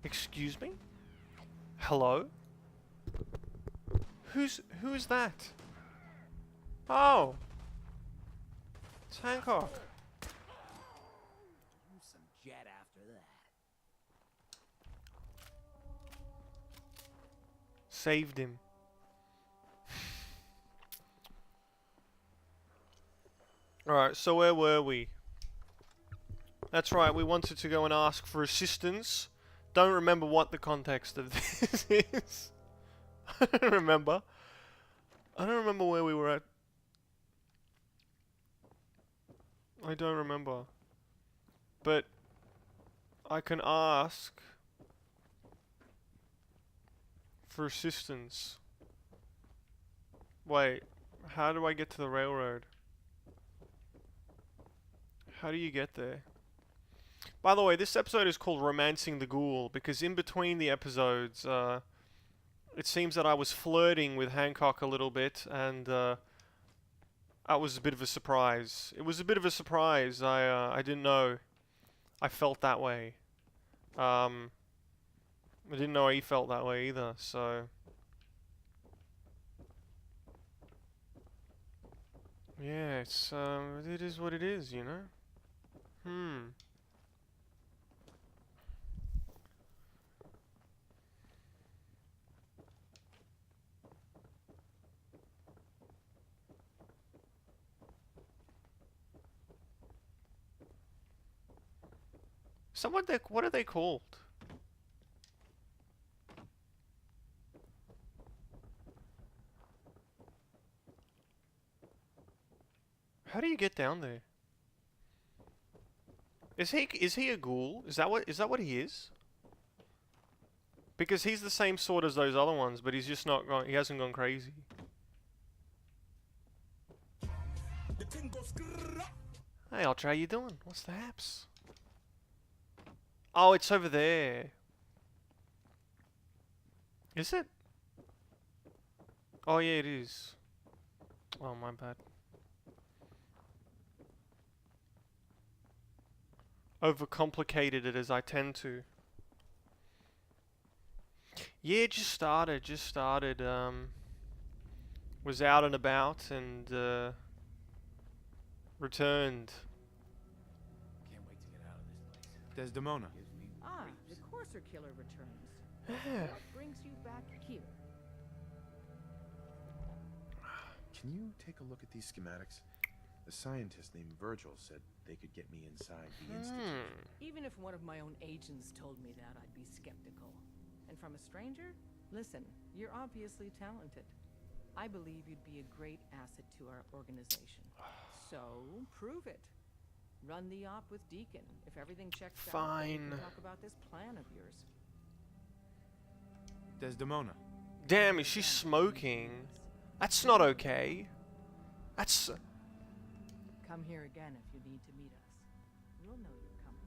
Excuse me? Hello? Who's that? Oh. It's Hancock. Some jet after that. Saved him. Alright, so where were we? That's right, we wanted to go and ask for assistance. Don't remember what the context of this is. I don't remember. I don't remember where we were at. I don't remember. But I can ask for assistance. Wait, how do I get to the railroad? How do you get there? By the way, this episode is called Romancing the Ghoul because in between the episodes, it seems that I was flirting with Hancock a little bit, and that was a bit of a surprise. It was a bit of a surprise. I didn't know I felt that way. I didn't know he felt that way either, so... Yeah, it's, it is what it is, you know? So what are they called? How do you get down there? Is he a ghoul? Is that what he is? Because he's the same sort as those other ones, but he's just not gone, he hasn't gone crazy. Hey Ultra, how you doing? What's the haps? Oh, it's over there. Is it? Oh yeah, it is. Oh, my bad. Overcomplicated it as I tend to. Yeah, just started, was out and about and, returned. Can't wait to get out of this place. Desdemona. Ah, the courser killer returns. Yeah. What brings you back here? Can you take a look at these schematics? The scientist named Virgil said they could get me inside the institute. Even if one of my own agents told me that, I'd be skeptical. And from a stranger? Listen, you're obviously talented. I believe you'd be a great asset to our organization. So, prove it. Run the op with Deacon. If everything checks out, then we can talk about this plan of yours. Desdemona. Damn, is she smoking? That's not okay. That's... Come here again if you need to meet us. We'll know you're coming.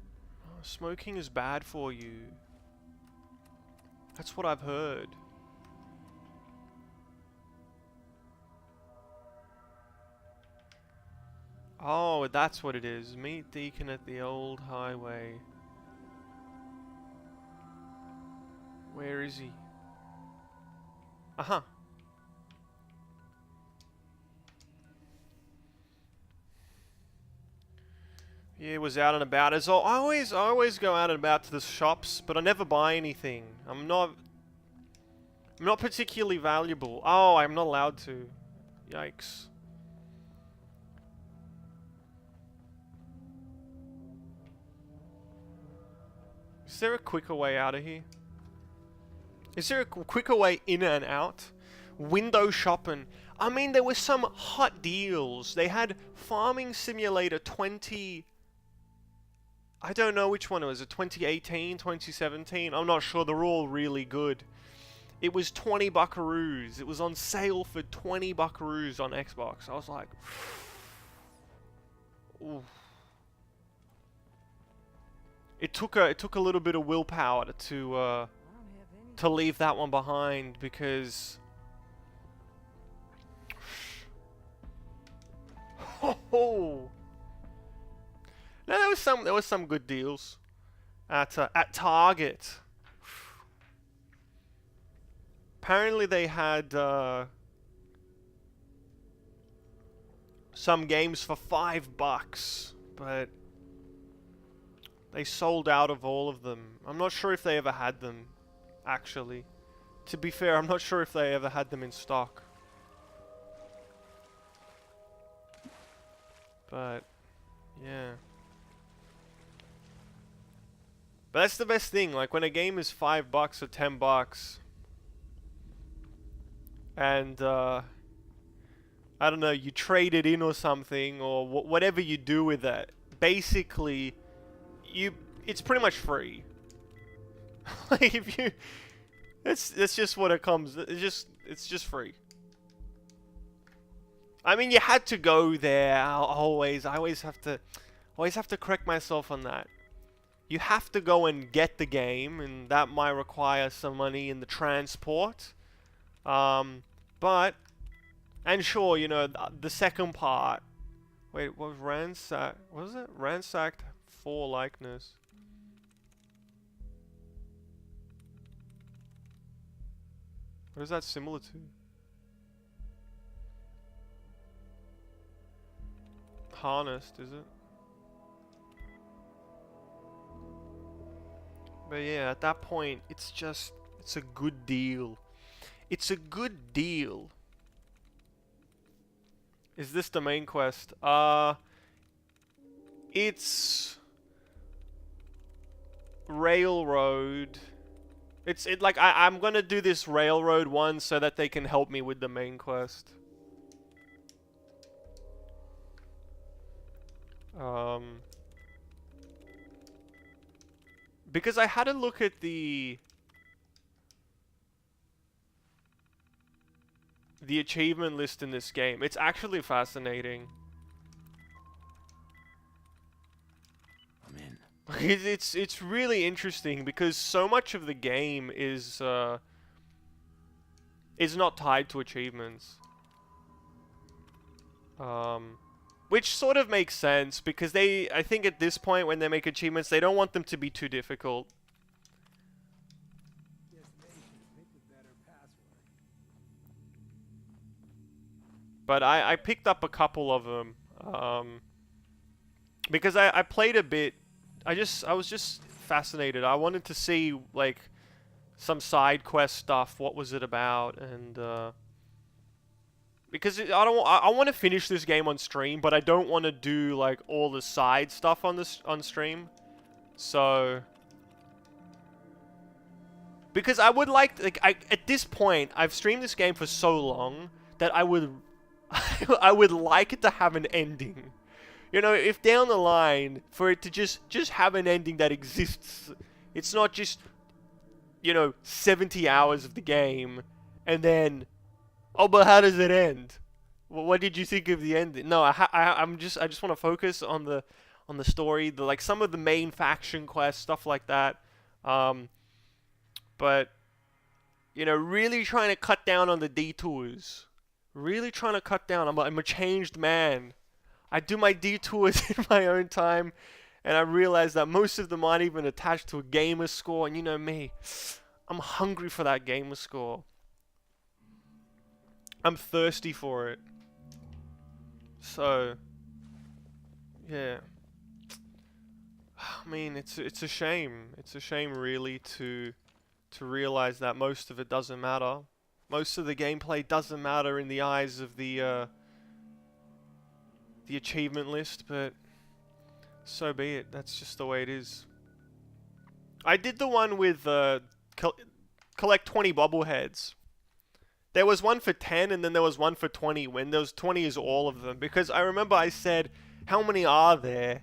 Oh, smoking is bad for you. That's what I've heard. Oh, that's what it is. Meet Deacon at the old highway. Where is he? Uh-huh. Yeah, was out and about. As I always go out and about to the shops, but I never buy anything. I'm not particularly valuable. Oh, I'm not allowed to. Yikes. Is there a quicker way out of here? Is there a quicker way in and out? Window shopping. I mean, there were some hot deals. They had Farming Simulator 20... I don't know which one it was. 2018, 2017? I'm not sure. They're all really good. It was 20 buckaroos. It was on sale for 20 buckaroos on Xbox. I was like... Ooh. It took a little bit of willpower to leave that one behind because... Oh! No, there was some good deals. at Target. Apparently they had some games for $5, but they sold out of all of them. I'm not sure if they ever had them, actually. To be fair, I'm not sure if they ever had them in stock. But, yeah. But that's the best thing, like when a game is $5 or $10, and I don't know, you trade it in or something, or whatever you do with it, basically, it's pretty much free. Like if you, that's just what it comes. It's just free. I mean, you had to go there. I always have to correct myself on that. You have to go and get the game, and that might require some money in the transport. But, and sure, you know, the second part. Wait, what was ransacked? What was it? Ransacked for likeness. What is that similar to? Harnessed, is it? But yeah, at that point, it's a good deal. It's a good deal. Is this the main quest? It's railroad. Like I'm gonna do this railroad one so that they can help me with the main quest. Because I had a look at the achievement list in this game. It's actually fascinating. I'm in. It's really interesting because so much of the game is not tied to achievements. Which sort of makes sense because I think at this point when they make achievements, they don't want them to be too difficult. But I picked up a couple of them because I played a bit. I was just fascinated. I wanted to see like some side quest stuff. What was it about? And because I want to finish this game on stream, but I don't want to do like all the side stuff on stream. So because I would like at this point I've streamed this game for so long that I would I would like it to have an ending. You know, if down the line for it to just have an ending that exists. It's not just, you know, 70 hours of the game and then, oh, but how does it end? Well, what did you think of the ending? No, I just want to focus on the story, like some of the main faction quests, stuff like that. But you know, really trying to cut down on the detours. Really trying to cut down. I'm a changed man. I do my detours in my own time, and I realize that most of them aren't even attached to a gamer score. And you know me, I'm hungry for that gamer score. I'm thirsty for it. So, yeah. I mean, it's a shame. It's a shame, really, to realize that most of it doesn't matter. Most of the gameplay doesn't matter in the eyes of the achievement list, but so be it. That's just the way it is. I did the one with collect 20 bobbleheads. There was one for 10 and then there was one for 20, when those 20 is all of them. Because I remember I said, how many are there?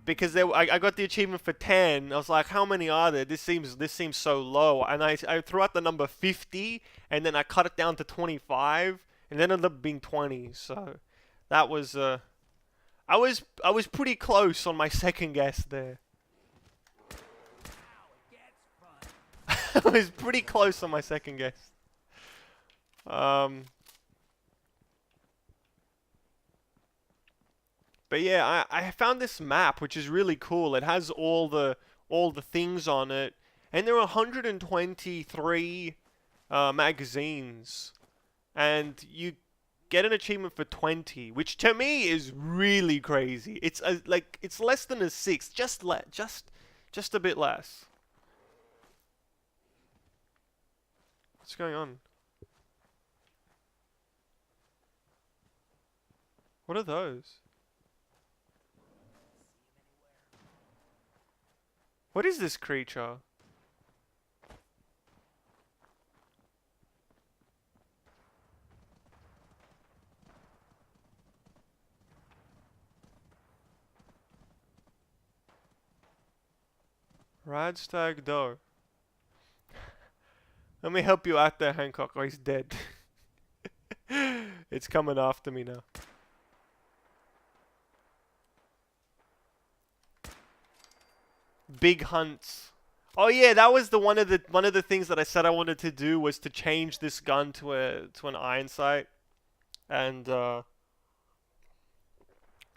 Because I got the achievement for 10. I was like, how many are there? This seems so low. And I threw out the number 50, and then I cut it down to 25, and then it ended up being 20. So that was I was pretty close on my second guess there. I was pretty close on my second guess. But yeah, I found this map which is really cool. It has all the things on it, and there are 123 magazines, and you get an achievement for 20, which to me is really crazy. It's like it's less than a 6, just a bit less. What's going on? What are those? What is this creature? Radstag Doe. Let me help you out there, Hancock, or he's dead. It's coming after me now. Big hunts. Oh yeah, that was the one of the things that I said I wanted to do was to change this gun to an iron sight, and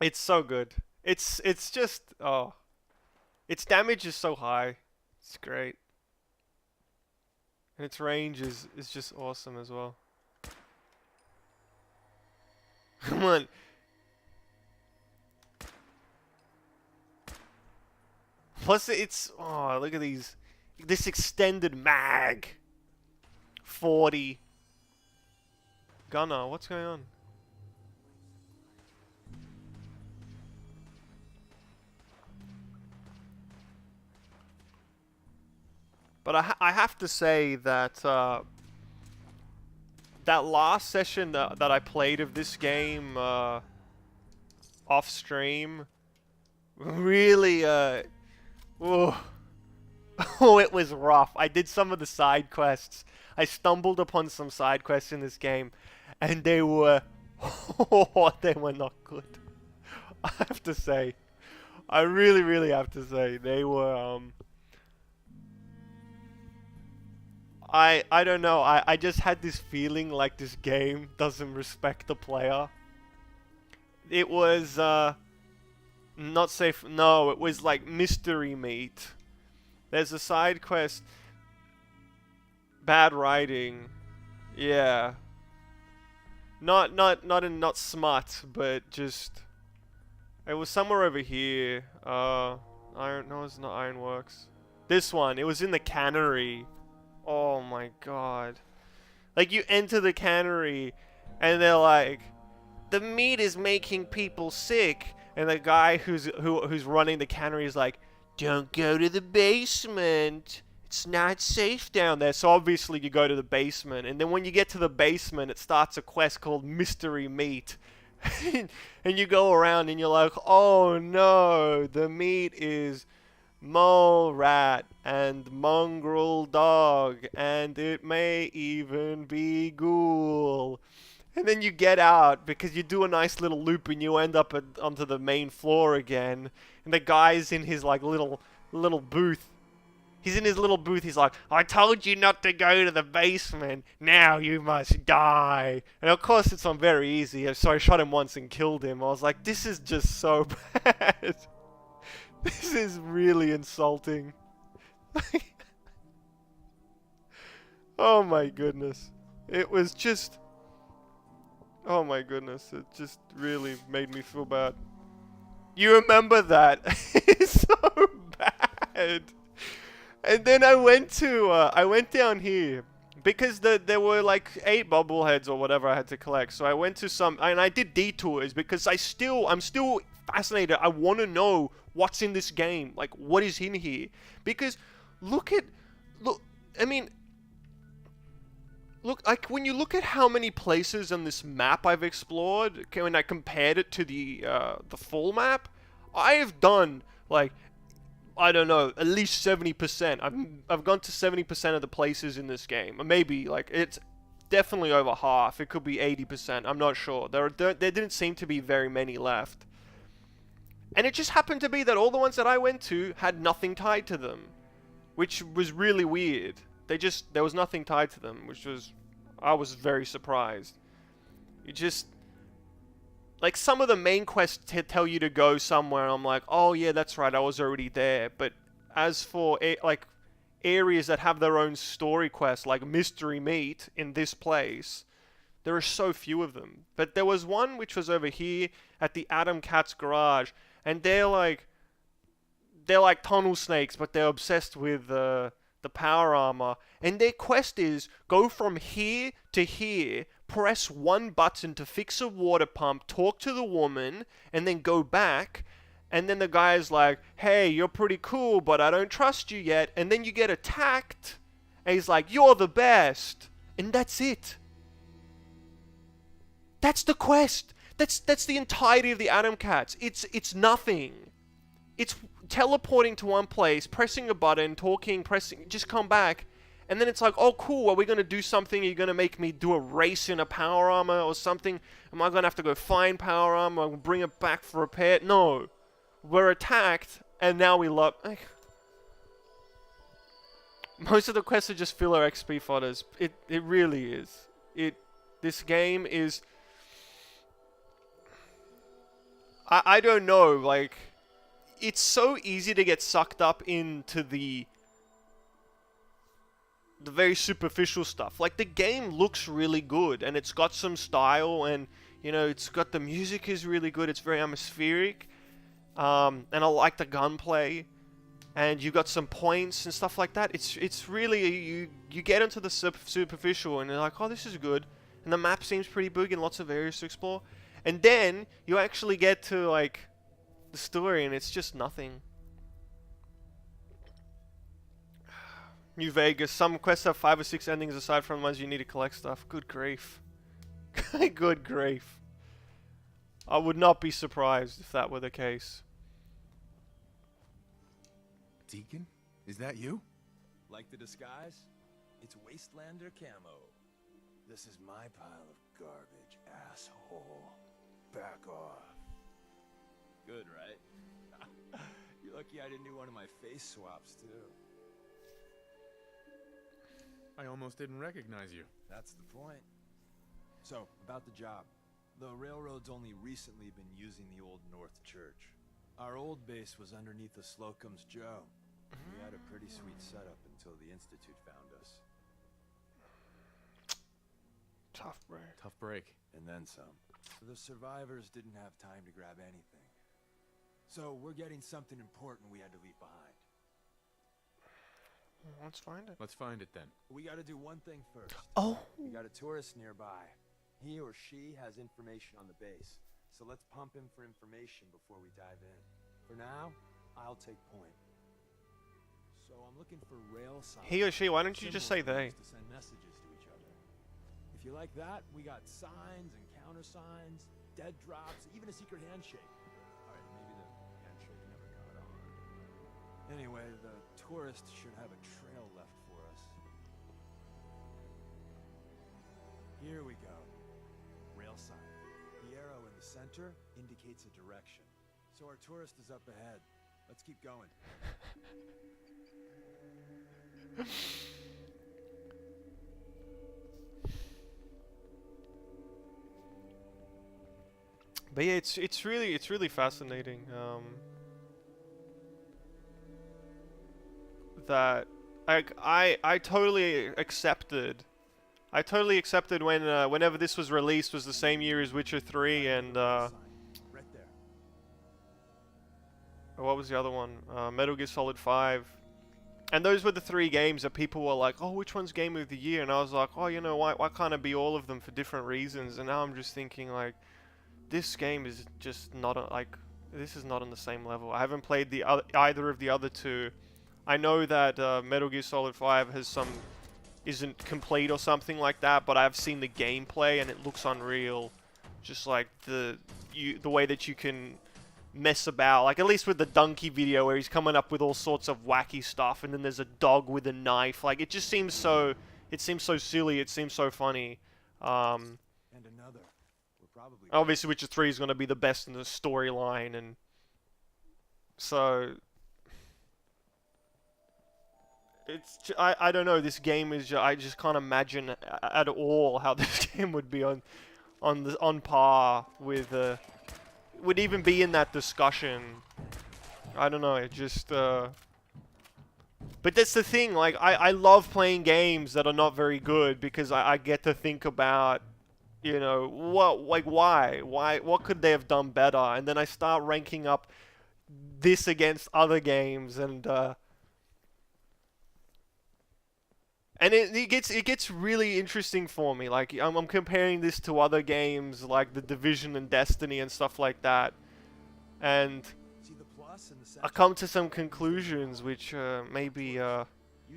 it's so good. It's just its damage is so high. It's great. And its range is just awesome as well. Come on. Plus it's, oh, look at these. This extended mag. 40. Gunner, what's going on? But I have to say that that last session that I played of this game off stream really oh, oh, it was rough. I did some of the side quests. I stumbled upon some side quests in this game, and they were oh, they were not good. I have to say, I really have to say they were I don't know, I just had this feeling like this game doesn't respect the player. It was, not safe, no, it was like mystery meat. There's a side quest, bad writing, yeah. Not smart, but just, it was somewhere over here, iron, no it's not Ironworks. This one, it was in the cannery. Oh my god. Like, you enter the cannery, and they're like, the meat is making people sick. And the guy who's running the cannery is like, don't go to the basement. It's not safe down there. So obviously you go to the basement. And then when you get to the basement, it starts a quest called Mystery Meat. And you go around and you're like, oh no, the meat is mole rat and mongrel dog, and it may even be ghoul. And then you get out because you do a nice little loop and you end up onto the main floor again, and the guy's in his like little booth. He's in his little booth. He's like, I told you not to go to the basement. Now you must die. And of course it's on very easy, so I shot him once and killed him. I was like, this is just so bad. This is really insulting. Oh my goodness. It was just... Oh my goodness. It just really made me feel bad. You remember that? It's so bad. And then I went down here. Because there were like 8 bobbleheads or whatever I had to collect. So I went to some... And I did detours because I'm still fascinated. I want to know what's in this game. Like, what is in here? Because look, I mean, look, like, when you look at how many places on this map I've explored, okay, when I compared it to the full map, I have done, like, I don't know, at least 70%. I've gone to 70% of the places in this game. Or maybe, like, it's definitely over half. It could be 80%. I'm not sure. There didn't seem to be very many left. And it just happened to be that all the ones that I went to had nothing tied to them, which was really weird. There was nothing tied to them, I was very surprised. like some of the main quests tell you to go somewhere, and I'm like, oh yeah, that's right, I was already there. But as for like areas that have their own story quests, like Mystery Meat in this place, there are so few of them. But there was one which was over here at the Adam Cat's garage, and they're like tunnel snakes, but they're obsessed with the power armor. And their quest is go from here to here, press one button to fix a water pump, talk to the woman, and then go back. And then the guy's like, hey, you're pretty cool, but I don't trust you yet. And then you get attacked, and he's like, you're the best. And that's it. That's the quest. That's the entirety of the Atom Cats. It's nothing. It's teleporting to one place, pressing a button, talking, pressing, just come back. And then it's like, oh cool, are we going to do something? Are you going to make me do a race in a power armor or something? Am I going to have to go find power armor and bring it back for repair? No. We're attacked, and now we love... Most of the quests are just filler XP fodders. It really is. This game is... I don't know, like... It's so easy to get sucked up into the very superficial stuff. Like, the game looks really good, and it's got some style, and, you know, it's got the music is really good, it's very atmospheric, and I like the gunplay, and you got some points and stuff like that. It's really, you get into the superficial, and you're like, oh, this is good, and the map seems pretty big and lots of areas to explore, and then you actually get to, like, the story, and it's just nothing. New Vegas. Some quests have 5 or 6 endings aside from the ones you need to collect stuff. Good grief. Good grief. I would not be surprised if that were the case. Deacon? Is that you? Like the disguise? It's Wastelander camo. This is my pile of garbage, asshole. Back off. Good, right? You're lucky I didn't do one of my face swaps, too. I almost didn't recognize you. That's the point. So, about the job. The railroad's only recently been using the Old North Church. Our old base was underneath the Slocum's Joe. We had a pretty sweet setup until the Institute found us. Tough break. Tough break. And then some. The survivors didn't have time to grab anything. So, we're getting something important we had to leave behind. Let's find it. Let's find it then. We gotta do one thing first. Oh. We got a tourist nearby. He or she has information on the base. So let's pump him for information before we dive in. For now, I'll take point. So I'm looking for rail signs. He or she, why don't you just say they? To send messages to each other. If you like that, we got signs and countersigns, dead drops, even a secret handshake. Alright, maybe the handshake never caught on. Anyway, the tourist should have a trail left for us. Here we go. Rail sign. The arrow in the center indicates a direction. So our tourist is up ahead. Let's keep going. But yeah, it's really fascinating. That I totally accepted. I totally accepted when whenever this was released was the same year as Witcher 3 and Right there. what was the other one? Metal Gear Solid 5. And those were the 3 games that people were like, oh, which one's Game of the Year? And I was like, oh, you know, why can't it be all of them for different reasons? And now I'm just thinking, like, this game is just not, this is not on the same level. I haven't played either of the other 2. I know that Metal Gear Solid 5 has isn't complete or something like that, but I've seen the gameplay and it looks unreal. Just like the way that you can mess about, like at least with the donkey video where he's coming up with all sorts of wacky stuff, and then there's a dog with a knife. Like, it just seems so, silly, it seems so funny. And another. We're probably Obviously Witcher 3 is going to be the best in the storyline, and so I don't know, this game is, I just can't imagine at all how this game would be on on par with would even be in that discussion. I don't know, it just but that's the thing, like I love playing games that are not very good because I get to think about, you know, why what could they have done better, and then I start ranking up this against other games, and it gets really interesting for me. Like I'm comparing this to other games like The Division and Destiny and stuff like that, and See the plus and the I section? come to some conclusions which maybe You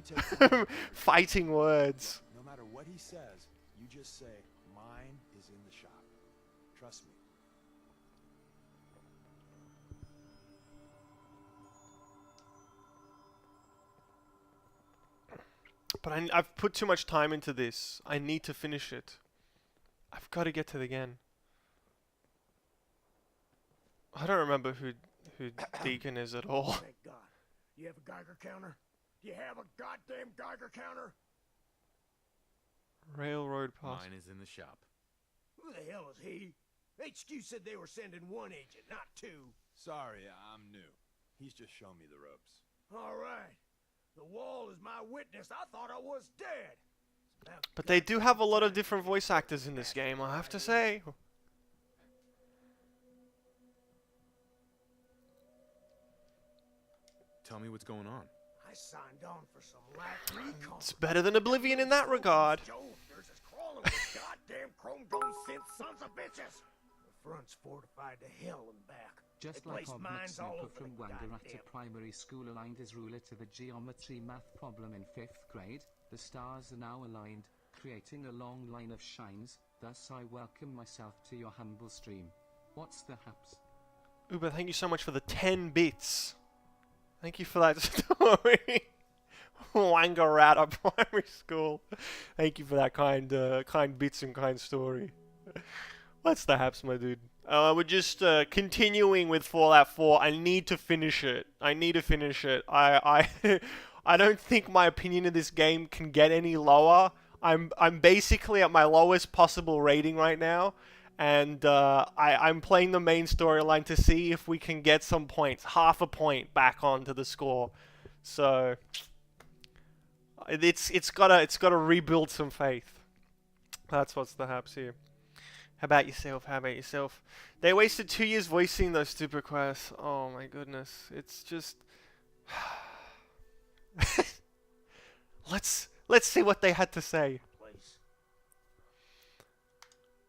take the lead. fighting words. No matter what he says, you just say, mine is in the shop. Trust me. But I've put too much time into this. I need to finish it. I've got to get to the end. I don't remember who Deacon is at all. Thank God. You have a Geiger counter? Do you have a goddamn Geiger counter? Railroad pass. Mine is in the shop. Who the hell is he? HQ said they were sending one agent, not two. Sorry, I'm new. He's just showing me the ropes. All right. The wall is my witness. I thought I was dead. But they do have a lot of different voice actors in this game, I have to say. Tell me what's going on. I signed on for some lack recon. It's better than Oblivion in that regard. Joe, there's this crawling with goddamn chrome gold synth sons of bitches. The front's fortified to hell and back. Just They like placed Obnick mines all Snooper over from the Wangarata goddamn- Primary School aligned his ruler to the geometry math problem in 5th grade. The stars are now aligned, creating a long line of shines. Thus I welcome myself to your humble stream. What's the haps? Uber, thank you so much for the 10 bits. Thank you for that story. Wangarata Primary School. Thank you for that kind bits and kind story. What's the haps, my dude? We're just continuing with Fallout 4. I need to finish it. I I don't think my opinion of this game can get any lower. I'm basically at my lowest possible rating right now, and I'm playing the main storyline to see if we can get some points, half a point back onto the score. So it's gotta rebuild some faith. That's what's the haps here. How about yourself? They wasted 2 years voicing those stupid quests. Oh my goodness. It's just... Let's see what they had to say. Place.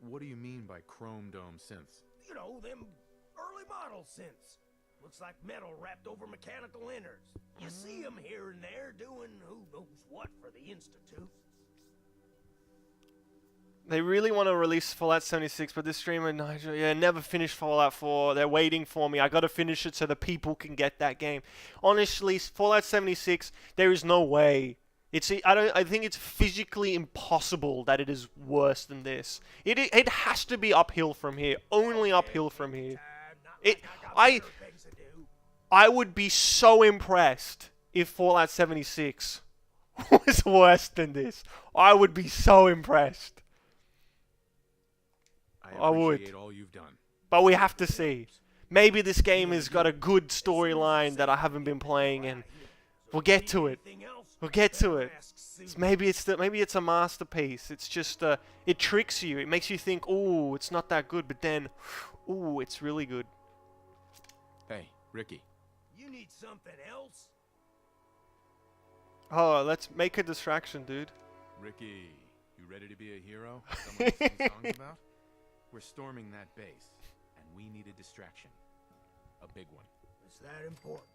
What do you mean by chrome dome synths? You know, them early model synths. Looks like metal wrapped over mechanical innards. You see them here and there doing who knows what for the Institute. They really want to release Fallout 76, but this streamer, Nigel, never finished Fallout 4. They're waiting for me. I gotta finish it so the people can get that game. Honestly, Fallout 76, there is no way. I think it's physically impossible that it is worse than this. It has to be uphill from here. Only uphill from here. I would be so impressed if Fallout 76 was worse than this. I would be so impressed. I would. appreciate all you've done. But we have to see. Maybe this game has got a good storyline that I haven't been playing, and we'll get to it. We'll get to it. Maybe it's a masterpiece. It's just it tricks you. It makes you think, "Ooh, it's not that good," but then, "Ooh, it's really good." Hey, Ricky. You need something else? Oh, let's make a distraction, dude. Ricky, you ready to be a hero? Someone to sing songs about? We're storming that base, and we need a distraction. A big one. It's that important.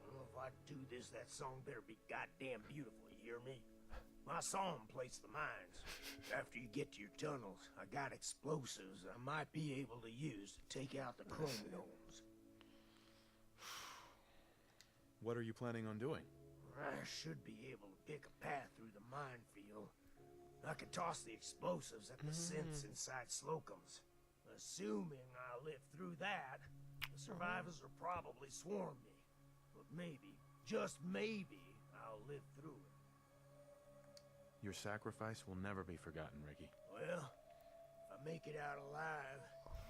Well, if I do this, that song better be goddamn beautiful, you hear me? My song plates the mines. After you get to your tunnels, I got explosives I might be able to use to take out the chrome domes. What are you planning on doing? I should be able to pick a path through the minefield. I could toss the explosives at the synths inside Slocum's. Assuming I live through that, the survivors will probably swarm me. But maybe, just maybe, I'll live through it. Your sacrifice will never be forgotten, Ricky. Well, make it out alive,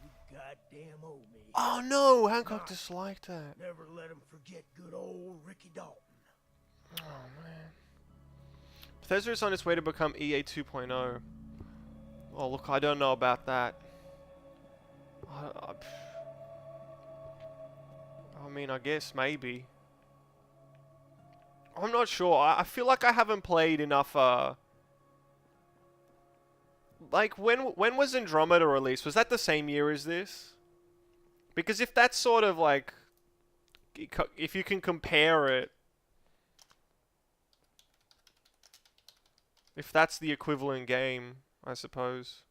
you goddamn owe me. Oh no, Hancock Not. disliked that. Never let him forget good old Ricky Dalton. Oh man. Bethesda is on its way to become EA 2.0. Oh look, I don't know about that. I mean, I guess maybe. I'm not sure. I feel like I haven't played enough. Like when was Andromeda released? Was that the same year as this? Because if that's sort of like, if you can compare it, if that's the equivalent game, I suppose.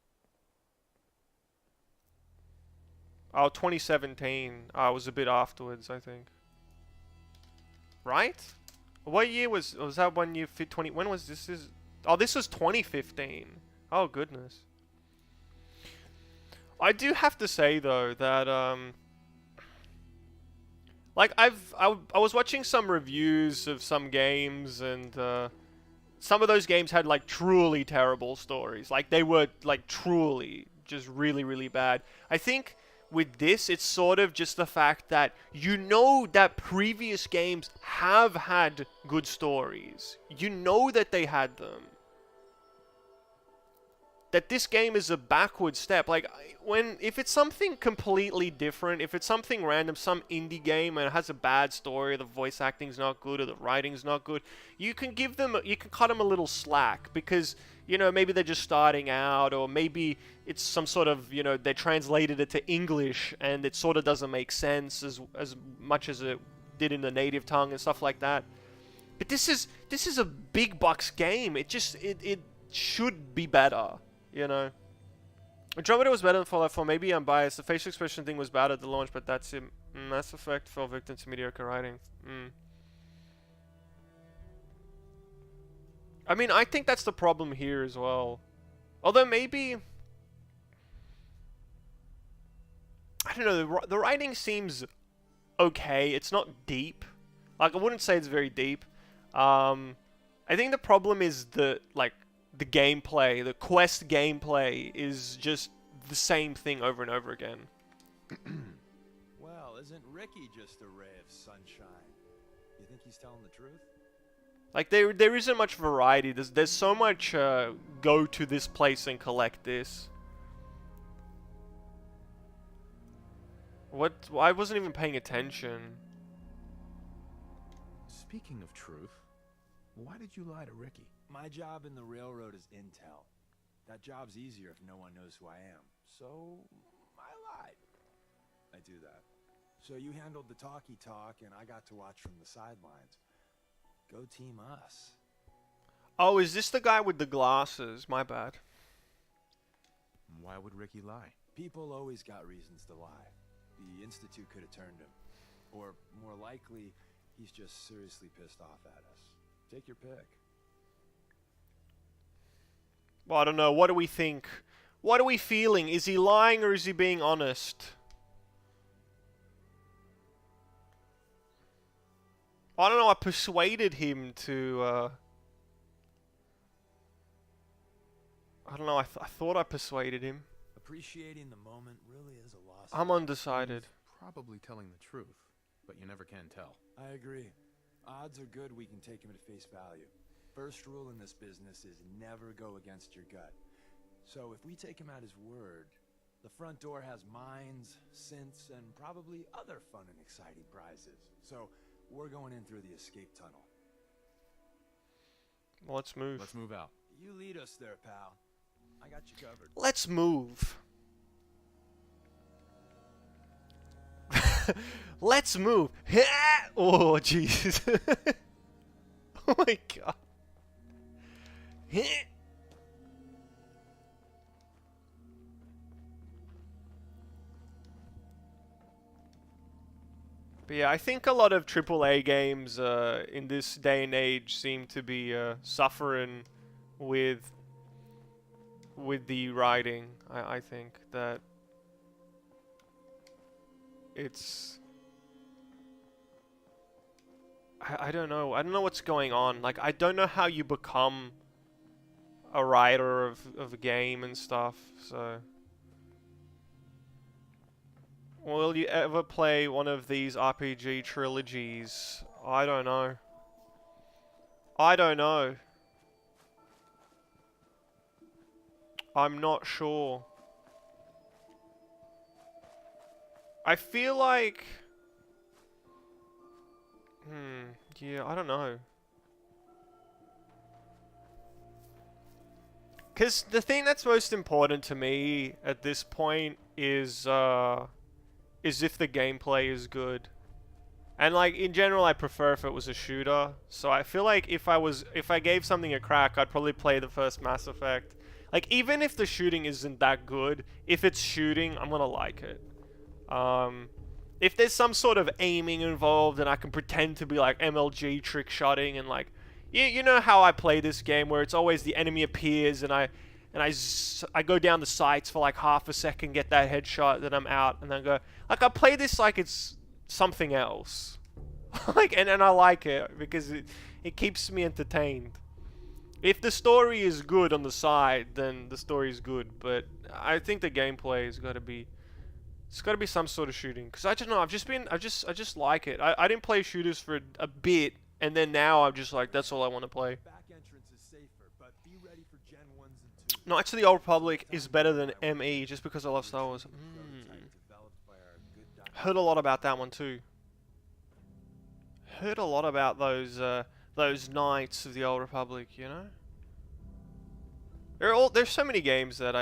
Oh, 2017. Was a bit afterwards, I think. Right? What year was that one year? 20? When was this? Oh, this was 2015. Oh goodness. I do have to say though that like I was watching some reviews of some games, and some of those games had like truly terrible stories. Like they were like truly just really, really bad. I think with this, it's sort of just the fact that you know that previous games have had good stories. You know that they had them. That this game is a backward step. Like, if it's something completely different, if it's something random, some indie game, and it has a bad story, the voice acting's not good, or the writing's not good, you can cut them a little slack, because, you know, maybe they're just starting out, or maybe it's some sort of, you know, they translated it to English, and it sort of doesn't make sense as much as it did in the native tongue and stuff like that. But this is a big bucks game. It should be better. You know, Andromeda was better than Fallout 4. Maybe I'm biased. The facial expression thing was bad at the launch, but that's it. Mass Effect fell victim to mediocre writing. I mean, I think that's the problem here as well. Although maybe, I don't know. The writing seems okay. It's not deep. Like, I wouldn't say it's very deep. I think the problem is the gameplay, the quest gameplay is just the same thing over and over again. Well, isn't Ricky just a ray of sunshine? You think he's telling the truth? Like, there isn't much variety. There's so much go to this place and collect this. What? I wasn't even paying attention. Speaking of truth, why did you lie to Ricky? My job in the railroad is intel. That job's easier if no one knows who I am. So, I lied. I do that. So you handled the talky talk, and I got to watch from the sidelines. Go team us. Oh, is this the guy with the glasses? My bad. Why would Ricky lie? People always got reasons to lie. The Institute could have turned him. Or, more likely, he's just seriously pissed off at us. Take your pick. Well, I don't know. What do we think? What are we feeling? Is he lying or is he being honest? I don't know. I persuaded him to... I don't know. I thought I persuaded him. Appreciating the moment really is a loss. I'm undecided. Probably telling the truth, but you never can tell. I agree. Odds are good we can take him at face value. First rule in this business is never go against your gut. So if we take him at his word, the front door has mines, synths, and probably other fun and exciting prizes. So we're going in through the escape tunnel. Well, let's move. Let's move out. You lead us there, pal. I got you covered. Let's move. Let's move. Oh, Jesus. Oh my god. But yeah, I think a lot of AAA games in this day and age seem to be suffering with the writing. I think that it's... I don't know. I don't know what's going on. Like, I don't know how you become a writer of a game and stuff, so... Will you ever play one of these RPG trilogies? I don't know. I don't know. I'm not sure. I feel like... yeah, I don't know. Because the thing that's most important to me at this point is if the gameplay is good. And like in general, I prefer if it was a shooter. So I feel like if I gave something a crack, I'd probably play the first Mass Effect. Like even if the shooting isn't that good, if it's shooting, I'm gonna like it. If there's some sort of aiming involved and I can pretend to be like MLG trick shotting and like, you know how I play this game where it's always the enemy appears and I go down the sights for like half a second, get that headshot, then I'm out, and then go like I play this like it's something else, like and I like it because it keeps me entertained. If the story is good on the side, then the story is good, but I think the gameplay has got to be. It's got to be some sort of shooting, because I don't know. I just like it. I didn't play shooters for a bit, and then now I'm just like, that's all I want to play. Back entrance is safer, but be ready for Gen 1s and 2s. Knights of the Old Republic is better than ME, just because I love Star Wars. Heard a lot about that one too. Heard a lot about those Knights of the Old Republic. You know, there's so many games that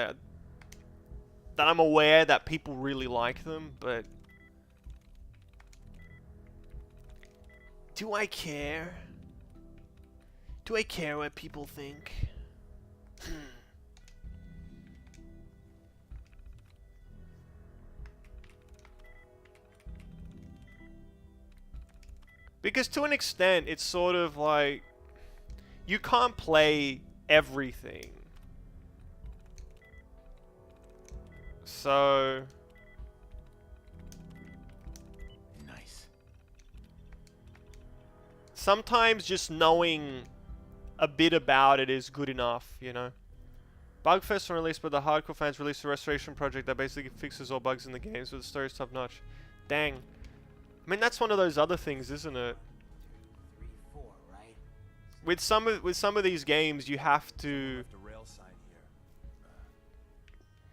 I'm aware that people really like them, but do I care? Do I care what people think? Because to an extent, it's sort of like you can't play everything. So Nice. sometimes just knowing a bit about it is good enough, you know. Bugfest released, but the hardcore fans released a restoration project that basically fixes all bugs in the games, but the story's top notch. Dang. I mean, that's one of those other things, isn't it? 3, 4, right? With some of these games, you have to Left a rail sign here.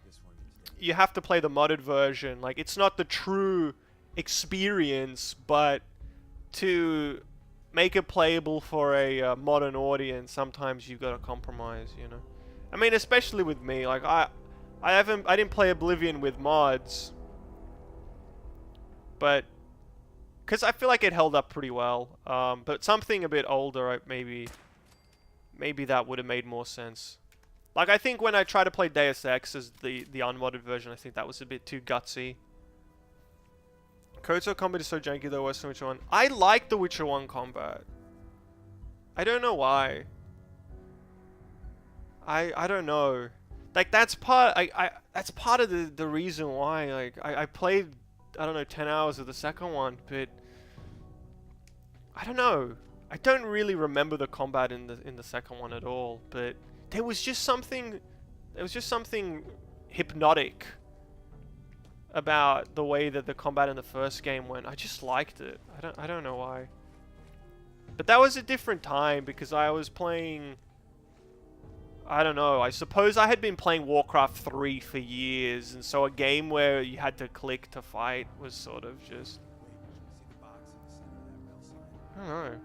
This one needs to. you have to play the modded version. Like, it's not the true experience, but to make it playable for a modern audience, sometimes you've got to compromise, you know. I mean, especially with me, like I didn't play Oblivion with mods, but because I feel like it held up pretty well. But something a bit older, maybe that would have made more sense. Like, I think when I tried to play Deus Ex as the unmodded version, I think that was a bit too gutsy. Koto combat is so janky though, worse than Witcher 1. I like the Witcher 1 combat. I don't know why. I don't know. Like, that's part that's part of the reason why. Like, I played, I don't know, 10 hours of the second one, but I don't know. I don't really remember the combat in the second one at all, but there was just something hypnotic about the way that the combat in the first game went. I just liked it. I don't know why. But that was a different time because I was playing, I don't know, I suppose I had been playing Warcraft 3 for years, and so a game where you had to click to fight was sort of just, See the box in the center of that rail sign? I don't know.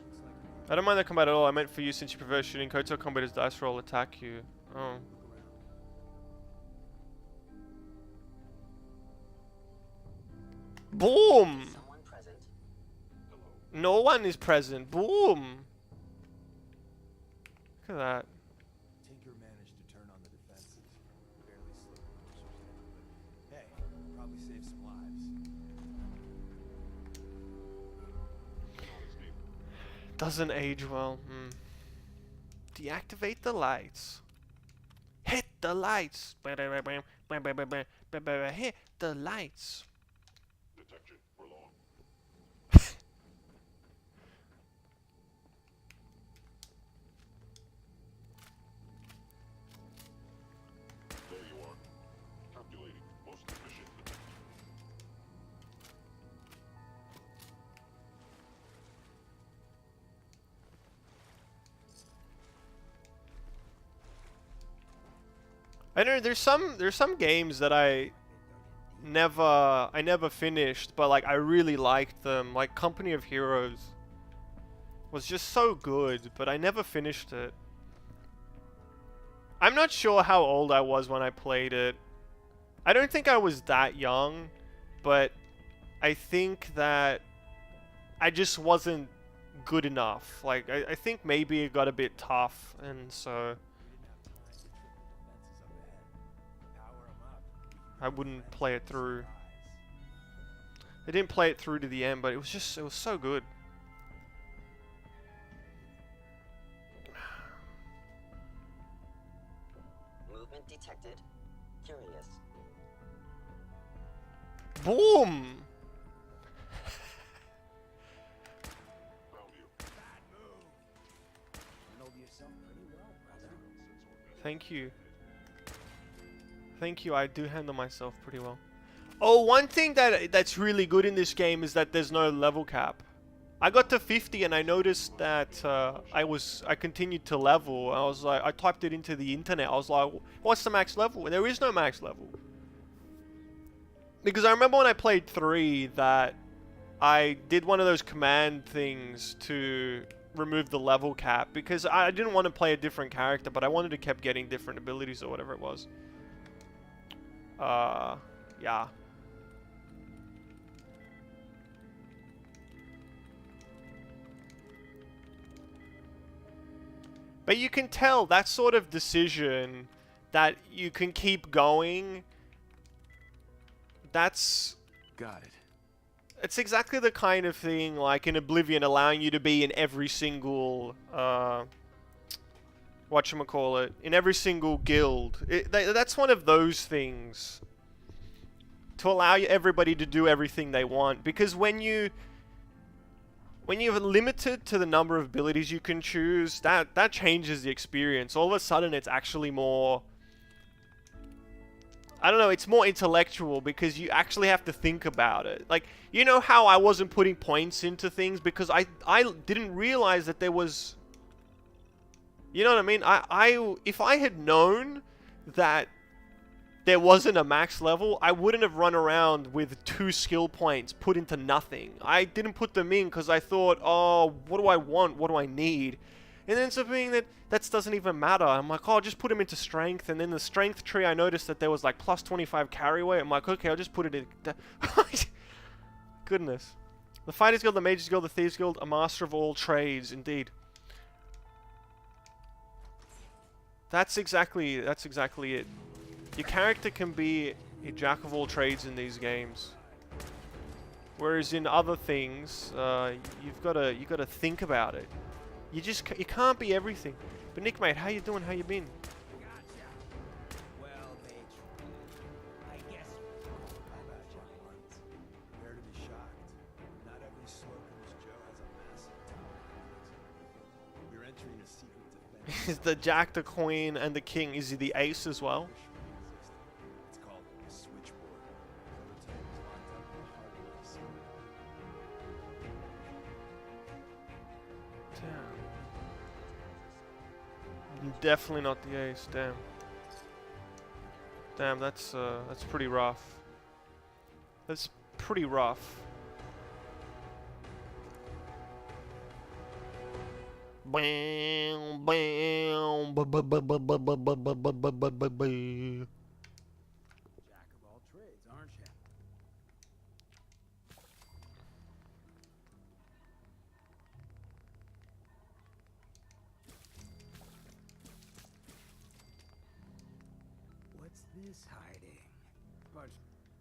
Looks like I don't mind the combat at all. I meant for you since you prefer shooting. Koto combat is dice roll attack you. Oh. Boom! Someone present? No one is present. Boom! Look at that. Tinker managed to turn on the defenses. Barely slowed the monsters down, but hey, probably saved some lives. Doesn't age well. Deactivate the lights. Hit the lights. Hit the lights. Detection prolonged. There you are. Calculating. Most I know there's some games that I never finished, but like I really liked them. Like Company of Heroes was just so good, but I never finished it. I'm not sure how old I was when I played it. I don't think I was that young, but I think that I just wasn't good enough. Like, I think maybe it got a bit tough, and so I wouldn't play it through. I didn't play it through to the end, but it was so good. Movement detected. Curious. Boom! Found you. Handled yourself pretty well, brother. Thank you. Thank you, I do handle myself pretty well. Oh, one thing that's really good in this game is that there's no level cap. I got to 50 and I noticed that I continued to level. I was like, I typed it into the internet. I was like, what's the max level? And there is no max level. Because I remember when I played 3 that I did one of those command things to remove the level cap because I didn't want to play a different character, but I wanted to keep getting different abilities or whatever it was. Yeah. But you can tell that sort of decision that you can keep going. Got it. It's exactly the kind of thing like in Oblivion allowing you to be in every single whatchamacallit, in every single guild. That's one of those things to allow everybody to do everything they want, because when you're limited to the number of abilities you can choose, that changes the experience. All of a sudden it's actually more, I don't know, it's more intellectual because you actually have to think about it. Like, you know how I wasn't putting points into things because I didn't realize that there was, you know what I mean? If I had known that there wasn't a max level, I wouldn't have run around with 2 skill points put into nothing. I didn't put them in because I thought, oh, what do I want? What do I need? And then ends up being that doesn't even matter. I'm like, oh, I'll just put them into strength. And then the strength tree, I noticed that there was like plus 25 carry weight. I'm like, okay, I'll just put it in. Goodness. The Fighters Guild, the Mages Guild, the Thieves Guild, a master of all trades, indeed. That's exactly it. Your character can be a jack of all trades in these games, whereas in other things, you gotta think about it. You can't be everything. But Nick, mate, how you doing? How you been? Well, they I guess how about you once? Prepare to be shocked. Not every Slocum's Joe has a massive tower. We're entering a secret defense. Is the Jack, the Queen, and the King? Is he the Ace as well? It's called a switchboard. Prototype is locked up in the heart of the city. Damn. Definitely not the Ace. Damn. Damn, that's pretty rough. That's pretty rough. Bam, bam, ba ba ba ba ba ba ba ba ba ba ba ba ba. Jack of all trades, aren't you? What's this hiding? Bunch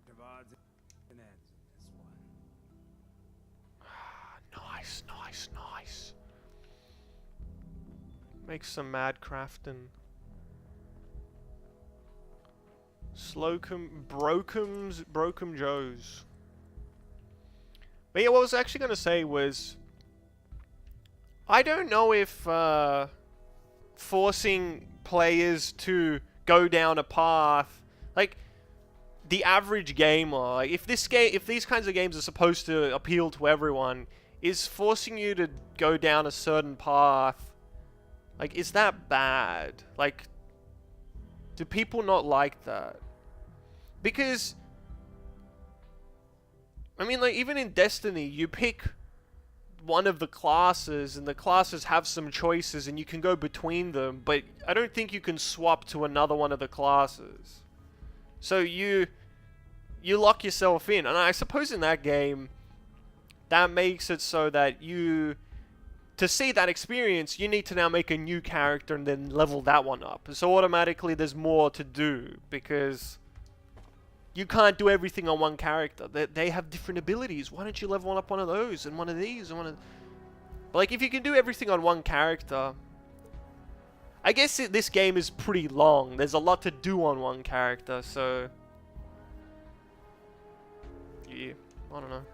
of odds and ends in this one. Nice, nice, nice. Make some mad crafting. Brokum Joes. But yeah, what I was actually going to say was, I don't know if forcing players to go down a path, like the average gamer, like if these kinds of games are supposed to appeal to everyone, is forcing you to go down a certain path, like, is that bad? Like, Do people not like that? Because, I mean, like, even in Destiny, you pick one of the classes, and the classes have some choices, and you can go between them, but I don't think you can swap to another one of the classes. So you lock yourself in, and I suppose in that game, that makes it so that to see that experience, you need to now make a new character and then level that one up. So automatically there's more to do, because you can't do everything on one character. They have different abilities. Why don't you level up one of those and one of these and one of... But like, if you can do everything on one character... I guess this game is pretty long. There's a lot to do on one character, so... Yeah, I don't know.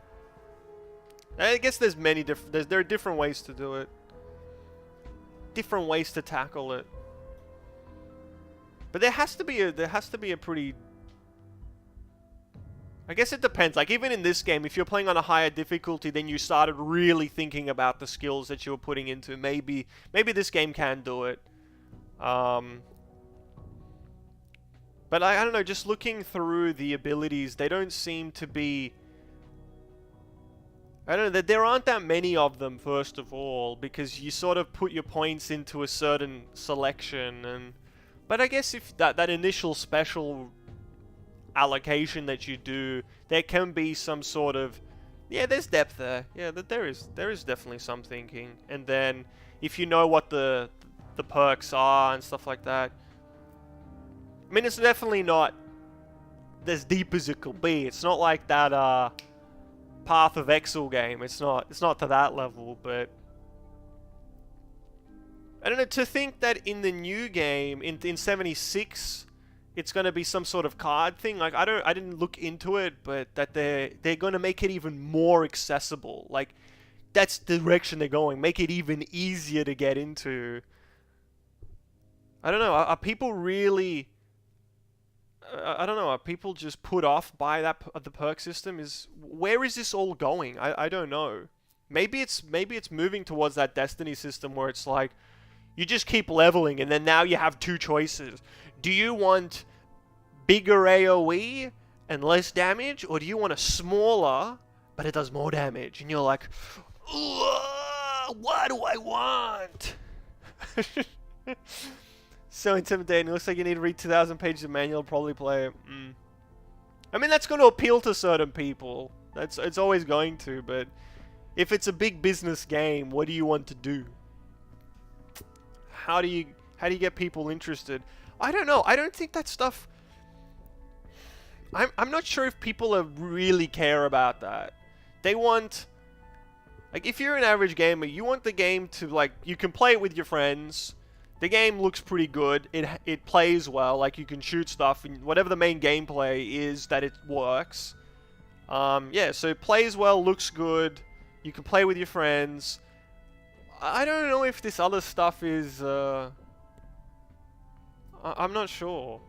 I guess there's many different... There are different ways to do it. Different ways to tackle it. But there has to be a pretty... I guess it depends. Like, even in this game, if you're playing on a higher difficulty, then you started really thinking about the skills that you were putting into. Maybe this game can do it. But I don't know, just looking through the abilities, they don't seem to be... I don't know, there aren't that many of them, first of all, because you sort of put your points into a certain selection, and... But I guess if that initial special allocation that you do, there can be some sort of... Yeah, there's depth there. Yeah, there is definitely some thinking. And then, if you know what the perks are and stuff like that... I mean, it's definitely not as deep as it could be. It's not like that, Path of Exile game. It's not to that level, but... I don't know, to think that in the new game, in 76, it's going to be some sort of card thing, like, I didn't look into it, but that they're going to make it even more accessible. Like, that's the direction they're going. Make it even easier to get into. I don't know, are people really... I don't know, are people just put off by the perk system? Where is this all going? I don't know. Maybe it's moving towards that Destiny system where it's like, you just keep leveling, and then now you have two choices. Do you want bigger AoE and less damage, or do you want a smaller, but it does more damage? And you're like, what do I want? So intimidating. It looks like you need to read 2,000 pages of manual to probably play it. I mean, that's going to appeal to certain people. It's always going to, but if it's a big business game, what do you want to do? How do you get people interested? I don't know. I don't think that stuff... I'm not sure if people really care about that. They want... Like, if you're an average gamer, you want the game to, like... You can play it with your friends. The game looks pretty good. It plays well. Like, you can shoot stuff. And whatever the main gameplay is, that it works. Yeah, so it plays well, looks good. You can play with your friends. I don't know if this other stuff is, I'm not sure.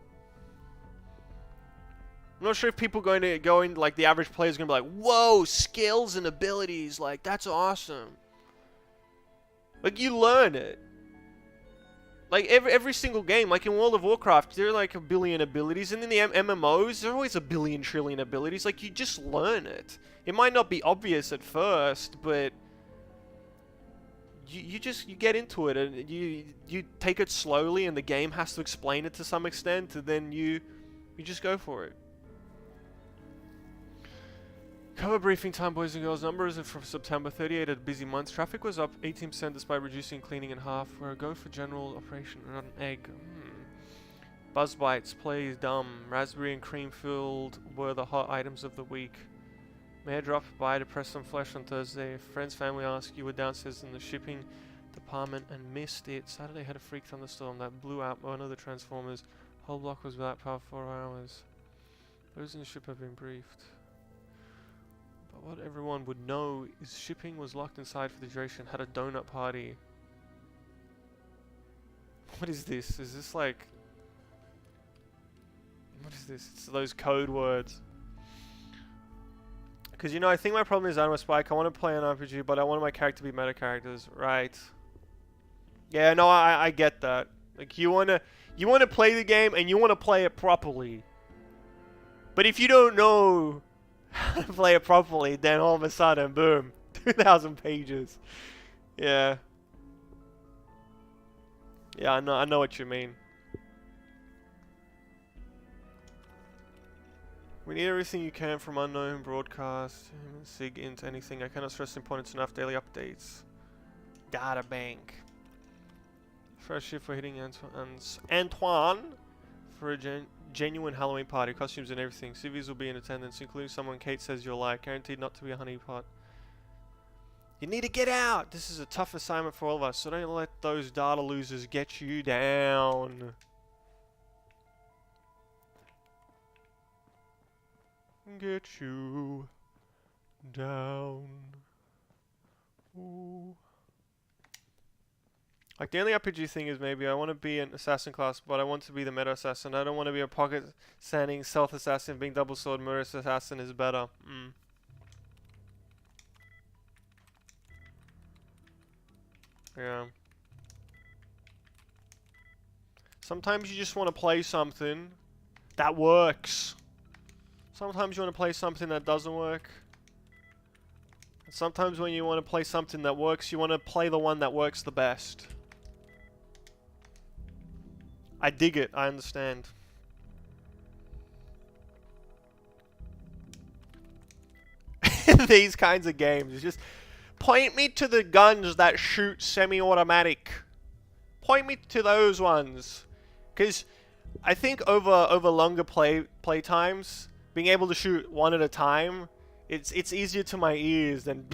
I'm not sure if people going to go in, like, the average player is going to be like, whoa, skills and abilities, like, that's awesome. Like, you learn it. Like, every single game, like in World of Warcraft, there are like a billion abilities, and in the MMOs, there are always a billion trillion abilities. Like, you just learn it. It might not be obvious at first, but... You get into it, and you take it slowly, and the game has to explain it to some extent, and then you just go for it. Cover briefing time, boys and girls. Numbers from September 38 at busy months. Traffic was up 18% despite reducing cleaning in half. We're a go for general operation, not an egg. Buzz bites, plays dumb. Raspberry and cream filled were the hot items of the week. Mayor dropped by to press some flesh on Thursday. If friends, family ask, you were downstairs in the shipping department and missed it. Saturday had a freak thunderstorm that blew out one of the transformers. Whole block was without power for 4 hours. Those in the ship have been briefed. But what everyone would know is shipping was locked inside for the duration. Had a donut party. What is this? Is this like... What is this? It's those code words. Because, you know, I think my problem is Anima Spike. I want to play an RPG, but I want my character to be meta characters. Right. Yeah, no, I get that. Like, you want You want to play the game and you want to play it properly. But if you don't know how to play it properly, then all of a sudden, boom, 2,000 pages. Yeah. Yeah, I know what you mean. We need everything you can from unknown broadcast, sig into anything. I cannot stress the importance enough. Daily updates. Data bank. Fresh shift for hitting Antoine for a genuine Halloween party. Costumes and everything. Civvies will be in attendance, including someone Kate says you'll like. Guaranteed not to be a honeypot. You need to get out! This is a tough assignment for all of us, so don't let those data losers get you down. Get you down. Ooh. Like, the only RPG thing is maybe I want to be an assassin class, but I want to be the meta assassin. I don't want to be a pocket standing stealth assassin. Being double sword murderous assassin is better. Yeah. Sometimes you just want to play something that works. Sometimes you want to play something that doesn't work. Sometimes when you want to play something that works, you want to play the one that works the best. I dig it, I understand. These kinds of games, it's just point me to the guns that shoot semi-automatic. Point me to those ones. Because I think over longer play times, being able to shoot one at a time, it's easier to my ears than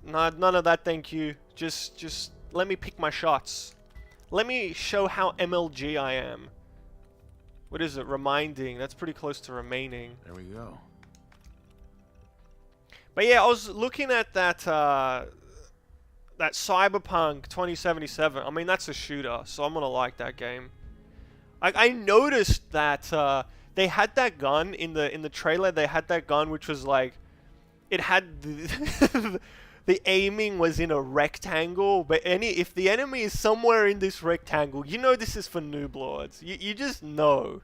none of that, thank you. Just let me pick my shots. Let me show how MLG I am. What is it? Reminding. That's pretty close to remaining. There we go. But yeah, I was looking at that that Cyberpunk 2077. I mean, that's a shooter, so I'm gonna like that game. I noticed that they had that gun in the trailer. They had that gun which was like, it had the aiming was in a rectangle. But if the enemy is somewhere in this rectangle, you know this is for noob lords. You just know.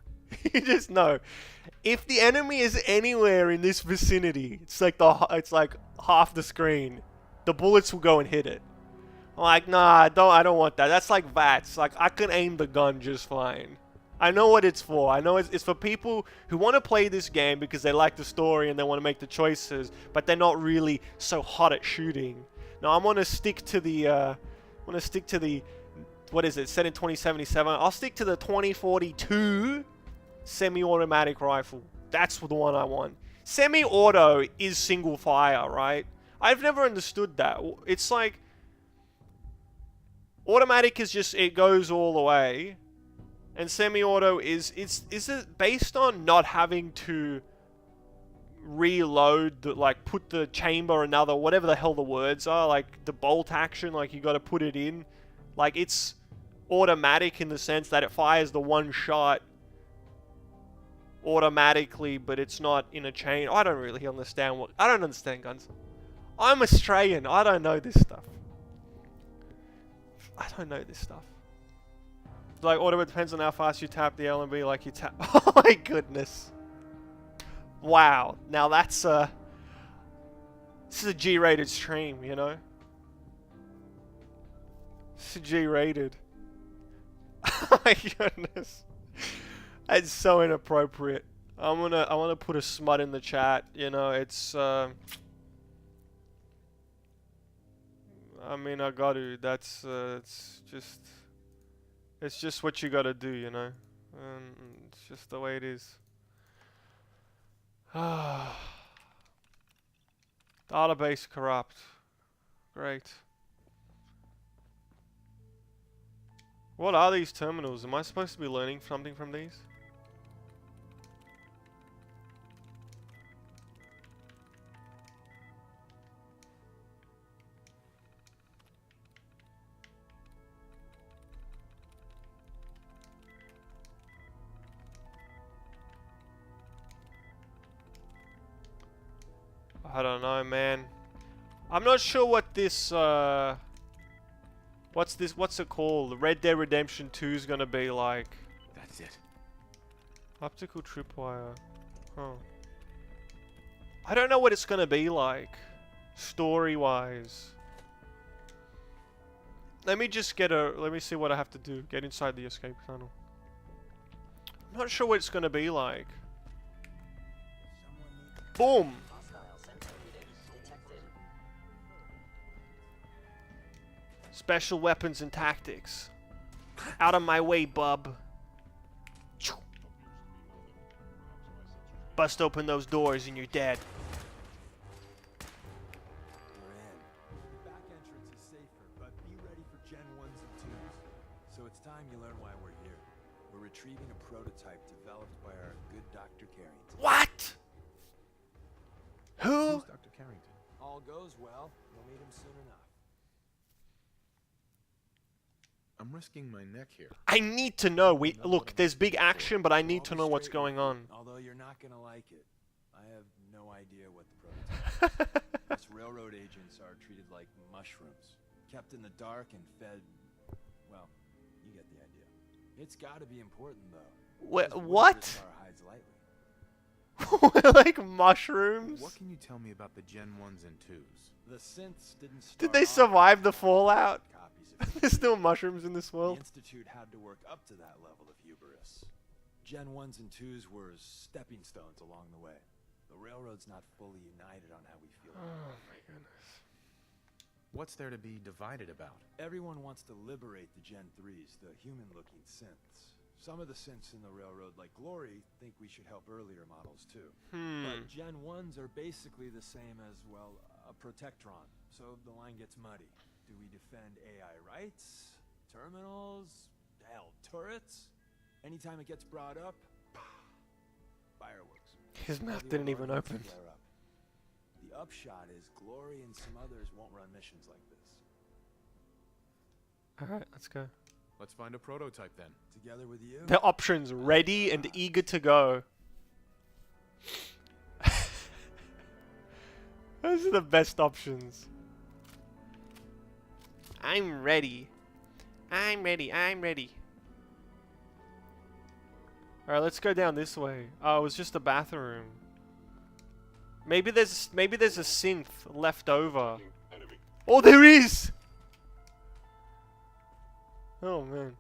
You just know. If the enemy is anywhere in this vicinity, it's like half the screen. The bullets will go and hit it. I'm like, nah, I don't want that. That's like VATS. Like, I can aim the gun just fine. I know what it's for. I know it's for people who want to play this game because they like the story and they want to make the choices, but they're not really so hot at shooting. Now, I'm gonna stick to the what is it? Set in 2077. I'll stick to the 2042 semi-automatic rifle. That's the one I want. Semi-auto is single fire, right? I've never understood that. It's like automatic is just it goes all the way. And semi-auto is it based on not having to reload, like put the chamber another, whatever the hell the words are, like the bolt action, like you got to put it in. Like it's automatic in the sense that it fires the one shot automatically, but it's not in a chain. I don't really understand I don't understand guns. I'm Australian. I don't know this stuff. Like, auto, it depends on how fast you tap the L and B, like you tap... Oh my goodness. Wow. Now that's this is a G-rated stream, you know? This is G-rated. Oh my goodness. That's so inappropriate. I wanna put a smut in the chat, you know, it's I mean, I got to. That's it's just what you gotta do, you know. And it's just the way it is. Database corrupt. Great. What are these terminals? Am I supposed to be learning something from these? I don't know, man. I'm not sure what this What's this? What's it called? Red Dead Redemption 2 is gonna be like. That's it. Optical tripwire. Huh. I don't know what it's gonna be like. Story-wise. Let me just get a... Let me see what I have to do. Get inside the escape tunnel. I'm not sure what it's gonna be like. Boom! Hostile sensor reading detected. Special weapons and tactics. Out of my way, bub. Bust open those doors and you're dead. We're in. The back entrance is safer, but be ready for Gen 1s and 2s. So it's time you learn why we're here. We're retrieving a prototype developed by our good Dr. Carrington. What? Who? Who's Dr. Carrington? All goes well, you'll meet him soon enough. I'm risking my neck here. I need to know. Look, there's big action, but I need to know what's going on. Although you're not gonna like it. I have no idea what the prototype is. Us railroad agents are treated like mushrooms, kept in the dark and fed. Well, you get the idea. It's got to be important, though. Wait, Those what? wouldn't risk our hides lightly. Like mushrooms? What can you tell me about the Gen 1s and 2s? The synths didn't start Did they off survive the as fallout? copies of There's still mushrooms in this The world. Institute had to work up to that level of hubris. Gen 1s and 2s were stepping stones along the way. The railroad's not fully united on how we feel. Oh my goodness. What's there to be divided about? Everyone wants to liberate the Gen 3s, the human-looking synths. Some of the synths in the railroad, like Glory, think we should help earlier models too. But Gen 1s are basically the same as, well, a protectron. So the line gets muddy. Do we defend AI rights? Terminals? Hell, turrets? Anytime it gets brought up, fireworks. His mouth The didn't even alarm gets open. flare up. The upshot is Glory and some others won't run missions like this. Alright, let's go. Let's find a prototype then. Together with you? The options ready and eager to go. Those are the best options. I'm ready. I'm ready. I'm ready. Alright, let's go down this way. Oh, it was just a bathroom. Maybe there's a synth left over. Enemy. Oh, there is! Oh, man.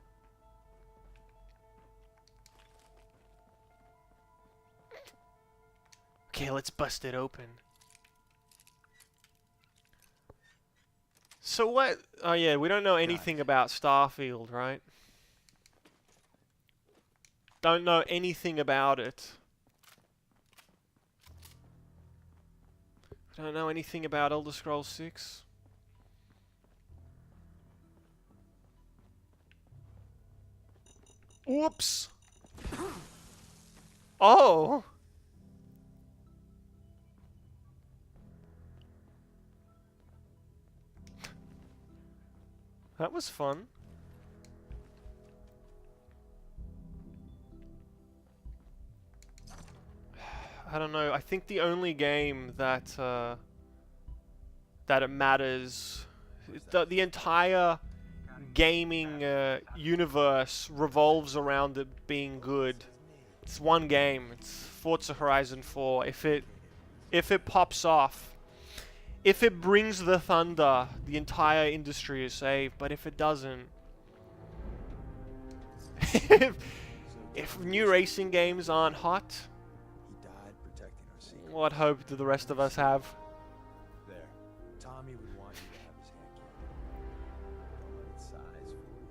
Okay, let's bust it open. So what? Oh yeah, we don't know anything about Starfield, right? Don't know anything about it. Don't know anything about Elder Scrolls 6. Whoops! Oh! That was fun. I don't know. I think the only game that that it matters, the entire gaming universe revolves around it being good. It's one game. It's Forza Horizon 4. If it pops off, if it brings the thunder, the entire industry is saved. But if it doesn't, if new racing games aren't hot, He died protecting our secret. what hope do the rest of us have? There. Tommy would want you to have his hand cannon. Don't let its size fool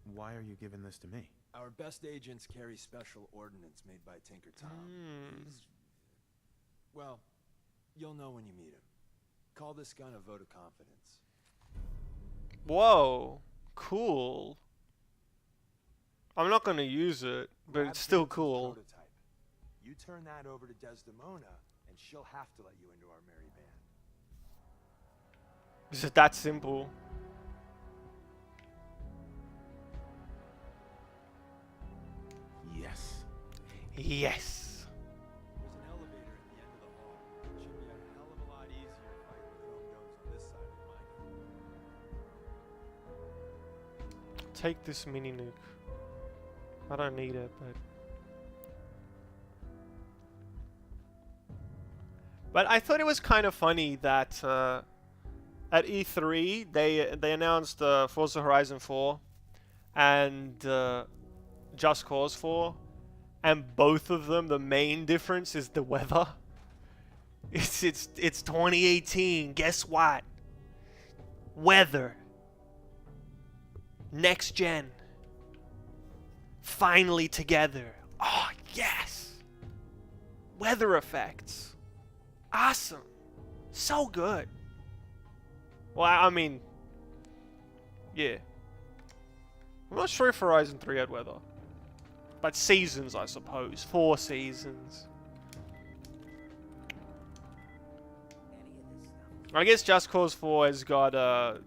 you. Why are you giving this to me? Our best agents carry special ordnance made by Tinker Tom. He's... Well, you'll know when you meet him. Call this gun a vote of confidence. Whoa, cool. I'm not gonna use it, but Grab it's still Hansen's cool. prototype. You turn that over to Desdemona, and she'll have to let you into our merry band. Is it that simple? Yes. Yes. There's an elevator at the end of the hall. It should be a hell of a lot easier fighting chrome domes on this side of take this mini nuke. I don't need it, but... But I thought it was kind of funny that at E3 they announced Forza Horizon 4 and Just Cause 4, and both of them, the main difference is the weather. It's 2018. Guess what? Weather. Next gen. Finally together. Oh yes. Weather effects. Awesome. So good. Well, I mean, yeah. I'm not sure if Horizon 3 had weather. But seasons, I suppose. 4 seasons. I guess Just Cause 4 has got,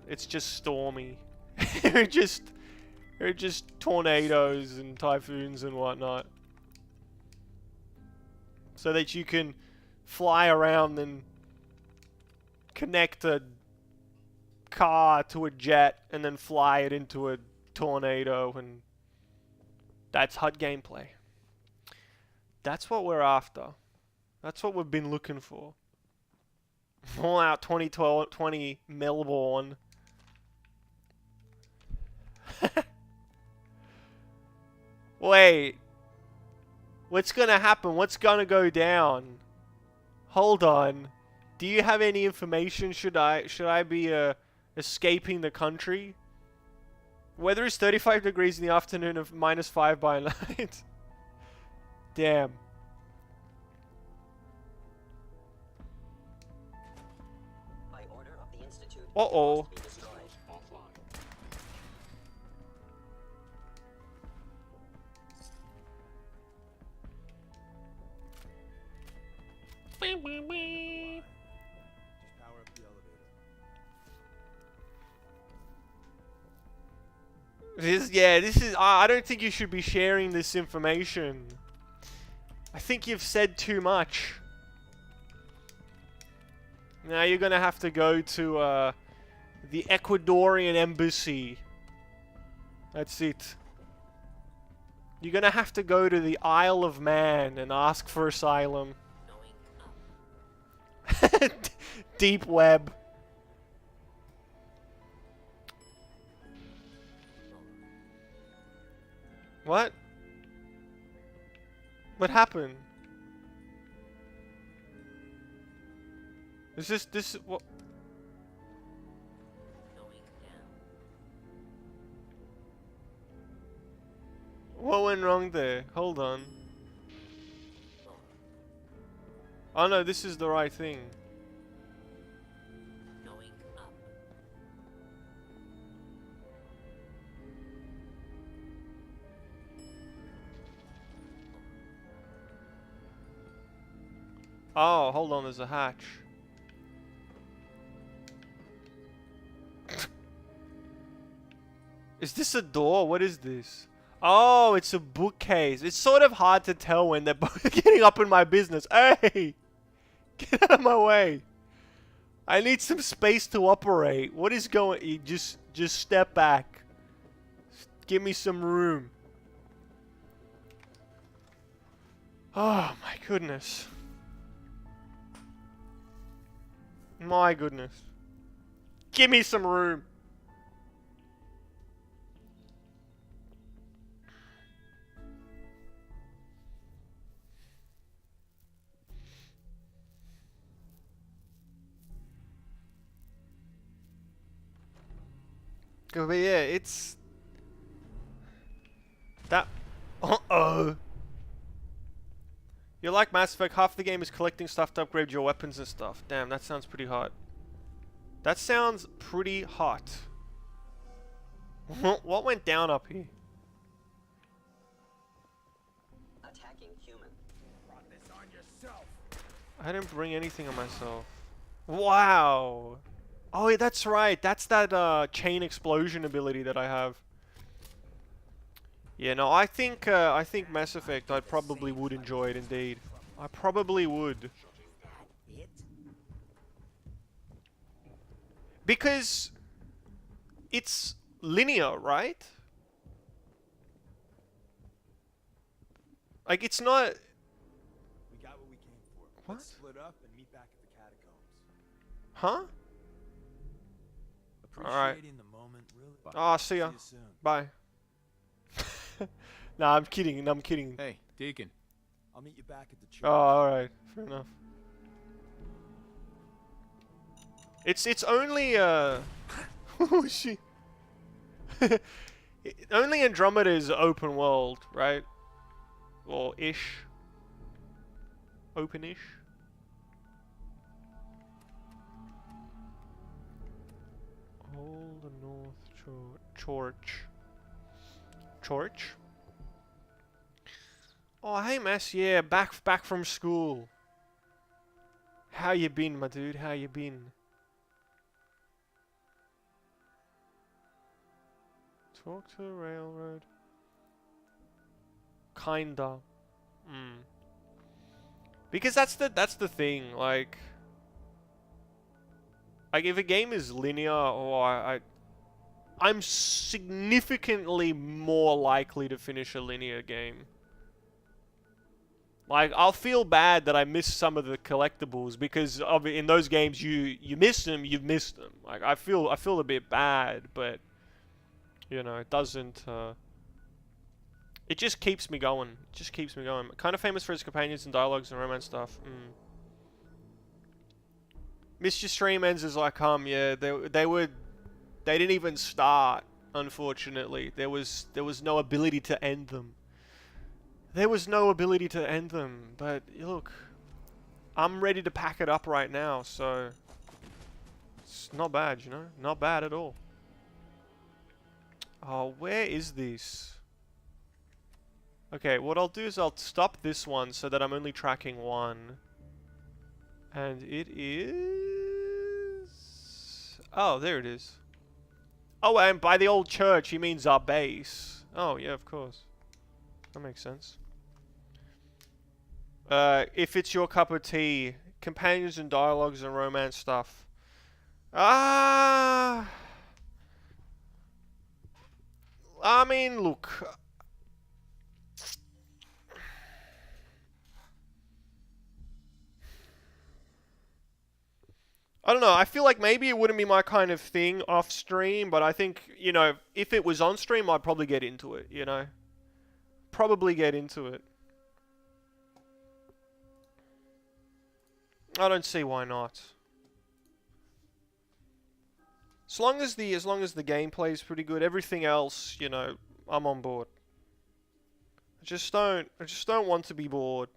it's just stormy. They're just tornadoes and typhoons and whatnot. So that you can fly around and connect a car to a jet and then fly it into a tornado, and that's HUD gameplay. That's what we're after. That's what we've been looking for. Fallout 2020 Melbourne. Wait. What's gonna happen? What's gonna go down? Hold on. Do you have any information? Should I be escaping the country? Weather is 35 degrees in the afternoon of -5 by night. Damn. By order of the Institute, Uh-oh. it must be destroyed. Offline. Just power up the elevator. This is. I don't think you should be sharing this information. I think you've said too much. Now you're gonna have to go to the Ecuadorian embassy. That's it. You're gonna have to go to the Isle of Man and ask for asylum. Deep web. What? What happened? Is this what? What went wrong there? Hold on. Oh no, this is the right thing. Oh, hold on, there's a hatch. Is this a door? What is this? Oh, it's a bookcase. It's sort of hard to tell when they're both getting up in my business. Hey! Get out of my way. I need some space to operate. What is going... Just step back. Give me some room. Oh, my goodness. My goodness. Give me some room. But yeah, it's... That... Uh-oh. You like Mass Effect, half the game is collecting stuff to upgrade your weapons and stuff. Damn, that sounds pretty hot. That sounds pretty hot. What went down up here? Attacking human. Brought this on yourself. I didn't bring anything on myself. Wow. Oh, yeah, that's right. That's that chain explosion ability that I have. Yeah, no, I think Mass Effect, I probably would enjoy it indeed. I probably would. It? Because it's linear, right? Like, it's not... We got what we came for. What? Let's split up and meet back at the catacombs. Huh? Alright. Appreciating the moment, really. Ah, see ya. See you soon. Bye. Nah, I'm kidding. I'm kidding. Hey, Deacon. I'll meet you back at the church. Oh, alright. Fair enough. It's only, oh, shit. Only Andromeda is open world, right? Or ish. Open-ish. Old North Church. Church? Oh, hey, Mess. Yeah, back from school. How you been, my dude? How you been? Talk to the railroad. Kinda. Because that's the thing. Like if a game is linear, or I'm significantly more likely to finish a linear game. Like, I'll feel bad that I missed some of the collectibles because in those games you miss them, you've missed them. Like, I feel a bit bad, but you know, it doesn't. It just keeps me going. It just keeps me going. Kind of famous for its companions and dialogues and romance stuff. Missed your stream ends as I come. Yeah, they didn't even start. Unfortunately, there was no ability to end them. There was no ability to end them. But look, I'm ready to pack it up right now. So it's not bad, you know, not bad at all. Oh, where is this? Okay, what I'll do is I'll stop this one so that I'm only tracking one. And it is... Oh, there it is. Oh, and by the old church, he means our base. Oh, yeah, of course. That makes sense. If it's your cup of tea, companions and dialogues and romance stuff. I mean, look... I don't know, I feel like maybe it wouldn't be my kind of thing off stream, but I think, you know, if it was on stream, I'd probably get into it, you know? Probably get into it. I don't see why not. As long as the gameplay is pretty good, everything else, you know, I'm on board. I just don't want to be bored.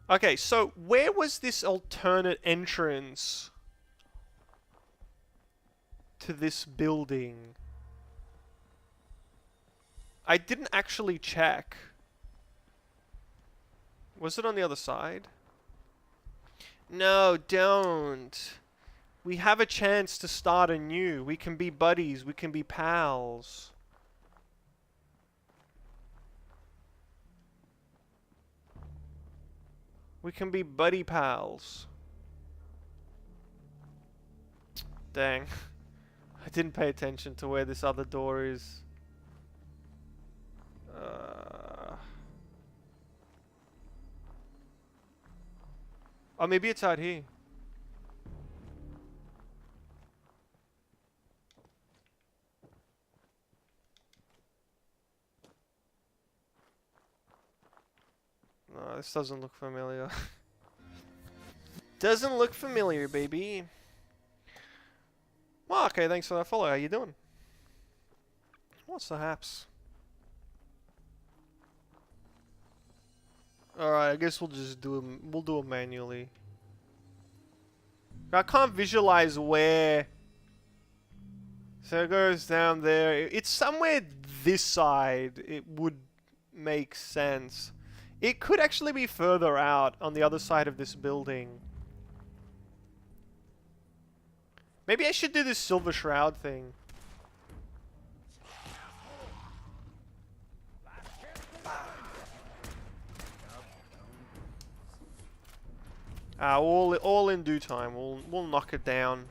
Okay, so where was this alternate entrance to this building? I didn't actually check. Was it on the other side? No, don't. We have a chance to start anew. We can be buddies. We can be pals. We can be buddy pals. Dang. I didn't pay attention to where this other door is. Oh, maybe it's out here. No, this doesn't look familiar. Doesn't look familiar, baby. Well, okay, thanks for that follow. How you doing? What's the haps? Alright, I guess we'll just do them. We'll do them manually. I can't visualize where. So it goes down there. It's somewhere this side. It would make sense. It could actually be further out on the other side of this building. Maybe I should do this Silver Shroud thing. All in due time. We'll knock it down.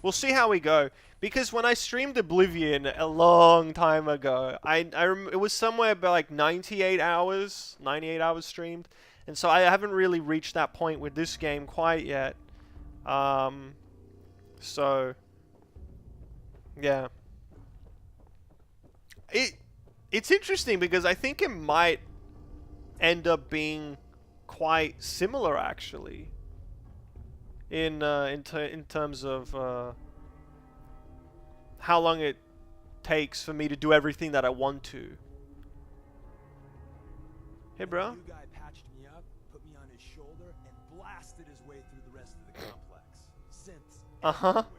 We'll see how we go. Because when I streamed Oblivion a long time ago, it was somewhere about like 98 hours streamed. And so I haven't really reached that point with this game quite yet. So yeah. It's interesting because I think it might end up being quite similar actually. In terms of how long it takes for me to do everything that I want to. Hey, bro. The new guy patched me up, put me on his shoulder, and blasted his way through the rest of the complex. Synths Uh-huh. everywhere.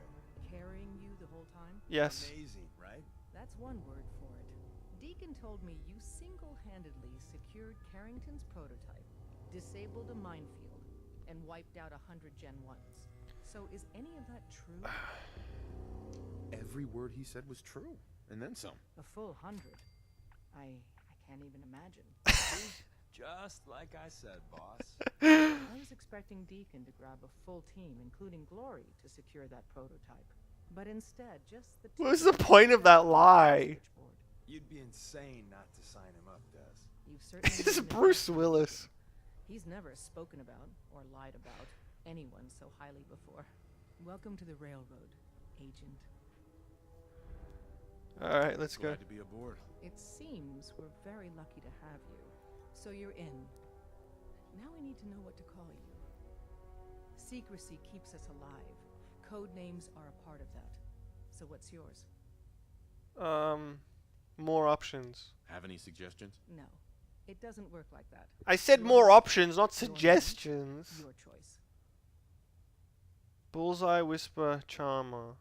Carrying you the whole time? Yes. Amazing, right? That's one word for it. Deacon told me you single-handedly secured Carrington's prototype, disabled a minefield, and wiped out 100 Gen 1s. So is any of that true? Every word he said was true, and then some. A full 100. I can't even imagine. Just like I said, boss. I was expecting Deacon to grab a full team, including Glory, to secure that prototype. But instead, just the two. What was the point of that lie? Switchboard. You'd be insane not to sign him up, Des. You've certainly This is been Bruce a- Willis. He's never spoken about or lied about anyone so highly before. Welcome to the railroad, Agent. Alright, let's go. Glad to be aboard. It seems we're very lucky to have you. So you're in. Now we need to know what to call you. Secrecy keeps us alive. Code names are a part of that. So what's yours? More options. Have any suggestions? No. It doesn't work like that. I said more options, not suggestions. Your choice. Bullseye, Whisper, Charmer.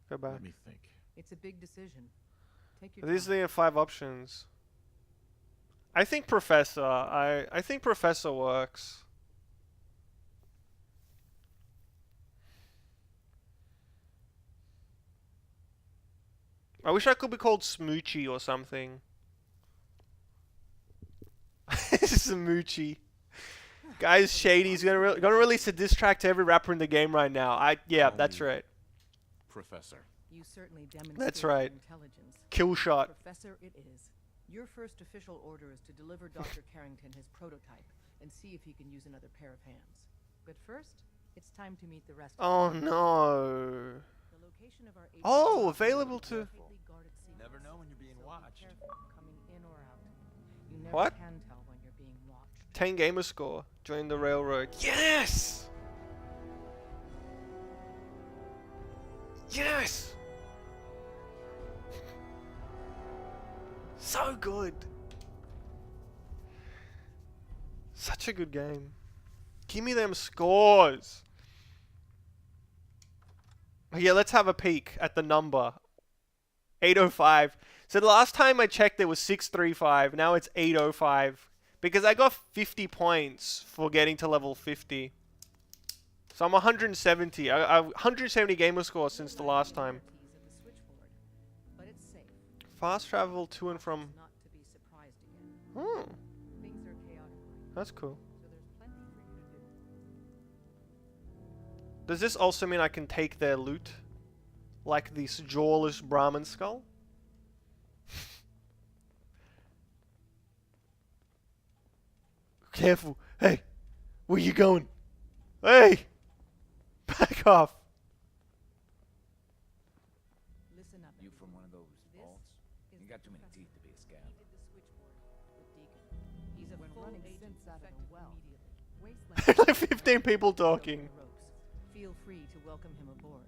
Go back. Let me think. It's a big decision. Take your These time. are the 5 options. I think Professor. I think Professor works. I wish I could be called Smoochie or something. Smoochie. Guys, Shady's gonna release a diss track to every rapper in the game right now. Yeah, that's Only right. Professor. You certainly demonstrated That's right. intelligence. Kill shot. Professor, it is. Your first official order is to deliver Dr. Carrington his prototype and see if he can use another pair of hands. But first, it's time to meet the rest Oh of no. the location of our Oh, agent- available to. tightly guarded secret. Never know when you're being So be watched. careful coming in or out. You never What? can tell when you're being watched. 10 gamer score. Join the railroad. Yes! Yes! So good. Such a good game. Give me them scores. Yeah, let's have a peek at the number. 805. So the last time I checked it was 635. Now it's 805. Because I got 50 points for getting to level 50. So I'm 170. I 170 gamer score since the last time. Of the switchboard, but it's safe. Fast travel to and from. Not to be surprised again. Hmm, Things are chaotic, that's cool. so there's plenty for you to do. Does this also mean I can take their loot? Like this jawless Brahmin skull? Careful. Hey, where you going? Hey! Back off. Listen up. You from one of those This vaults? is You got too many Professor. teeth to be a scab. He did the switchboard with Deacon. He's a When full running agent synths out of the effective well, immediately. Like 15 people talking. Feel free to welcome him aboard.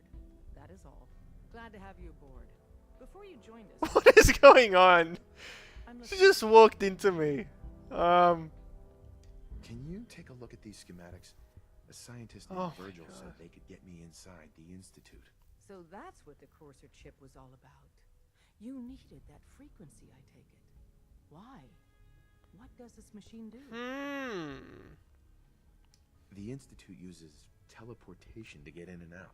That is all. Glad to have you aboard. Before you joined us, What is going on? I'm She looking just walked into me. Can you take a look at these schematics? A scientist Oh named my Virgil God. said they could get me inside the institute. So that's what the courser chip was all about. You needed that frequency, I take it. Why? What does this machine do? The institute uses teleportation to get in and out.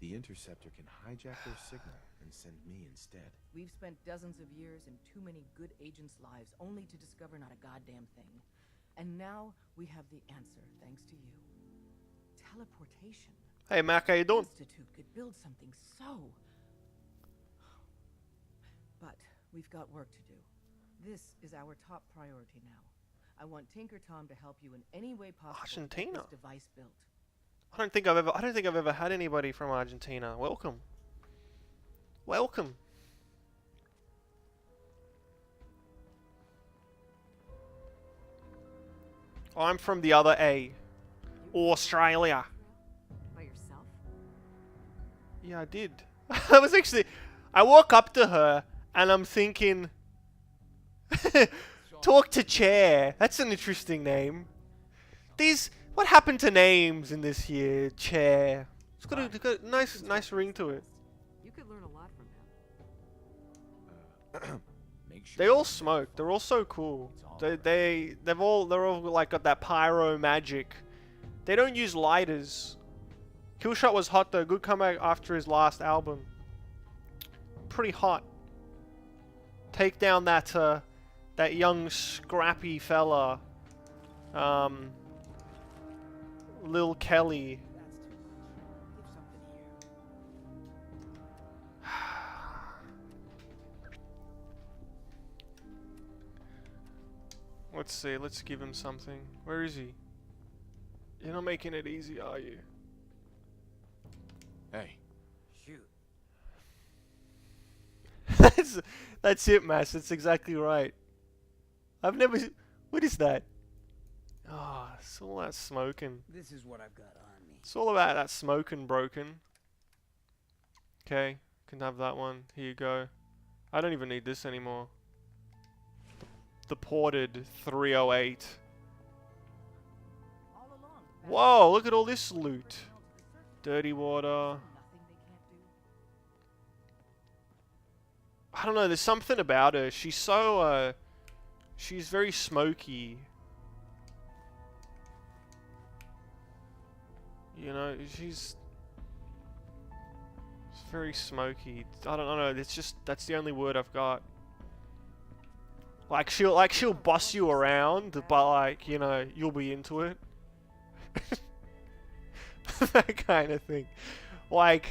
The interceptor can hijack their signal and send me instead. We've spent dozens of years and too many good agents' lives only to discover not a goddamn thing. And now we have the answer, thanks to you. teleportation. Hey, Mac, how you doing? Institute could build something so. But we've got work to do. This is our top priority now. I want Tinker Tom to help you in any way possible to get Argentina? this device built. I don't think I've ever had anybody from Argentina. Welcome. Welcome. I'm from the other A. Australia. By yourself? Yeah, I did. I was actually... I walk up to her and I'm thinking... Talk to Chair. That's an interesting name. What happened to names in this year? Chair. It's got a nice ring to it. You could learn a lot from him. Make sure They all smoke. They're all so cool. They're all like got that pyro magic. They don't use lighters. Killshot was hot though. Good comeback after his last album. Pretty hot. Take down that that young scrappy fella. Lil Kelly. That's too much. Give something here. Let's see, let's give him something. Where is he? You're not making it easy, are you? Hey, Shoot. That's it, Mass. That's exactly right. I've never... What is that? Oh, it's all that smoking. This is what I've got on me. It's all about that smoking broken. Okay, can have that one. Here you go. I don't even need this anymore. The ported 308. All along. Whoa, look at all this loot. Dirty water. Nothing they can't do. I don't know, there's something about her. She's so, she's very smoky. You know, she's very smoky. I don't know, it's just, that's the only word I've got. Like she'll boss you around, but like, you know, you'll be into it. That kind of thing. Like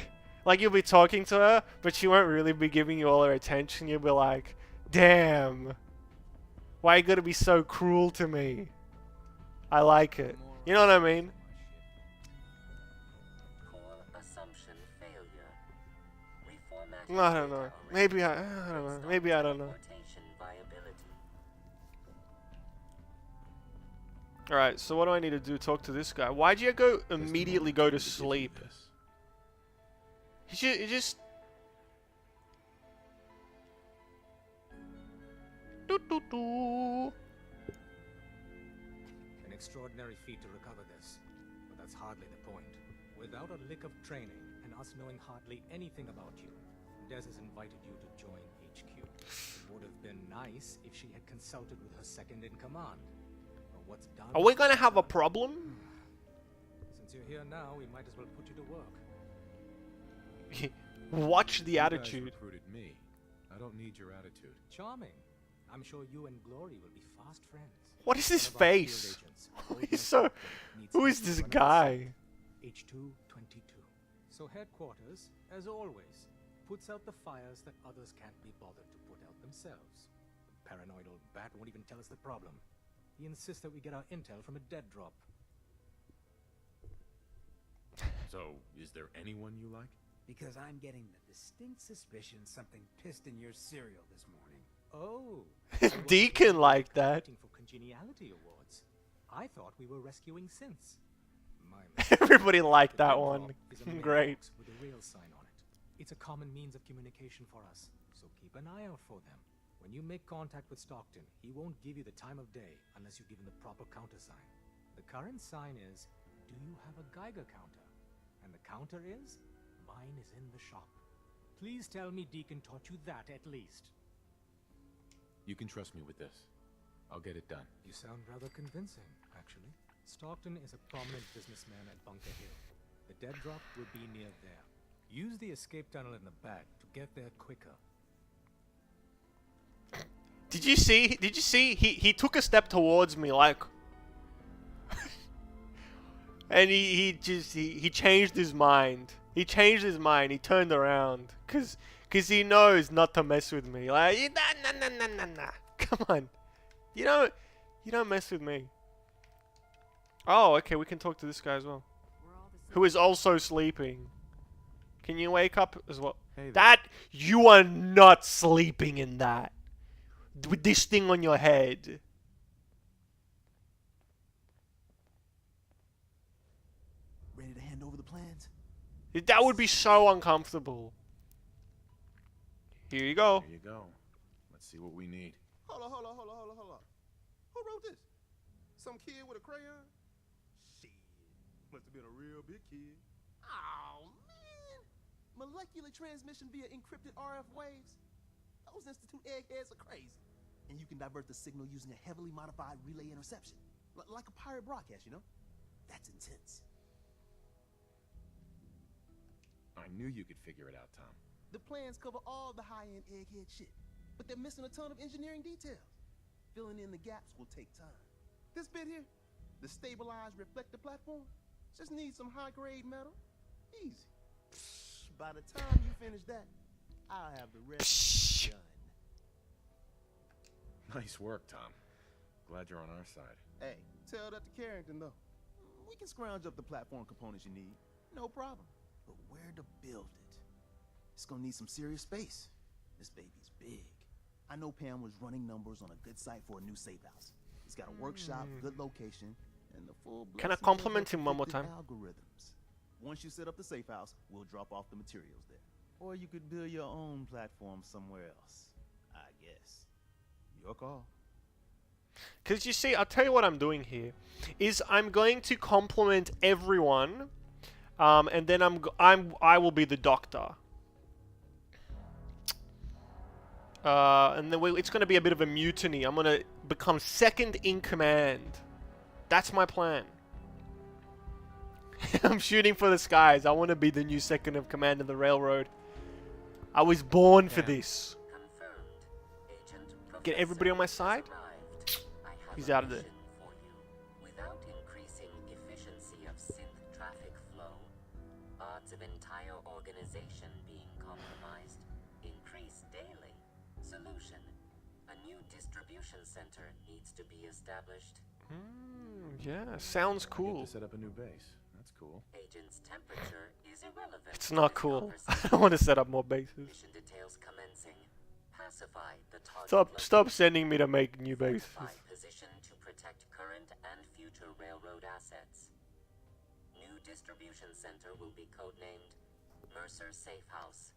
you'll be talking to her, but she won't really be giving you all her attention. You'll be like, damn, why you gotta be so cruel to me? I like it. You know what I mean? Core assumption failure. I don't know. Maybe I don't know. Maybe I don't know. Alright, so what do I need to do? Talk to this guy. Why'd you go immediately go to sleep? You just... An extraordinary feat to recover this, but that's hardly the point. Without a lick of training, and us knowing hardly anything about you, Des has invited you to join HQ. It would have been nice if she had consulted with her second-in-command. But what's done... Are we gonna have a problem? Since you're here now, we might as well put you to work. Watch the You guys attitude. recruited me. I don't need your attitude. Charming. I'm sure you and Glory will be fast friends. What is this One of our field face? agents, He's so... needs Who is help this running guy? H222. So headquarters, as always, puts out the fires that others can't be bothered to put out themselves. The paranoid old bat won't even tell us the problem. He insists that we get our intel from a dead drop. So, is there anyone you like? Because I'm getting the distinct suspicion something pissed in your cereal this morning. Oh. Deacon like that. For congeniality awards. I thought we were rescuing synths. My Everybody liked The that dead one. drop is a mailbox Great. with a rail sign on it. It's a common means of communication for us, so keep an eye out for them. When you make contact with Stockton, he won't give you the time of day unless you give him the proper countersign. The current sign is, do you have a Geiger counter? And the counter is, mine is in the shop. Please tell me Deacon taught you that at least. You can trust me with this. I'll get it done. You sound rather convincing, actually. Stockton is a prominent businessman at Bunker Hill. The dead drop will be near there. Use the escape tunnel in the back to get there quicker. Did you see? He took a step towards me like... And he changed his mind. He changed his mind. He turned around. Cause he knows not to mess with me. Like, nah. Come on. You don't mess with me. Oh, okay, we can talk to this guy as well. Who is also sleeping. Can you wake up as well? Hey there. That, you are not sleeping in that. With this thing on your head. Ready to hand over the plans? That would be so uncomfortable. Here you go. Here you go. Let's see what we need. Hold on. Who wrote this? Some kid with a crayon? Shit. Must have been a real big kid. Oh, man. Molecular transmission via encrypted RF waves. Those Institute eggheads are crazy. And you can divert the signal using a heavily modified relay interception. Like a pirate broadcast, you know? That's intense. I knew you could figure it out, Tom. The plans cover all the high-end egghead shit, but they're missing a ton of engineering details. Filling in the gaps will take time. This bit here, the stabilized reflector platform, just needs some high-grade metal. Easy. By the time you finish that, I'll have the rest done. Nice work, Tom. Glad you're on our side. Hey, tell that to Carrington, though. We can scrounge up the platform components you need. No problem. But where to build it? It's gonna need some serious space. This baby's big. I know Pam was running numbers on a good site for a new safe house. It's got a workshop, good location, and the full. Can I compliment him one more time? Algorithms. Once you set up the safe house, we'll drop off the materials there. Or you could build your own platform somewhere else. I guess. Your call. Because you see, I'll tell you what I'm doing here. Is I'm going to compliment everyone. And then I will be the doctor. And then it's going to be a bit of a mutiny. I'm going to become second in command. That's my plan. I'm shooting for the skies. I want to be the new second of command of the railroad. I was born for this. Confirmed. Agent Get everybody on my side? arrived. I have He's a out of there. mission for you. Without increasing efficiency of synth traffic flow, odds of entire organization being compromised increase daily. Solution: a new distribution center needs to be established. Yeah, sounds Get cool. to set up a new base. That's cool. Agent's temperature is irrelevant. It's to not this cool. I conversation. don't want to set up more bases. Mission details commencing. Pacify the target. Stop location. sending me to make new bases. Fortify position to protect current and future railroad assets. New distribution center will be codenamed Mercer Safe House.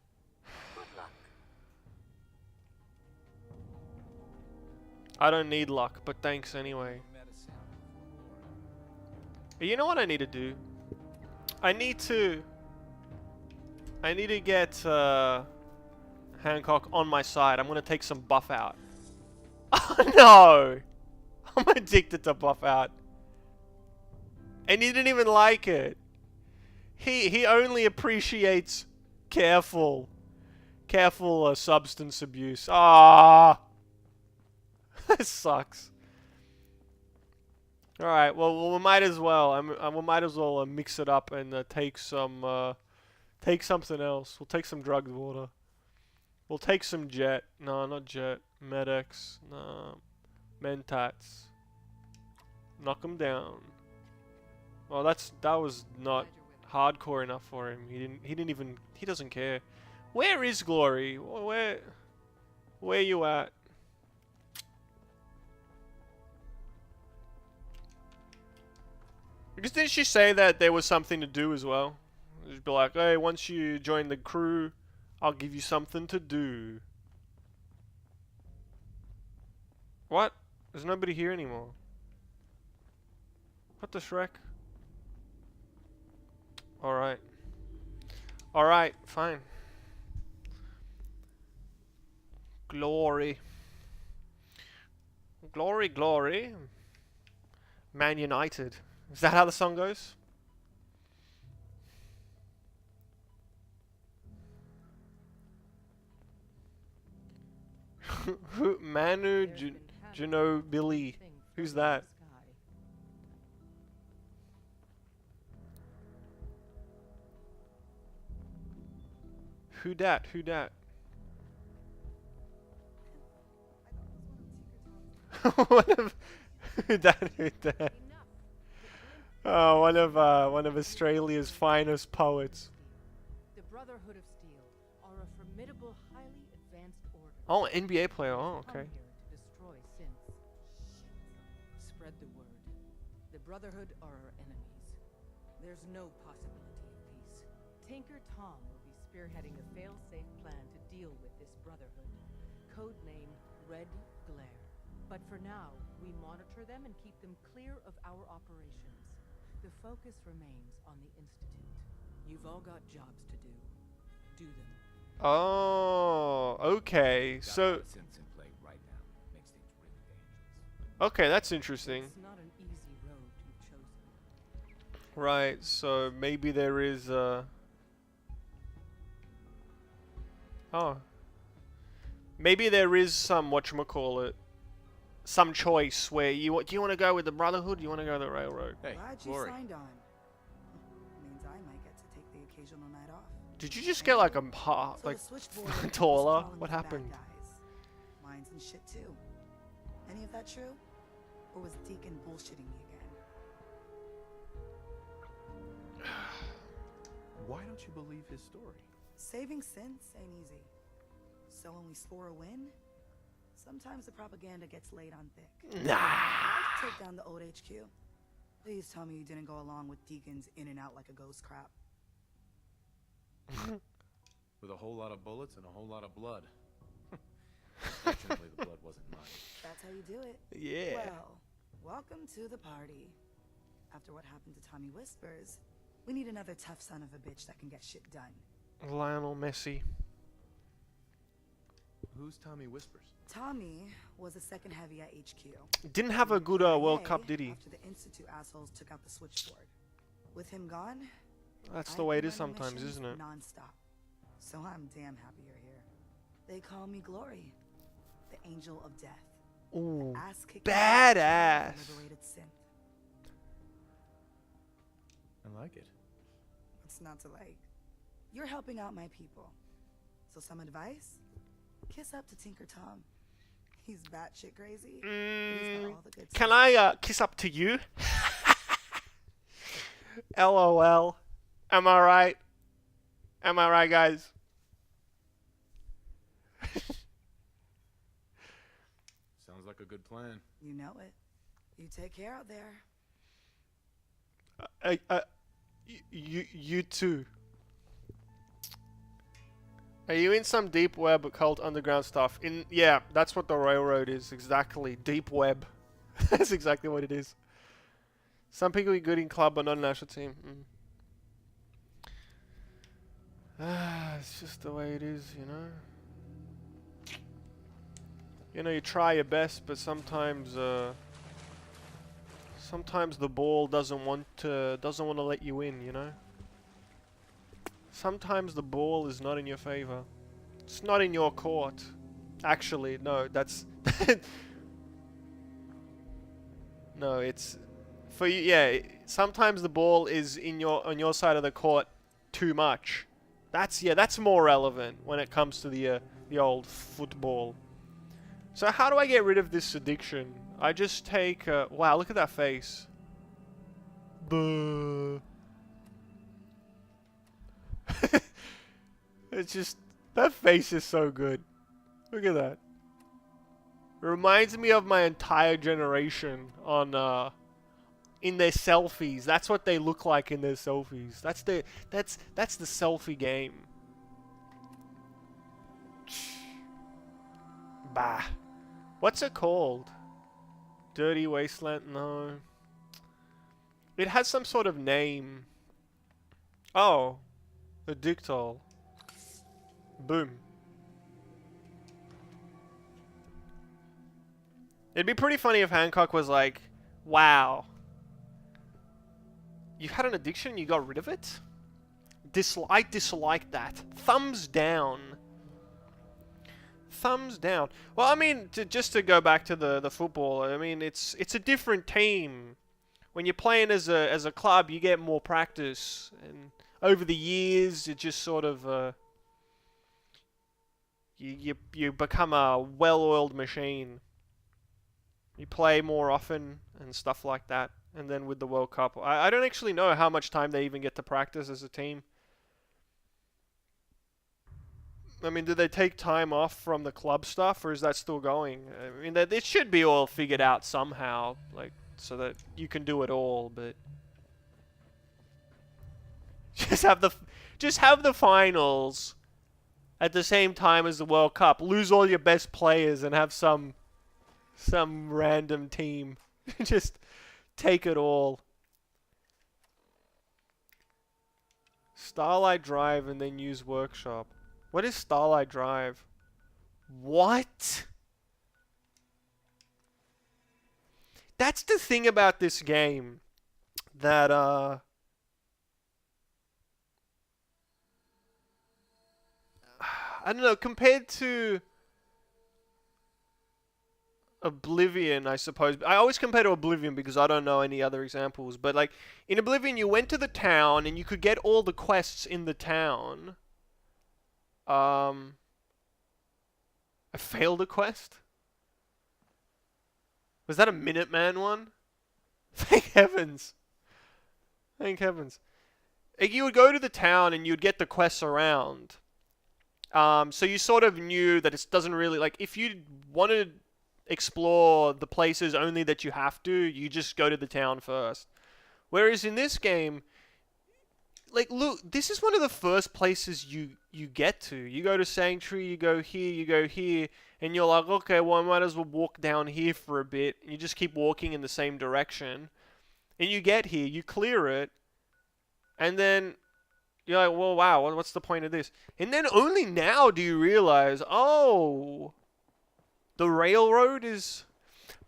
Good luck. I don't need luck, but thanks anyway. You know what I need to do? I need to get Hancock on my side. I'm gonna take some buff out. Oh no! I'm addicted to buff out. And he didn't even like it. He only appreciates careful substance abuse. Ah, this sucks. All right, well we might as well. We might as well mix it up and take something else. We'll take some drugged water. We'll take some jet. No, not jet. Medex. No. Mentats. Knock him down. Well, that was not hardcore enough for him. He doesn't care. Where is Glory? Where you at? Because didn't she say that there was something to do as well? She'd be like, hey, once you join the crew, I'll give you something to do. What? There's nobody here anymore. What the Shrek? Alright. Alright, fine. Glory. Glory, glory. Man United. Is that how the song goes? Manu Ginobili. Who's that? Who dat? Who dat? One of who dat? Who dat? Oh, one of Australia's finest poets. The Brotherhood of Steel are a formidable, highly advanced order. Oh, NBA player. Oh, okay. Come here to destroy synths. Spread the word. The Brotherhood are our enemies. There's no possibility of peace. Tinker Tom will be spearheading a fail-safe plan to deal with this Brotherhood. Codename Red Glare. But for now, we monitor them and keep them clear of our operations. The focus remains on the Institute. You've all got jobs to do. Do them. Oh, okay. Got a So, lot of synths in play right now. Makes things really dangerous. okay, that's interesting. It's not an easy road you've chosen. Right. So maybe there is. Oh. Maybe there is some whatchamacallit, some choice where do you want to go with the Brotherhood? Do you want to go with the Railroad? Hey, Glad you Glory. signed on. Means I might get to take the occasional night off. Did you just get like a So like the switchboard was taller? calling What for bad happened? guys. Mines and shit too. Any of that true? Or was Deacon bullshitting me again? Why don't you believe his story? Saving synths ain't easy. So when we score a win, sometimes the propaganda gets laid on thick. Nah. How'd you take down the old HQ? Please tell me you didn't go along with Deacon's in and out like a ghost crap. With a whole lot of bullets and a whole lot of blood. Fortunately, the blood wasn't mine. That's how you do it. Yeah. Well, welcome to the party. After what happened to Tommy Whispers, we need another tough son of a bitch that can get shit done. Lionel Messi. Who's Tommy Whispers? Tommy was a second heavy at HQ. Didn't have a good World Yay, Cup, did he? After the Institute assholes took out the switchboard. With him gone, That's the I've way it been is running sometimes, missions isn't it? Non-stop. So I'm damn happy you're here. They call me Glory, the Angel of Death. Ooh, Ass-kicking badass. liberated synth. I like it. What's not to like? You're helping out my people. So some advice? Kiss up to Tinker Tom. He's batshit crazy. but he's got all the good Can stuff. I kiss up to you? LOL. Am I right? Am I right, guys? Sounds like a good plan. You know it. You take care out there. You too. Are you in some deep web occult underground stuff? Yeah, that's what the Railroad is, exactly. Deep web. That's exactly what it is. Some people are good in club but not national team. It's just the way it is, you know. You know, you try your best, but sometimes sometimes the ball doesn't want to let you in, you know. Sometimes the ball is not in your favor. It's not in your court. Actually, no, that's no, it's for you. Yeah, sometimes the ball is on your side of the court too much. That's more relevant when it comes to the old football. So how do I get rid of this addiction? I just take wow, look at that face. Buh. It's just, that face is so good. Look at that. It reminds me of my entire generation on in their selfies. That's what they look like in their selfies. That's the selfie game. Bah. What's it called? Dirty Wasteland? No. It has some sort of name. Oh. The Dictol. Boom. It'd be pretty funny if Hancock was like, wow. You had an addiction, you got rid of it? I dislike that. Thumbs down. Thumbs down. Well, I mean, just to go back to the football, I mean, it's a different team. When you're playing as a club, you get more practice, and over the years, it just sort of you become a well-oiled machine. You play more often and stuff like that. And then with the World Cup, I don't actually know how much time they even get to practice as a team. I mean, do they take time off from the club stuff, or is that still going? I mean, it should be all figured out somehow, like, so that you can do it all, but just have the finals at the same time as the World Cup. Lose all your best players and have some random team just take it all. Starlight Drive and then use Workshop. What is Starlight Drive? What? That's the thing about this game that I don't know, compared to Oblivion, I suppose. I always compare to Oblivion because I don't know any other examples, but like in Oblivion you went to the town and you could get all the quests in the town. I failed a quest? Was that a Minuteman one? Thank heavens. Thank heavens. Like, you would go to the town and you'd get the quests around. So you sort of knew that it doesn't really, like, if you wanted to explore the places only that you have to, you just go to the town first. Whereas in this game, like, look, this is one of the first places you get to. You go to Sanctuary, you go here, and you're like, okay, well, I might as well walk down here for a bit. And you just keep walking in the same direction. And you get here, you clear it, and then you're like, well, wow, what's the point of this? And then only now do you realize, oh, the railroad is...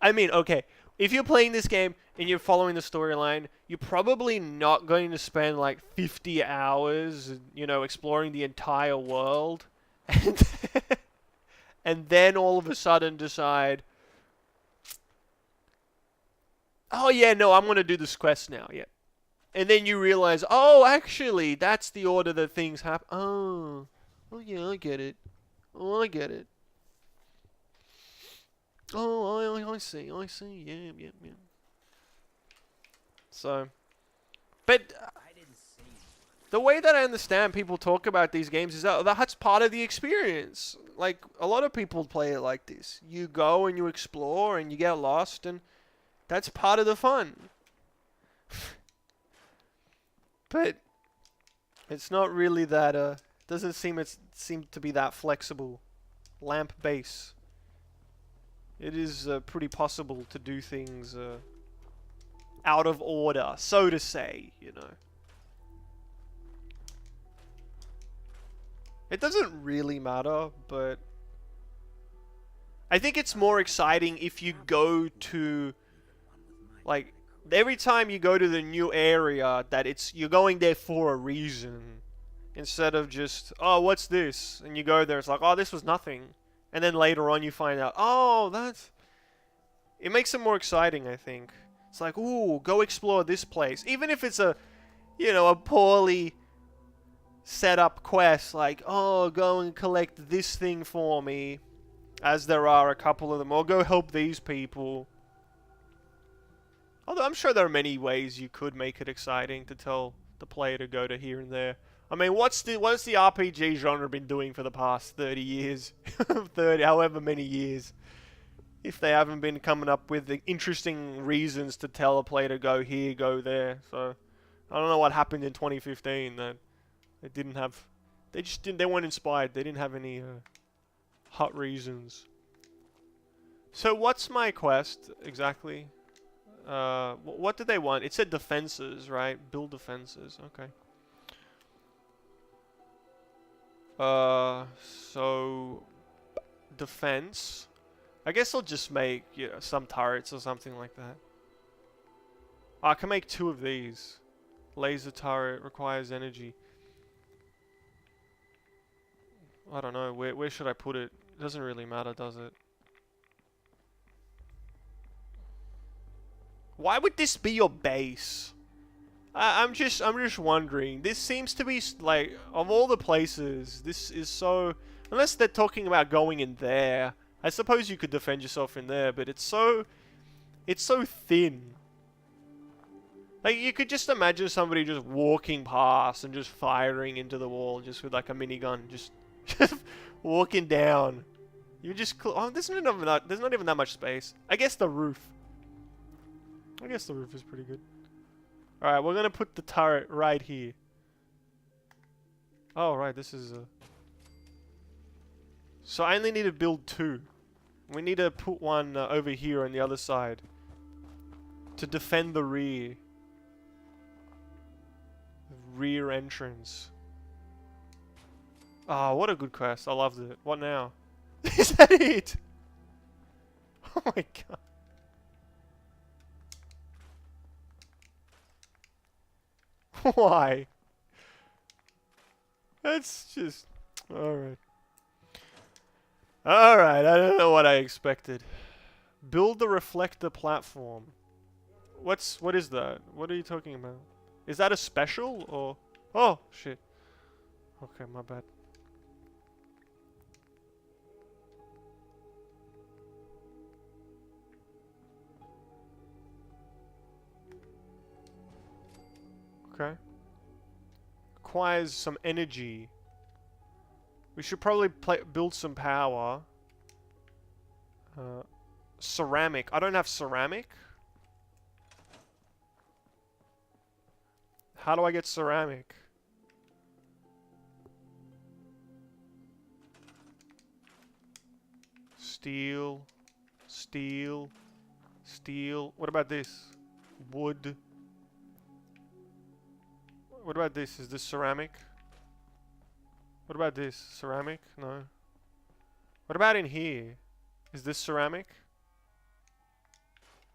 I mean, okay, if you're playing this game and you're following the storyline, you're probably not going to spend like 50 hours, you know, exploring the entire world. And then all of a sudden decide, oh yeah, no, I'm going to do this quest now, yeah. And then you realize, oh, actually, that's the order that things happen. Oh yeah, I get it. Oh, I get it. Oh, I see, yeah. So, but the way that I understand people talk about these games is that that's part of the experience. Like, a lot of people play it like this. You go and you explore and you get lost, and that's part of the fun. But it's not really that, doesn't seem to be that flexible. Lamp base. It is pretty possible to do things out of order, so to say, you know. It doesn't really matter, but I think it's more exciting if you go to, like, every time you go to the new area, that you're going there for a reason, instead of just, oh, what's this? And you go there, it's like, oh, this was nothing. And then later on you find out, oh, it makes it more exciting, I think. It's like, ooh, go explore this place. Even if it's a poorly set up quest, like, oh, go and collect this thing for me, as there are a couple of them, or go help these people. Although I'm sure there are many ways you could make it exciting to tell the player to go to here and there. I mean, what's the RPG genre been doing for the past 30 years? 30, however many years. If they haven't been coming up with the interesting reasons to tell a player to go here, go there. So, I don't know what happened in 2015 that they didn't have... They weren't inspired. They didn't have any hot reasons. So, what's my quest, exactly? What did they want? It said defenses, right? Build defenses. Okay. So defense. I guess I'll just make, you know, some turrets or something like that. Oh, I can make 2 of these. Laser turret requires energy. I don't know. Where should I put it? It doesn't really matter, does it? Why would this be your base? I'm just wondering. This seems to be, like, of all the places, this is so... Unless they're talking about going in there. I suppose you could defend yourself in there, but it's so thin. Like, you could just imagine somebody just walking past and just firing into the wall just with like a minigun, just walking down. You just oh, there's not even that much space. I guess the roof. I guess the roof is pretty good. All right, we're gonna put the turret right here. Oh right, this is a. So I only need to build 2. We need to put one over here on the other side to defend the rear. Rear entrance. Oh, what a good quest. I loved it. What now? Is that it? Oh my god. Why? That's just... Alright. Alright, I don't know what I expected. Build the reflector platform. What is that? What are you talking about? Is that a special or... Oh, shit. Okay, my bad. Okay. Requires some energy. We should probably build some power. Ceramic. I don't have ceramic. How do I get ceramic? Steel. Steel. Steel. What about this? Wood. What about this? Is this ceramic? What about this? Ceramic? No. What about in here? Is this ceramic?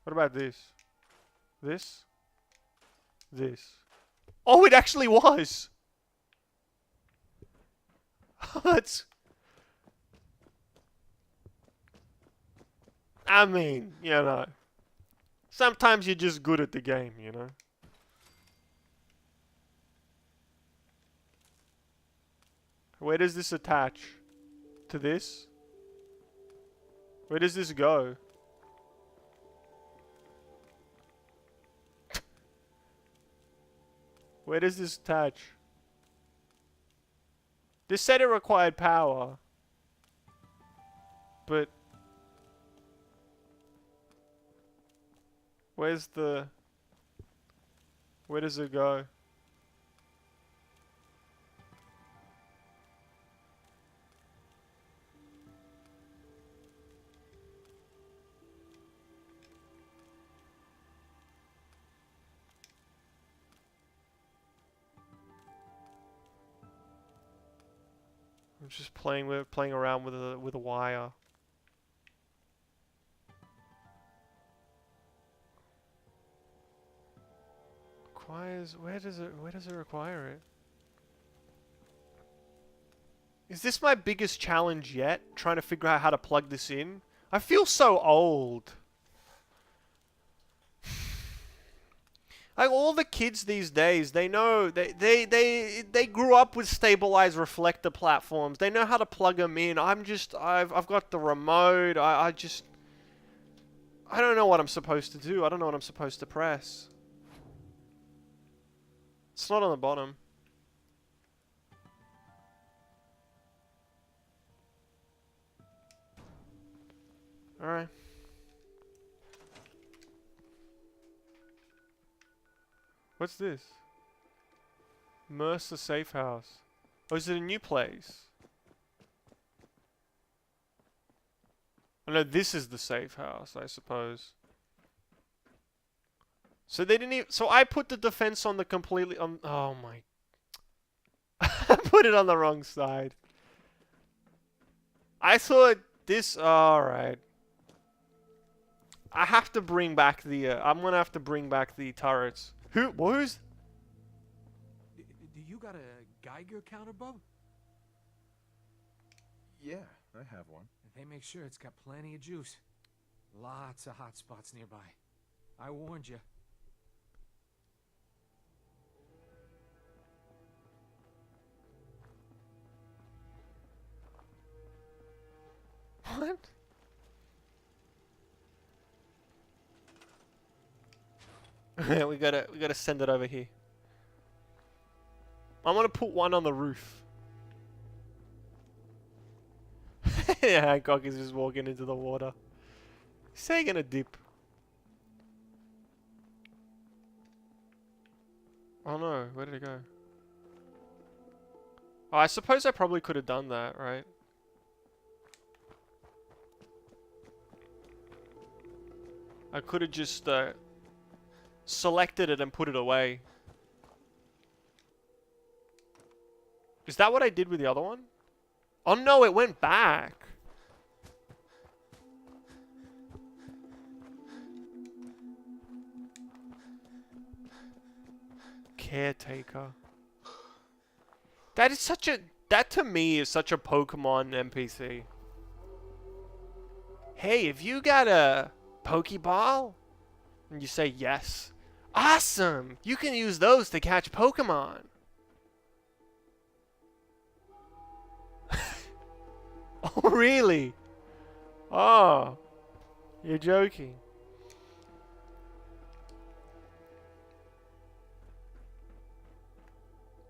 What about this? This? This. Oh, it actually was! That's... I mean, you know. Sometimes you're just good at the game, you know. Where does this attach? To this? Where does this go? Where does this attach? This said it required power. But... Where's the... Where does it go? I'm just playing around with a wire. Requires where does it require it? Is this my biggest challenge yet? Trying to figure out how to plug this in? I feel so old. Like all the kids these days, they know they grew up with stabilized reflector platforms. They know how to plug them in. I've got the remote. I don't know what I'm supposed to do. I don't know what I'm supposed to press. It's not on the bottom. All right. What's this? Mercer Safe House. Oh, is it a new place? Oh no, this is the safe house, I suppose. So they didn't even... So I put the defense on the completely... oh my... I put it on the wrong side. I thought this... Alright. I have to bring back the... I'm gonna have to bring back the turrets. Who's... Do you got a Geiger counter, Bub? Yeah, I have one. They make sure it's got plenty of juice. Lots of hot spots nearby. I warned you. we gotta send it over here. I'm gonna put one on the roof. Yeah, Hancock is just walking into the water. He's taking a dip. Oh no, where did it go? Oh, I suppose I probably could have done that, right? I could have just selected it and put it away. Is that what I did with the other one? Oh no, it went back. Caretaker. That is such a... That to me is such a Pokemon NPC. Hey, have you got a Pokeball? And you say yes. Awesome! You can use those to catch Pokemon. Oh, really? Oh. You're joking.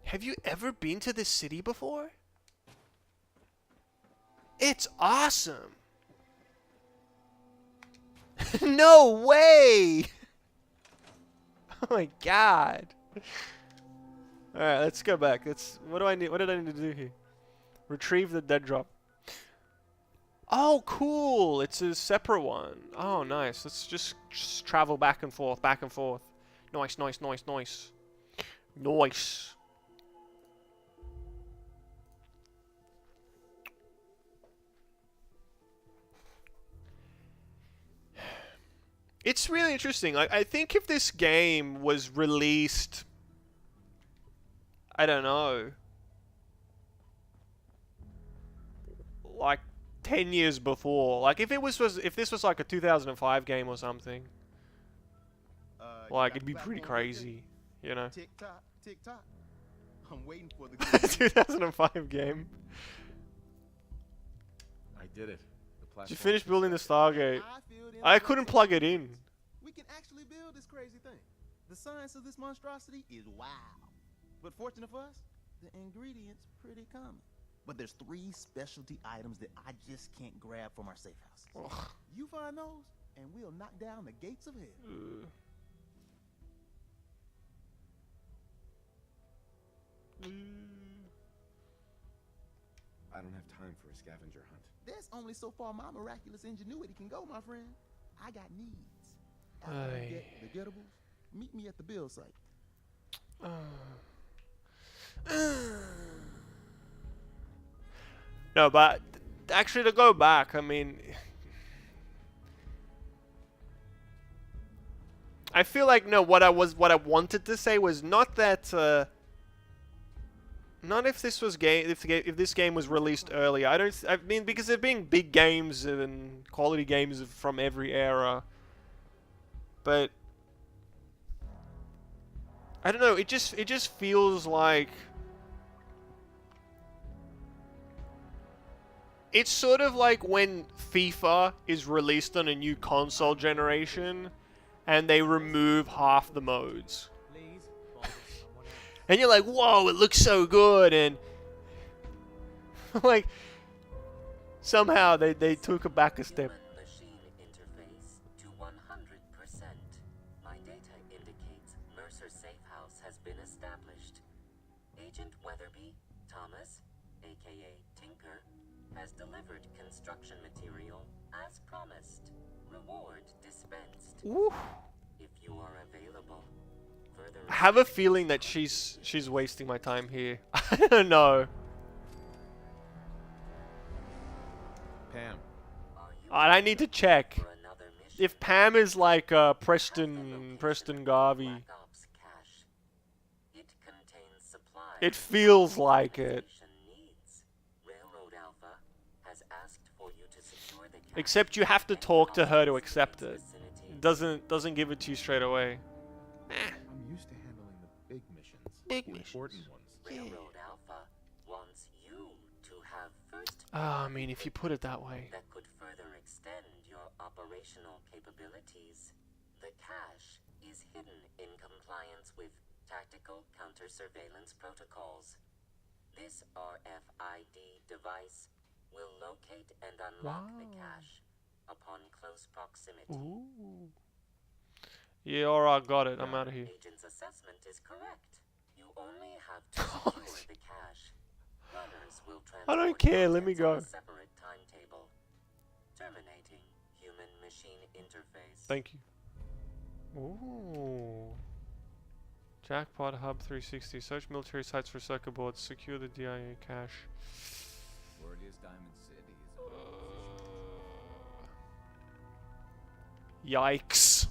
Have you ever been to this city before? It's awesome. No way! Oh my god. Alright, let's go back. What do I need? What did I need to do here? Retrieve the dead drop. Oh, cool! It's a separate one. Oh, nice. Let's just travel back and forth, back and forth. Nice, nice, nice, nice. Nice. It's really interesting. Like, I think if this game was released, I don't know, like 10 years before, like if this was like a 2005 game or something, like it'd be pretty crazy, you know. Tick tock, tick tock. I'm waiting for the 2005 game. I did it. Did you finish building the Stargate? I couldn't plug it in. We can actually build this crazy thing. The science of this monstrosity is wow. But fortunate for us, the ingredients pretty common. But there's 3 specialty items that I just can't grab from our safe houses. Ugh. You find those, and we'll knock down the gates of hell. I don't have time for a scavenger hunt. There's only so far my miraculous ingenuity can go, my friend. I got needs. After I get the gettables, meet me at the build site. No, but actually to go back, I mean, I feel like what I wanted to say was not that not if this was if this game was released earlier. I mean, because there being big games and quality games from every era, but I don't know, it just feels like it's sort of like when FIFA is released on a new console generation and they remove half the modes. And you're like, whoa, it looks so good, and like somehow they took a step. Machine interface to 100%. My data indicates Mercer Safe House has been established. Agent Weatherby, Thomas, aka Tinker, has delivered construction material as promised. Reward dispensed. Ooh. If you are available. I have a feeling that she's wasting my time here. I don't know. Pam. I need to check. If Pam is like Preston Garvey, it feels like it. Except you have to talk to her to accept it. It doesn't give it to you straight away. I'm used to handling the big missions. Big important missions. ones. Railroad Alpha wants you to have first. I mean, if you put it that way. That could further extend your operational capabilities. The cache is hidden in compliance with tactical counter-surveillance protocols. This RFID device will locate and unlock the cache upon close proximity. Ooh. Yeah, alright, got it. I'm out of here. Agent's assessment is correct. You only have to secure the cache. Runners will I don't transport care, let me contents on go. a separate timetable. Terminating human-machine interface. Thank you. Ooh. Jackpot Hub 360. Search military sites for circuit boards. Secure the DIA cache. Word is Diamond City is Yikes.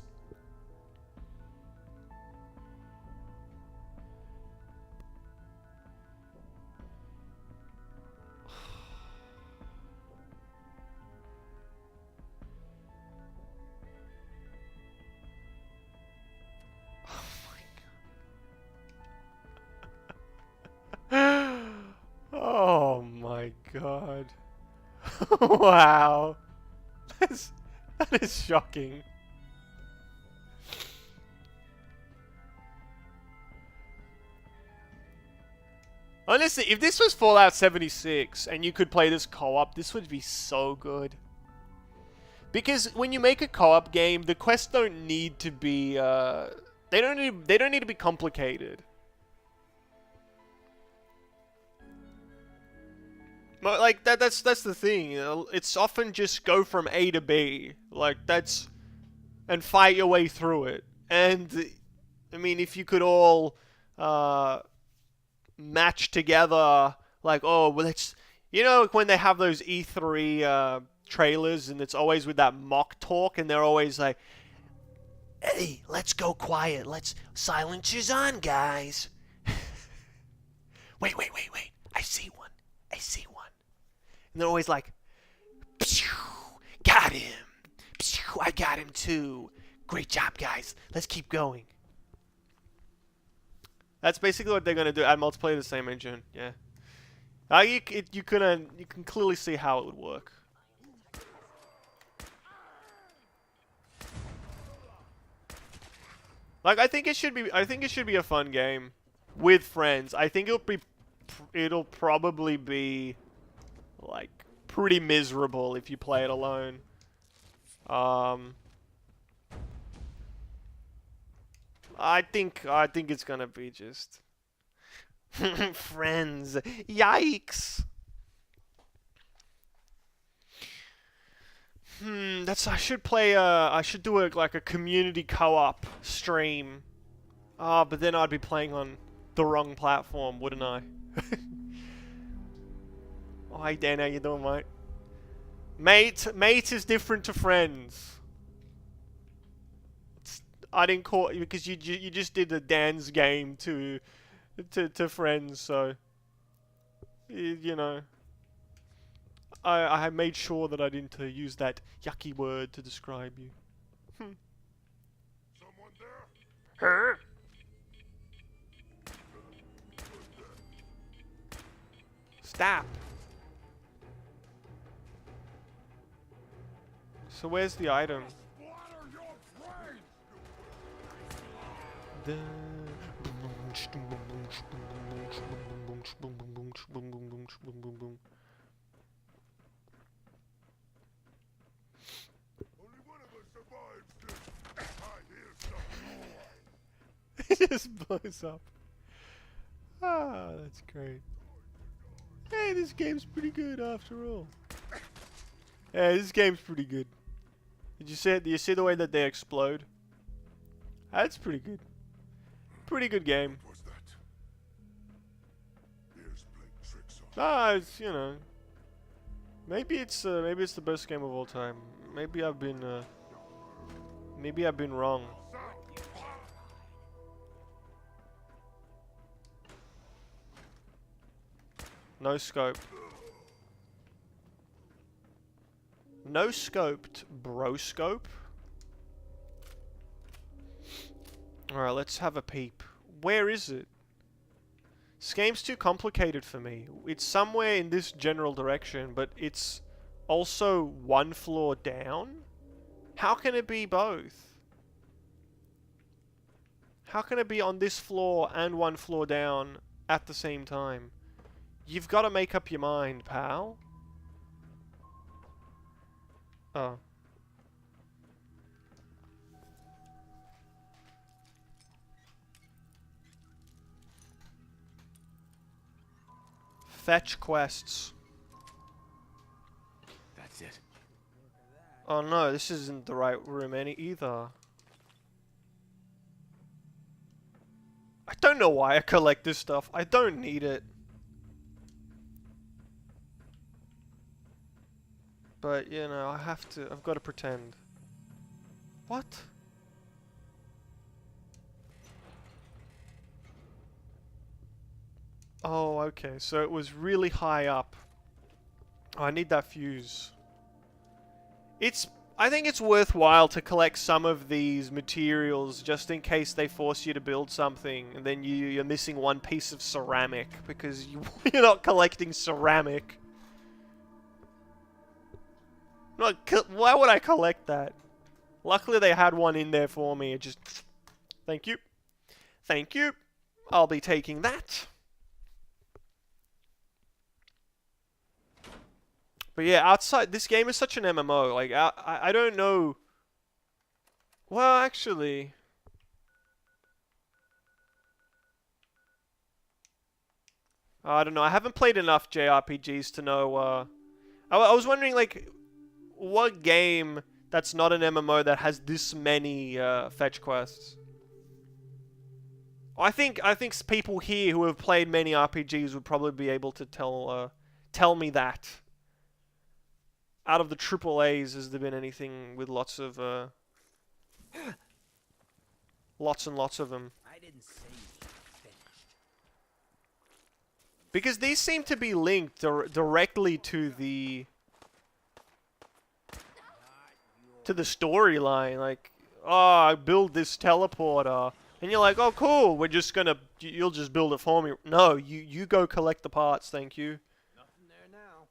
Oh my god. Wow. That is shocking. Honestly, if this was Fallout 76 and you could play this co-op, this would be so good. Because when you make a co-op game, the quests don't need to be they don't need to be complicated. But like that's the thing. It's often just go from A to B. Like that's and fight your way through it. And I mean, if you could all match together, like, oh, well, let's, you know, when they have those E3 trailers and it's always with that mock talk and they're always like, hey, let's go quiet. Let's, silencers on, guys. Wait. I see one. And they're always like, got him. I got him too. Great job, guys. Let's keep going. That's basically what they're gonna do. Add multiplayer to the same engine. Yeah. You can clearly see how it would work. Like I think it should be a fun game with friends. I think it'll probably be like pretty miserable if you play it alone. I think it's gonna be just friends. Yikes. I should play I should do like a community co-op stream. But then I'd be playing on the wrong platform, wouldn't I? Oh, hi Dan, how you doing, mate? Mate is different to friends. I didn't call because you just did the Dan's game to friends, so you know. I made sure that I didn't use that yucky word to describe you. Someone there? Stop. So where's the item? Only one of us survives this. I hear something. It just blows up. Ah, that's great. Hey, this game's pretty good after all. Yeah, this game's pretty good. Did you see it? Do you see the way that they explode? That's pretty good. Pretty good game. What was that? Here's playing tricks on. Ah, it's, you know. Maybe it's the best game of all time. Maybe I've been wrong. No scope. No scoped, bro scope. Alright, let's have a peep. Where is it? This game's too complicated for me. It's somewhere in this general direction, but it's also one floor down? How can it be both? How can it be on this floor and one floor down at the same time? You've got to make up your mind, pal. Oh. Fetch quests. That's it. Oh no, this isn't the right room either. I don't know why I collect this stuff. I don't need it. But, you know, I've got to pretend. What? Oh, okay, so it was really high up. Oh, I need that fuse. I think it's worthwhile to collect some of these materials just in case they force you to build something and then you're missing one piece of ceramic because you're not collecting ceramic. Why would I collect that? Luckily they had one in there for me. It just... Thank you. Thank you. I'll be taking that. But yeah, outside... This game is such an MMO. Like, I don't know... Well, actually... I don't know. I haven't played enough JRPGs to know... I was wondering, like... What game that's not an MMO that has this many fetch quests? I think people here who have played many RPGs would probably be able to tell me that. Out of the AAAs, has there been anything with lots of lots and lots of them? I didn't say finished. Because these seem to be linked directly to the storyline. Like, oh, I build this teleporter. And you're like, oh, cool, you'll just build it for me. No, you go collect the parts, thank you. Nothing there now.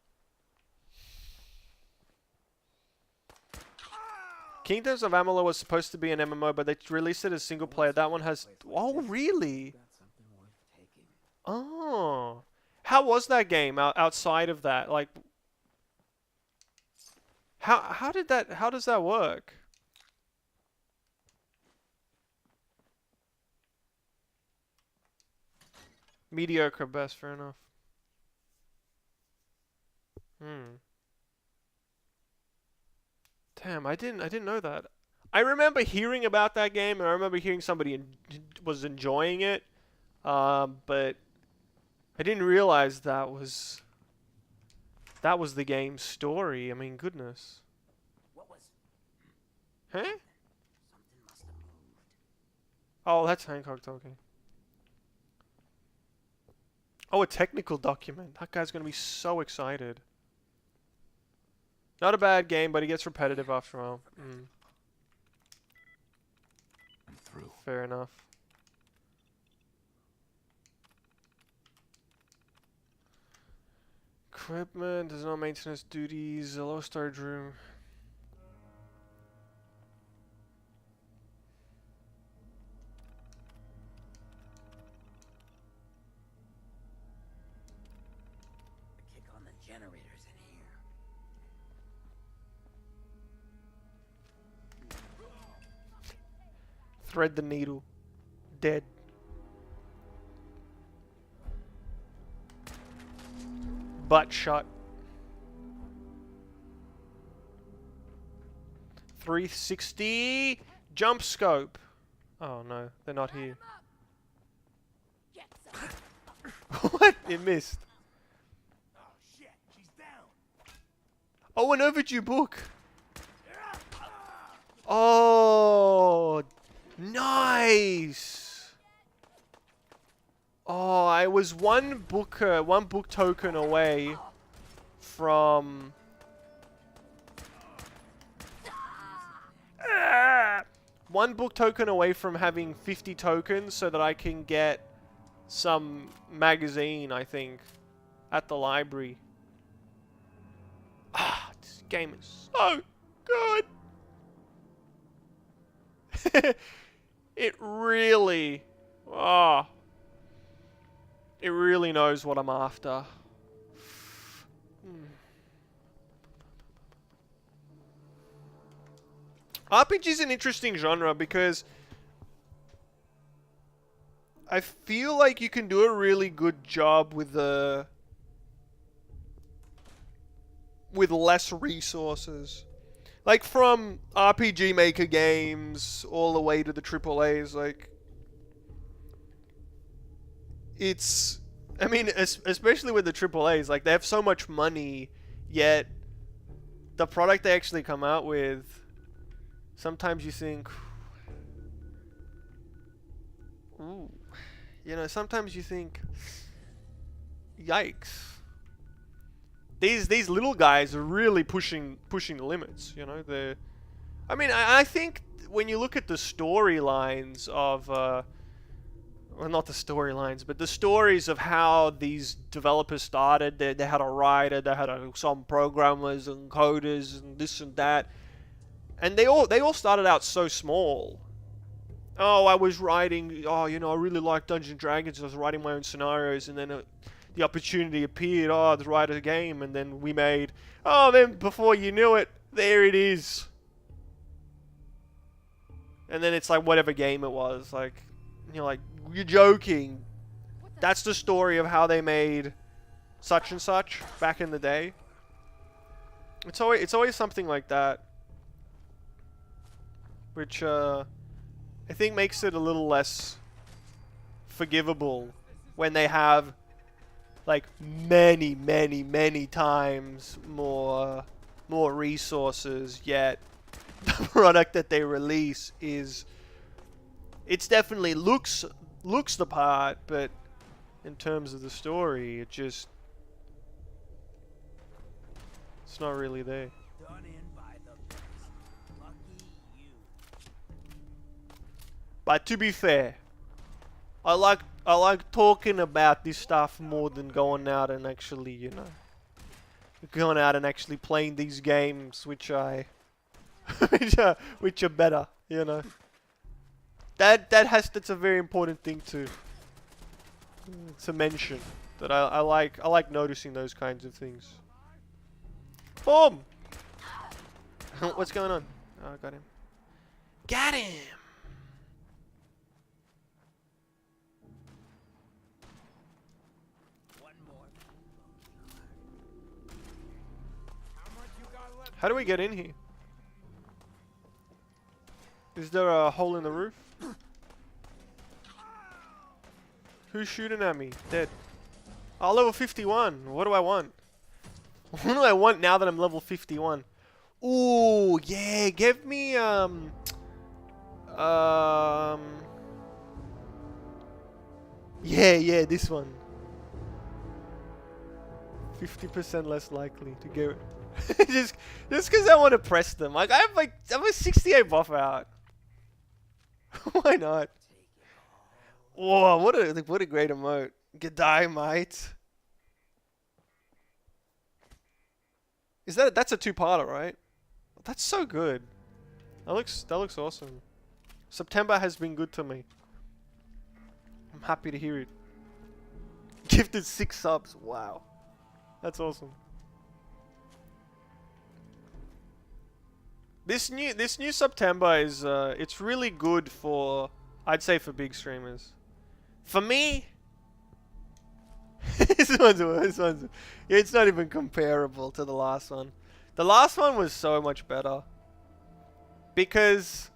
Kingdoms of Amalur was supposed to be an MMO, but they released it as single player. That one has... Oh, really? Oh. How was that game outside of that? Like... How does that work? Mediocre best, fair enough. Damn, I didn't know that. I remember hearing about that game, and I remember hearing somebody was enjoying it, but I didn't realize that was the game's story. I mean, goodness. What was? Huh? Something must have moved. Oh, that's Hancock talking. Oh, a technical document. That guy's gonna be so excited. Not a bad game, but it gets repetitive after a while. I'm through. Fair enough. Equipment, there's no maintenance duties, a low storage room. Kick on the generators in here. Thread the needle. Dead. Butt shot. 360 jump scope. Oh no, they're not here. What? It missed. Oh shit, she's down. Oh, an overdue book. Oh, nice. Oh, I was one book token away from one book token away from having 50 tokens so that I can get some magazine, I think, at the library. Ah, this game is so good. It really... Oh. It really knows what I'm after. RPG is an interesting genre because I feel like you can do a really good job with less resources. Like from RPG Maker games all the way to the AAAs, like it's, I mean, especially with the AAAs, like they have so much money, yet the product they actually come out with, sometimes you think, ooh, you know, sometimes you think, yikes. These little guys are really pushing the limits, you know. I mean, I think when you look at the storylines of, well, not the storylines, but the stories of how these developers started. They had a writer, they had some programmers and coders and this and that, and they all started out so small. Oh, I was writing. Oh, you know, I really like Dungeons and Dragons. I was writing my own scenarios, and then the opportunity appeared. Oh, to write a game, and then we made. Oh, then before you knew it, there it is. And then it's like whatever game it was. Like, you're like, you're joking. That's the story of how they made such and such back in the day. It's always something like that, which I think makes it a little less forgivable when they have like many times more resources, yet the product that they release is, it's definitely looks the part, but in terms of the story, it's not really there. Done in by the best. Lucky you. But to be fair, I like talking about this stuff more than going out and actually, you know, going out and actually playing these games, which are better, you know. That's a very important thing to mention. That I like noticing those kinds of things. Boom! What's going on? Oh, I got him. Got him! How do we get in here? Is there a hole in the roof? Who's shooting at me? Dead. Oh, level 51. What do I want? What do I want now that I'm level 51? Ooh, yeah, give me, yeah, this one. 50% less likely to get it. just because I want to press them. Like, I have a 68 buff out. Why not? Whoa, what a great emote. G'day, mate. That's a two-parter, right? That's so good. That looks awesome. September has been good to me. I'm happy to hear it. Gifted 6 subs. Wow. That's awesome. This new September is it's really good for, I'd say, for big streamers. For me, this one's it's not even comparable to the last one. The last one was so much better because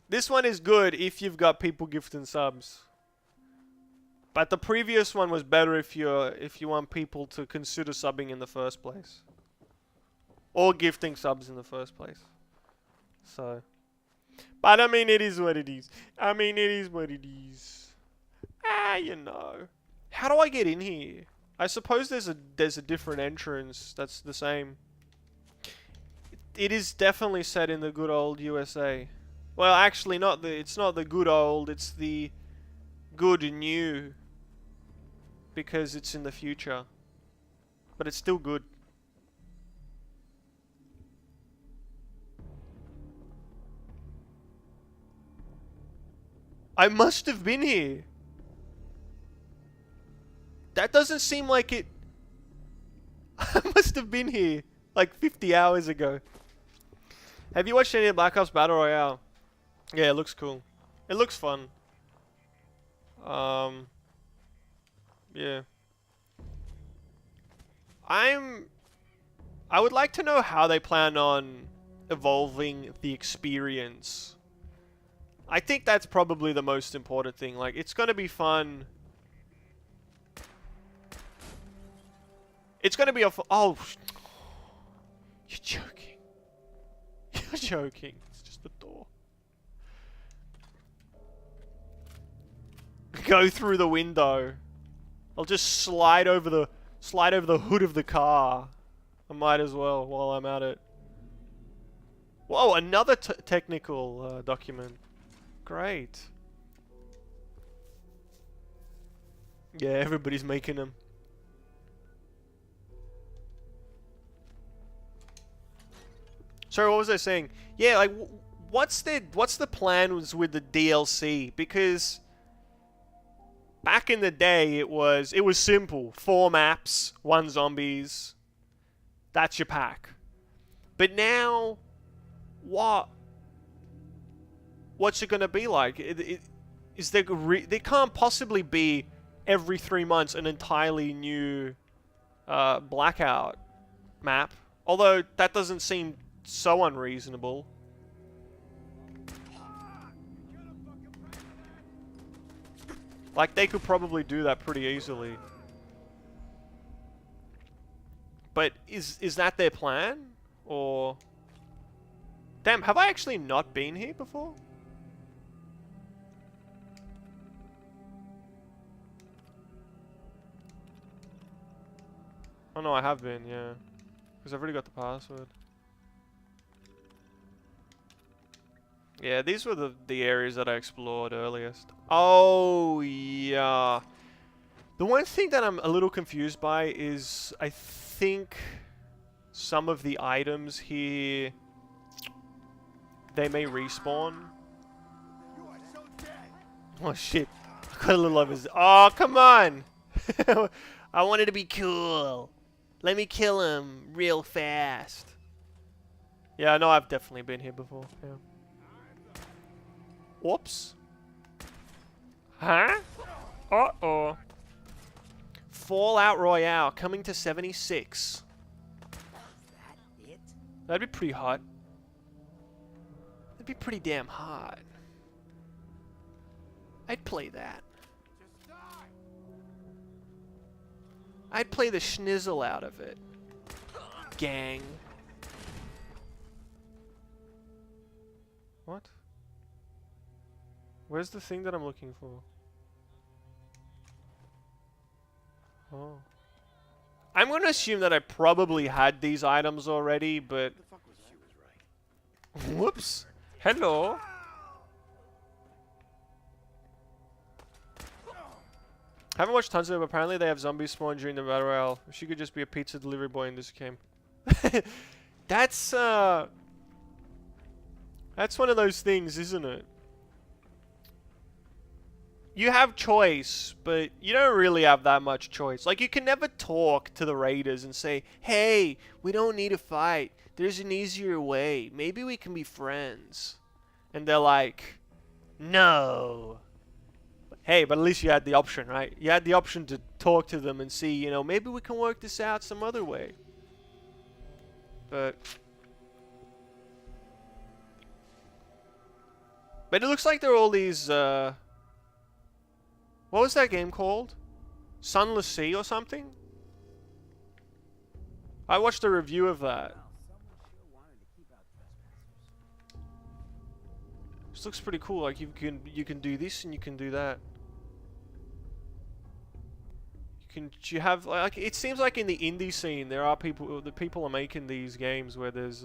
this one is good if you've got people gifting subs. But the previous one was better if you want people to consider subbing in the first place. Or gifting subs in the first place. So. But I mean, it is what it is. Ah, you know. How do I get in here? I suppose there's a different entrance that's the same. It is definitely set in the good old USA. Well, actually, it's not the good old, it's the good new. Because it's in the future. But it's still good. I must have been here. That doesn't seem like it. I must have been here like 50 hours ago. Have you watched any of Black Ops Battle Royale? Yeah, it looks cool. It looks fun. Yeah. I would like to know how they plan on evolving the experience. I think that's probably the most important thing. Like, it's gonna be fun. It's gonna be a oh, you're joking. You're joking. It's just the door. Go through the window. I'll just slide over the hood of the car. I might as well while I'm at it. Whoa, another technical document. Great. Yeah, everybody's making them. Sorry, what was I saying? Yeah, like, what's the plan with the DLC? Because back in the day, it was simple: 4 maps, 1 zombies. That's your pack. But now, what's it gonna be like? There can't possibly be every 3 months an entirely new Blackout map. Although that doesn't seem so unreasonable. Like, they could probably do that pretty easily. But is that their plan? Or... Damn, have I actually not been here before? Oh no, I have been, yeah. Because I've already got the password. Yeah, these were the areas that I explored earliest. Oh, yeah. The one thing that I'm a little confused by is I think some of the items here, they may respawn. Oh, shit. I got a little over... Oh, come on! I wanted to be cool. Let me kill him real fast. Yeah, I know I've definitely been here before. Yeah. Whoops. Huh? Uh-oh. Fallout Royale coming to 76. That'd be pretty hot. That'd be pretty damn hot. I'd play that. I'd play the schnizzle out of it. Gang. What? Where's the thing that I'm looking for? Oh. I'm gonna assume that I probably had these items already, but... Whoops. Hello. Haven't watched tons of them. Apparently they have zombies spawn during the Battle Royale. She could just be a pizza delivery boy in this game. That's one of those things, isn't it? You have choice, but you don't really have that much choice. Like, you can never talk to the raiders and say, hey, we don't need to fight. There's an easier way. Maybe we can be friends. And they're like, no. Hey, but at least you had the option, right? You had the option to talk to them and see, you know, maybe we can work this out some other way. But it looks like there are all these, what was that game called? Sunless Sea or something? I watched a review of that. This looks pretty cool. Like, you can do this and you can do that. You have, like, it seems like in the indie scene there are people are making these games where there's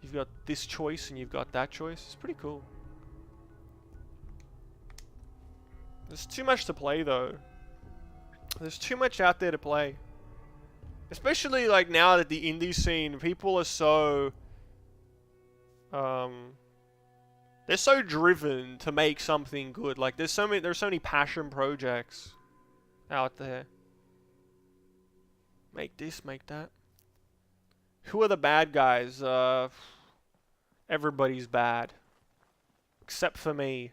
you've got this choice and you've got that choice. It's pretty cool. There's too much to play though. There's too much out there to play. Especially like now that the indie scene, people are so They're so driven to make something good. Like there's so many passion projects out there. Make this, make that. Who are the bad guys? Everybody's bad. Except for me.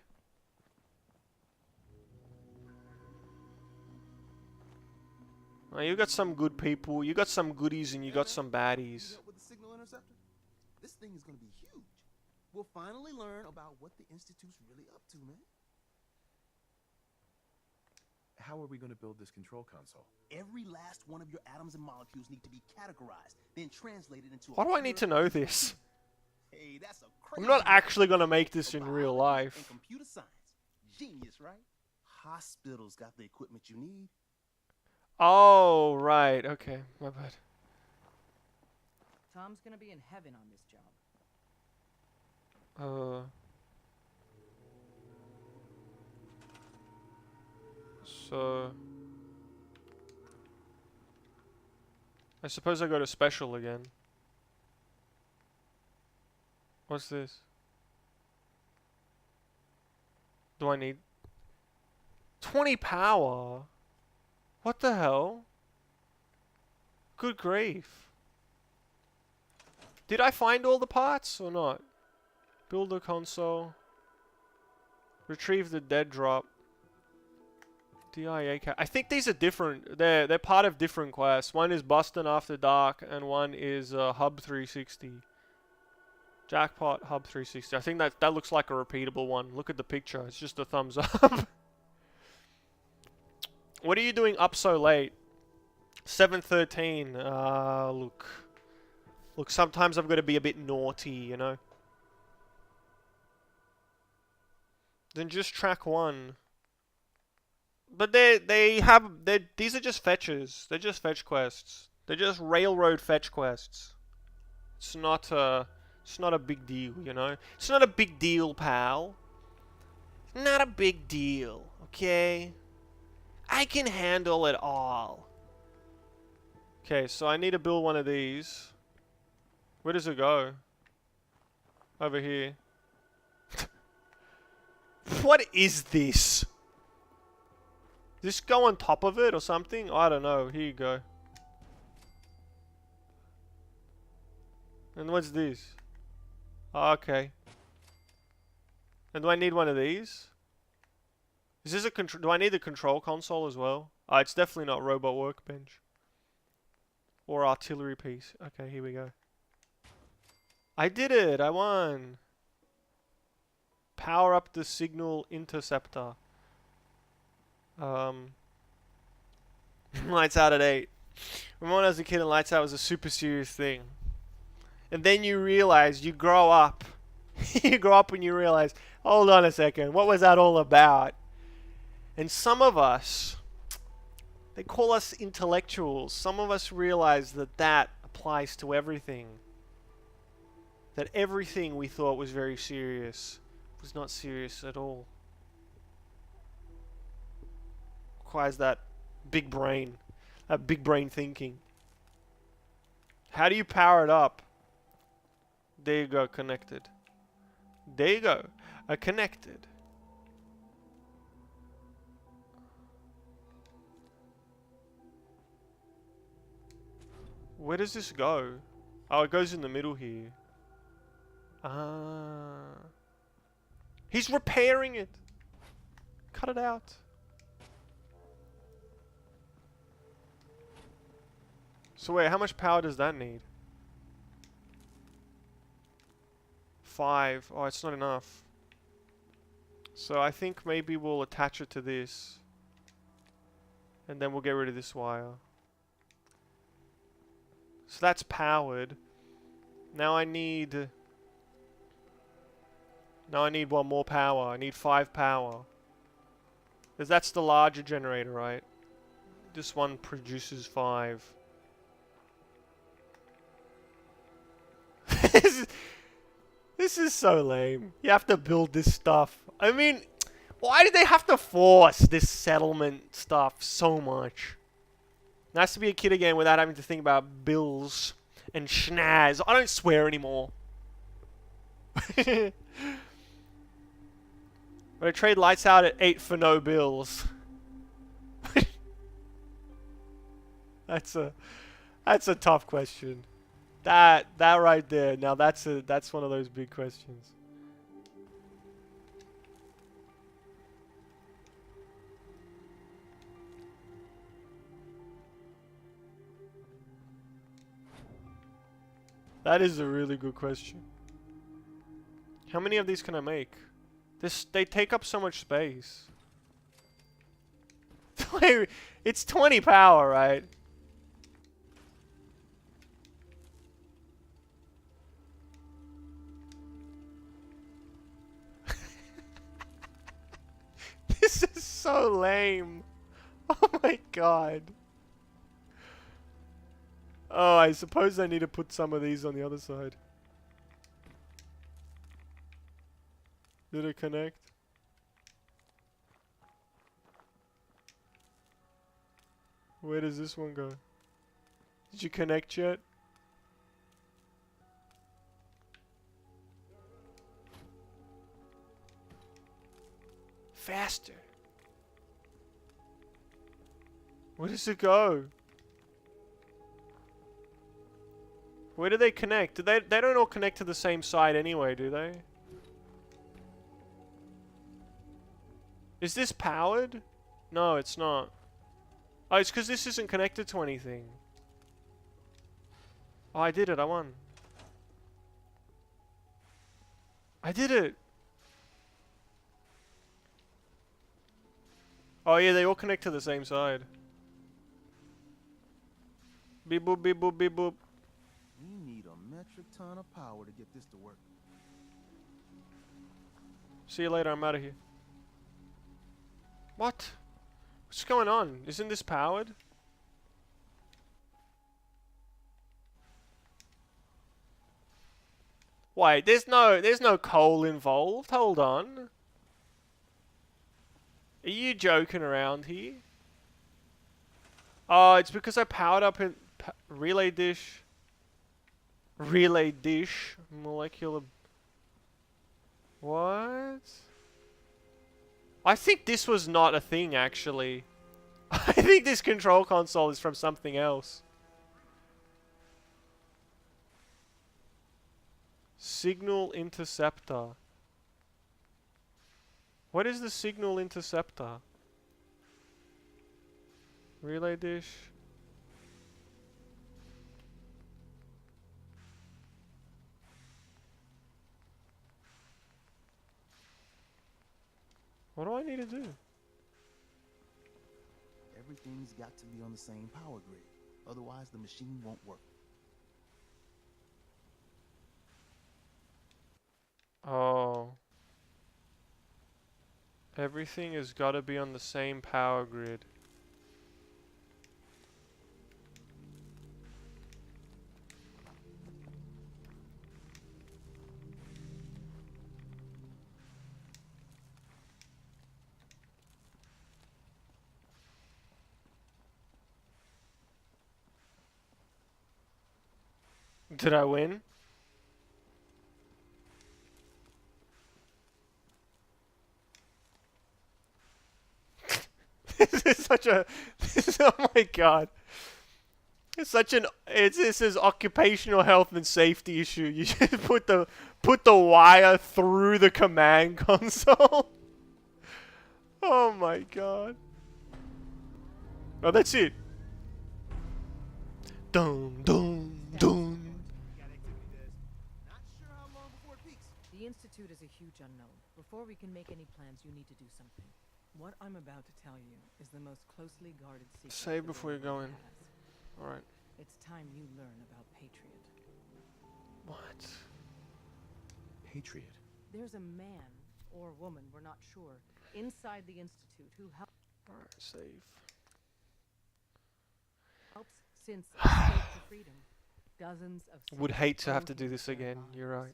Well, you got some good people, you got some goodies, and you got some baddies. With the signal interceptor, this thing is gonna be huge. We'll finally learn about what the Institute's really up to, man. How are we going to build this control console? Every last one of your atoms and molecules need to be categorized, then translated into. Why do I need to know this? Hey, that's a crazy. I'm not actually gonna make this in real life. And computer science, genius, right? Hospitals got the equipment you need. Oh, right. Okay, my bad. Tom's gonna be in heaven on this job. So I suppose I go to special again. What's this? Do I need 20 power? What the hell? Good grief. Did I find all the parts or not? Build a console. Retrieve the dead drop. DIA I think these are different. They're part of different quests. One is Bustin' After Dark and one is Hub 360. Jackpot Hub 360. I think that looks like a repeatable one. Look at the picture. It's just a thumbs up. What are you doing up so late? 7:13. Look, sometimes I've got to be a bit naughty, you know. Then just track 1. But these are just fetches. They're just fetch quests. They're just railroad fetch quests. It's not a big deal, you know. It's not a big deal, pal. Not a big deal, okay? I can handle it all. Okay, so I need to build one of these. Where does it go? Over here. What is this? Does this go on top of it or something? I don't know. Here you go. And what's this? Okay. And do I need one of these? Is this a control? Do I need the control console as well? It's definitely not robot workbench. Or artillery piece. Okay, here we go. I did it! I won! Power up the signal interceptor. Lights out at 8. Remember when I was a kid and lights out was a super serious thing. And then you realize, you grow up. You grow up and you realize, hold on a second, what was that all about? And some of us, they call us intellectuals. Some of us realize that that applies to everything. That everything we thought was very serious was not serious at all. Requires that big brain thinking. How do you power it up? There you go, connected. There you go, connected. Where does this go? Oh, it goes in the middle here. Ah. He's repairing it. Cut it out. So wait, how much power does that need? 5. Oh, it's not enough. So I think maybe we'll attach it to this. And then we'll get rid of this wire. So that's powered. Now I need one more power. I need 5 power. Because that's the larger generator, right? This one produces 5. This is so lame. You have to build this stuff. I mean, why do they have to force this settlement stuff so much? Nice to be a kid again without having to think about bills and schnaz. I don't swear anymore. Would I trade lights out at 8 for no bills? That's a tough question. That right there. Now that's one of those big questions. That is a really good question. How many of these can I make? They take up so much space. It's 20 power, right? This is so lame. Oh my god. Oh, I suppose I need to put some of these on the other side. Did it connect? Where does this one go? Did you connect yet? Faster. Where does it go? Where do they connect? They don't all connect to the same side anyway, do they? Is this powered? No, it's not. Oh, it's because this isn't connected to anything. Oh, I did it. I won. I did it. Oh yeah, they all connect to the same side. Beep boop, beep boop, beep boop. We need a metric ton of power to get this to work. See you later, I'm out of here. What? What's going on? Isn't this powered? Wait, there's no coal involved. Hold on. Are you joking around here? Oh, it's because I powered up in relay dish. Relay dish. Molecular. What? I think this was not a thing, actually. I think this control console is from something else. Signal interceptor. What is the signal interceptor? Relay dish. What do I need to do? Everything's got to be on the same power grid. Otherwise, the machine won't work. Oh. Everything has got to be on the same power grid. Did I win? This is such a... oh my god. It's such an... this is occupational health and safety issue. You just put the wire through the command console. Oh my god. Oh, that's it. Dun, dun, dun. The Institute is a huge unknown. Before we can make any plans, you need to do something. What I'm about to tell you is the most closely guarded secret. Save before you go in. Has. Alright. It's time you learn about Patriot. What? Patriot. There's a man or woman, we're not sure, inside the Institute who Alright, save. helps since escape to freedom. Dozens of Would hate to have to do this again. You're right.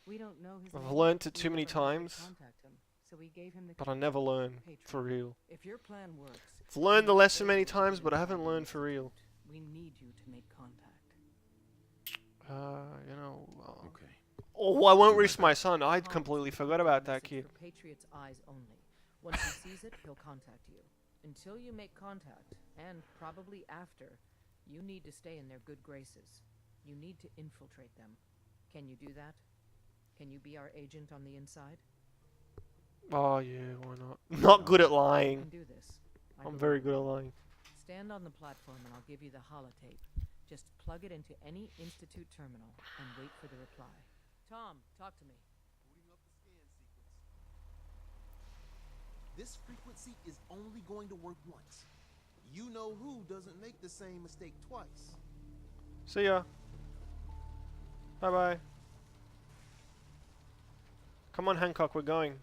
We don't know his I've name. learned it We too many never had to times, contact him, so we gave him the but I never learn Patriot. for real. If your plan works, I've learned the lesson many times, but I haven't learned for real. we need you to make contact. You know, Okay. Oh, I won't risk my son. I Tom completely will forgot keep about the that message kid. for Patriot's eyes only. Once he sees it, he'll contact you. Until you make contact, and probably after, you need to stay in their good graces. You need to infiltrate them. Can you do that? Can you be our agent on the inside? Oh yeah, why not? Not good at You lying. can do this. I I'm believe very in good at you. lying. Stand on the platform and I'll give you the holotape. Just plug it into any Institute terminal and wait for the reply. Tom, talk to me. Booting up the scan sequence. This frequency is only going to work once. You know who doesn't make the same mistake twice. See ya. Bye bye. Come on, Hancock, we're going.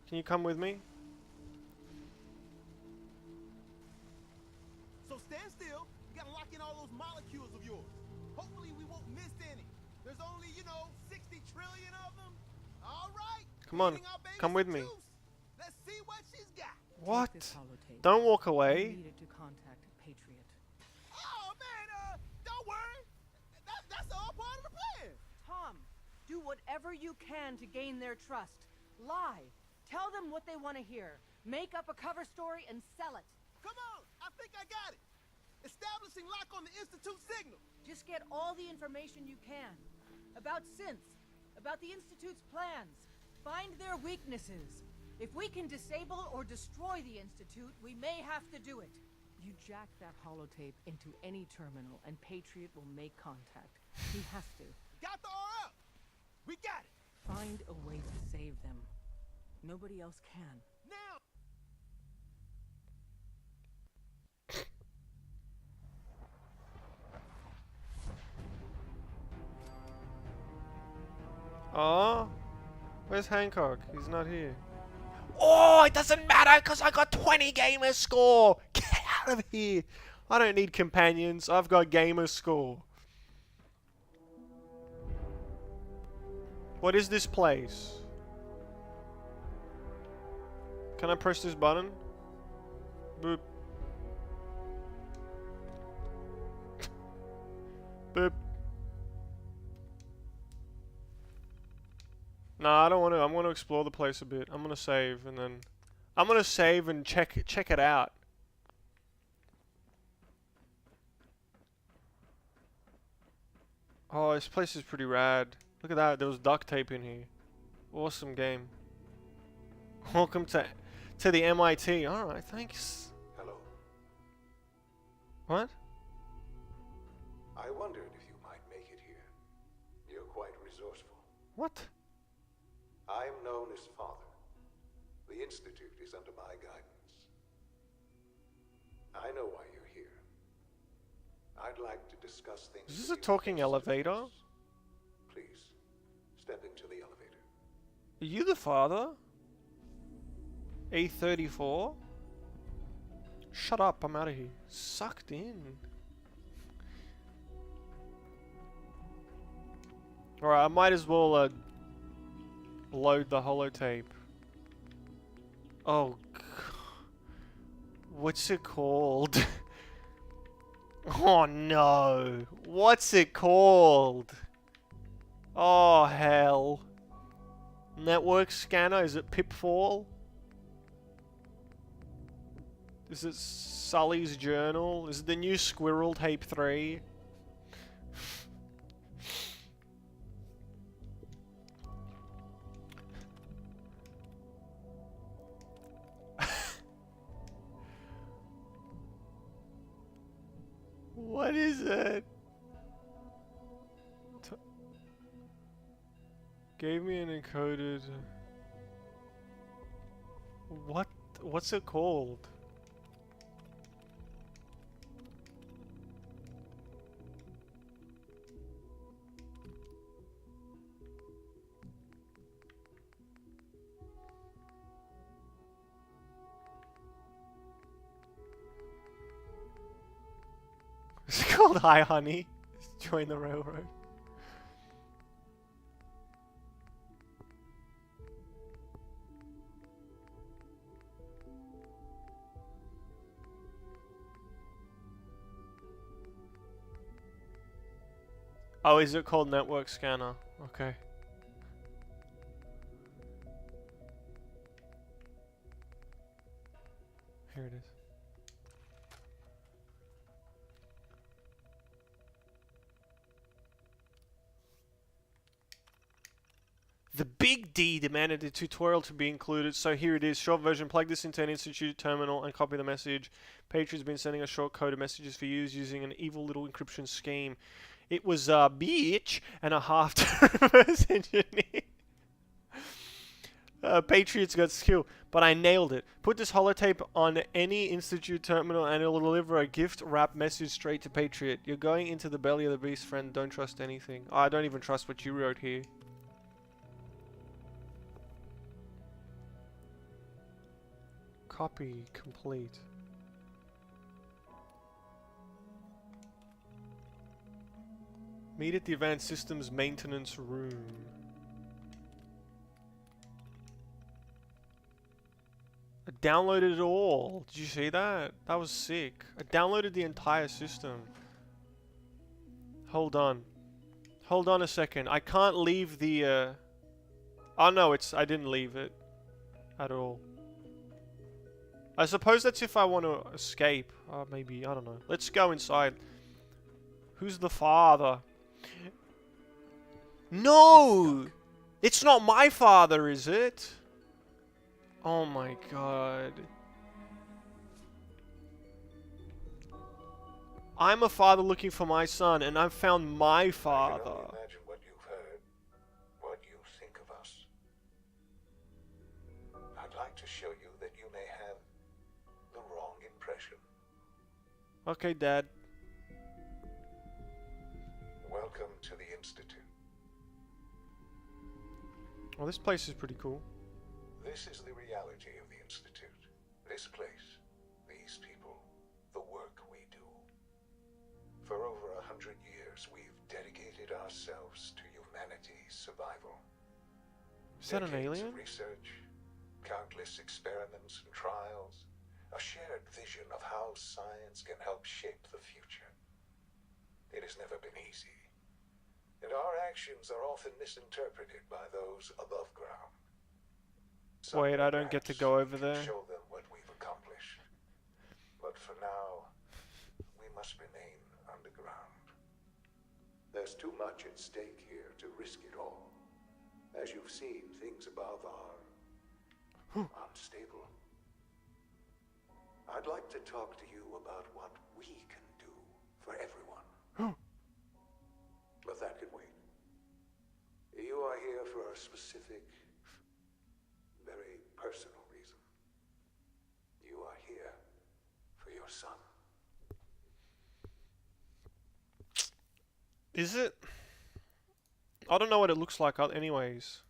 Can you come with me? So stand still. You gotta lock in all those molecules of yours. Hopefully we won't miss any. There's only, 60 trillion of them. All right. Come on, feeding our baby come with some me. juice. Let's see what she's got. What? Take this holotape. Don't walk You away. need it to contact Patriot. Oh man, don't worry. That's all part of the plan. Tom, do whatever you can to gain their trust. Lie. Tell them what they want to hear. Make up a cover story and sell it. Come on, I think I got it. Establishing lock on the Institute signal. Just get all the information you can. About synths. About the Institute's plans. Find their weaknesses. If we can disable or destroy the Institute, we may have to do it. You jack that holotape into any terminal and Patriot will make contact. He has to. Got the RL. We got it. Find a way to save them. Nobody else can. Now. Oh, where's Hancock? He's not here. Oh, it doesn't matter because I got 20 gamer score. Get out of here. I don't need companions. I've got gamer score. What is this place? Can I press this button? Boop. Boop. Nah, I don't want to. I'm going to explore the place a bit. I'm going to save and then... I'm going to save and check it out. Oh, this place is pretty rad. Look at that. There was duct tape in here. Awesome game. Welcome to the MIT. Alright, thanks. Hello. What? I wondered if you might make it here. You're quite resourceful. What? I'm known as Father. The Institute is under my guidance. I know why you're here. I'd like to discuss things. Is this with a you talking face to elevator? face. Please, step into the elevator. Are you the father? A34? Shut up, I'm out of here. Sucked in. Alright, I might as well load the holotape. Oh, what's it called? Oh no. What's it called? Oh hell. Network scanner, is it Pipfall? Is it Sully's Journal? Is it the new Squirrel Tape 3? What is it? Gave me an encoded... What's it called? It's called Hi Honey. Join the railroad. Oh, is it called network scanner? Okay. Here it is. The Big D demanded a tutorial to be included, so here it is. Short version, plug this into an Institute terminal and copy the message. Patriot's been sending a short code of messages for use using an evil little encryption scheme. It was a bitch and a half to reverse engineer. Patriots got skill, but I nailed it. Put this holotape on any Institute terminal and it'll deliver a gift wrap message straight to Patriot. You're going into the belly of the beast, friend. Don't trust anything. Oh, I don't even trust what you wrote here. Copy complete. Meet at the Advanced Systems Maintenance Room. I downloaded it all. Did you see that? That was sick. I downloaded the entire system. Hold on. Hold on a second. I can't leave the Oh no, I didn't leave it at all. I suppose that's if I want to escape. Maybe, I don't know. Let's go inside. Who's the father? No! It's not my father, is it? Oh my god. I'm a father looking for my son, and I've found my father. I can only imagine what you've heard, what you think of us. I'd like to show you that you may have the wrong impression. Okay, Dad. Welcome to the Institute. Well, this place is pretty cool. This is the reality of the Institute. This place, these people, the work we do. For over 100 years, we've dedicated ourselves to humanity's survival. Is that an Decades alien? of research, countless experiments and trials, a shared vision of how science can help shape the future. It has never been easy, and our actions are often misinterpreted by those above ground. Wait, I don't get to go over there. Show them what we've accomplished. But for now, we must remain underground. There's too much at stake here to risk it all. As you've seen, things above are unstable. I'd like to talk to you about what we can do for everyone. But that can wait. You are here for a specific, very personal reason. You are here for your son. Is it? I don't know what it looks like anyways.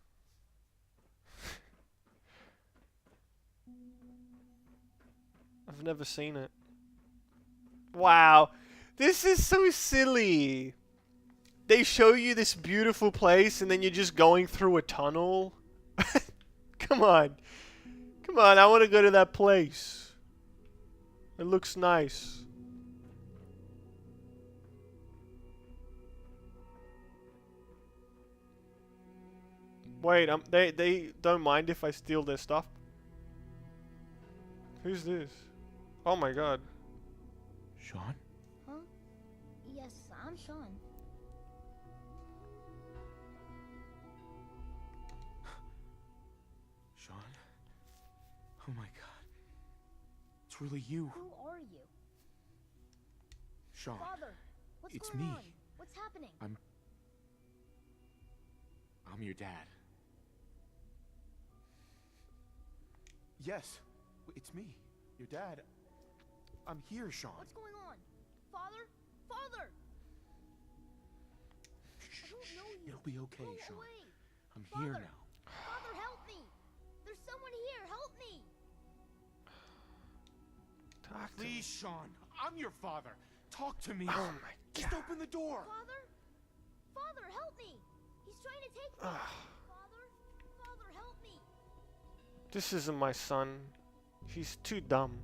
I've never seen it. Wow. This is so silly. They show you this beautiful place and then you're just going through a tunnel. Come on. Come on, I want to go to that place. It looks nice. Wait, they don't mind if I steal their stuff? Who's this? Oh my god. Sean? Huh? Yes, I'm Sean. Sean? Oh my god. It's really you. Who are you? Sean. Father, what's It's going me. on? What's happening? I'm your dad. Yes, it's me. Your dad. I'm here, Sean. What's going on? Father? Father! Shh, I don't know you. It'll be okay, Go Sean. away. I'm Father. here now. Father, help me! There's someone here. Help me! Talk to Please, Sean. I'm your father. Talk to me. Oh my Just god. open the door. Father? Father, help me! He's trying to take me. Father? Father, help me! This isn't my son. He's too dumb.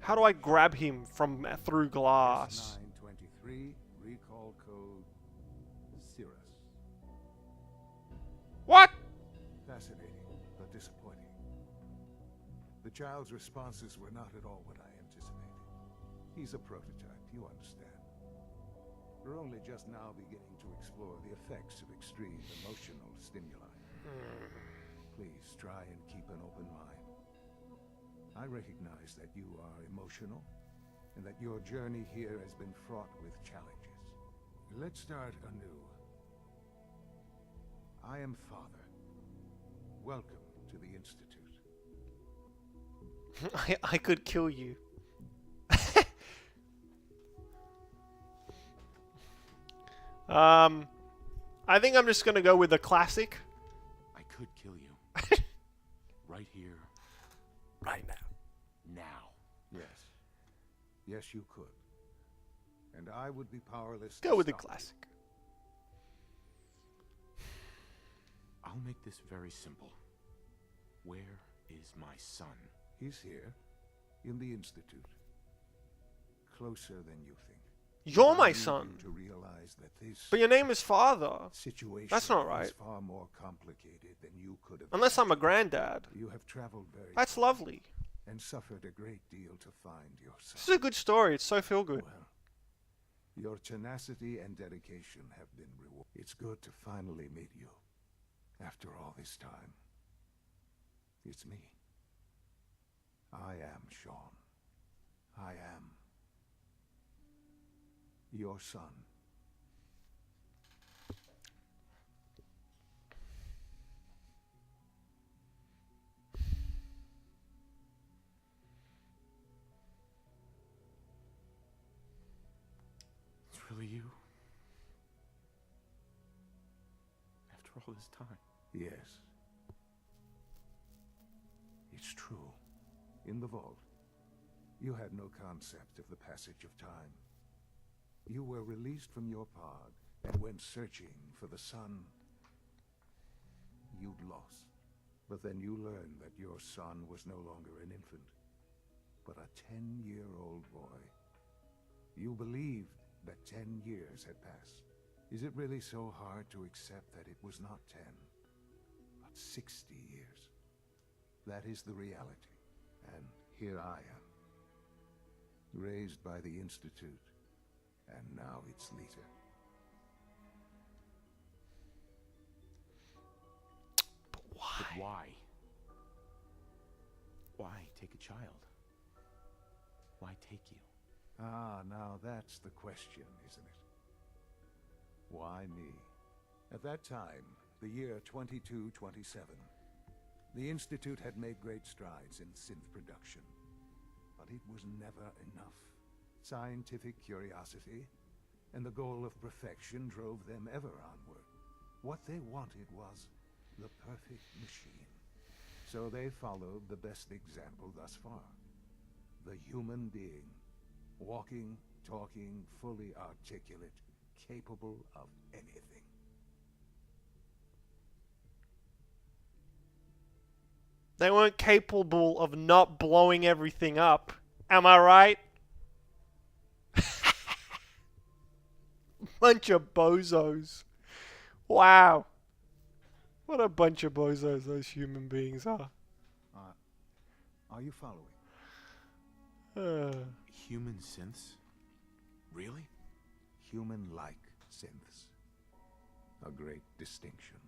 How do I grab him from through glass? 923, recall code What? Fascinating, but disappointing. The child's responses were not at all what I anticipated. He's a prototype, you understand. We're only just now beginning to explore the effects of extreme emotional stimuli. Please try and keep an open mind. I recognize that you are emotional, and that your journey here has been fraught with challenges. Let's start anew. I am Father. Welcome to the Institute. I could kill you. I think I'm just gonna go with the classic. I could kill you. Right here. Right now. Now. Yes. Yes, you could. And I would be powerless Go to with the stop you. classic. I'll make this very simple. Where is my son? He's here, in the Institute. Closer than you think. You're I my need son. you to realize that this But your name is Father. situation That's not right. is far more complicated than you could have. Unless I'm a granddad. You have traveled very That's far lovely. and suffered a great deal to find your son. This is a good story. It's so feel good. Well, your tenacity and dedication have been rewarded. It's good to finally meet you. After all this time. It's me. I am Sean. I am your son. It's really you? After all this time? Yes. It's true. In the vault, you had no concept of the passage of time. You were released from your pod and went searching for the son you'd lost. But then you learned that your son was no longer an infant, but a 10-year-old boy. You believed that 10 years had passed. Is it really so hard to accept that it was not 10, but 60 years? That is the reality. And here I am, raised by the Institute, and now its leader. But why? But why? Why take a child? Why take you? Ah, now that's the question, isn't it? Why me? At that time, the year 2227, the Institute had made great strides in synth production. But it was never enough. Scientific curiosity and the goal of perfection drove them ever onward. What they wanted was the perfect machine. So they followed the best example thus far. The human being. Walking, talking, fully articulate, capable of anything. They weren't capable of not blowing everything up. Am I right? Bunch of bozos. Wow. What a bunch of bozos those human beings are. Are you following? Human synths? Really? Human-like synths. A great distinction.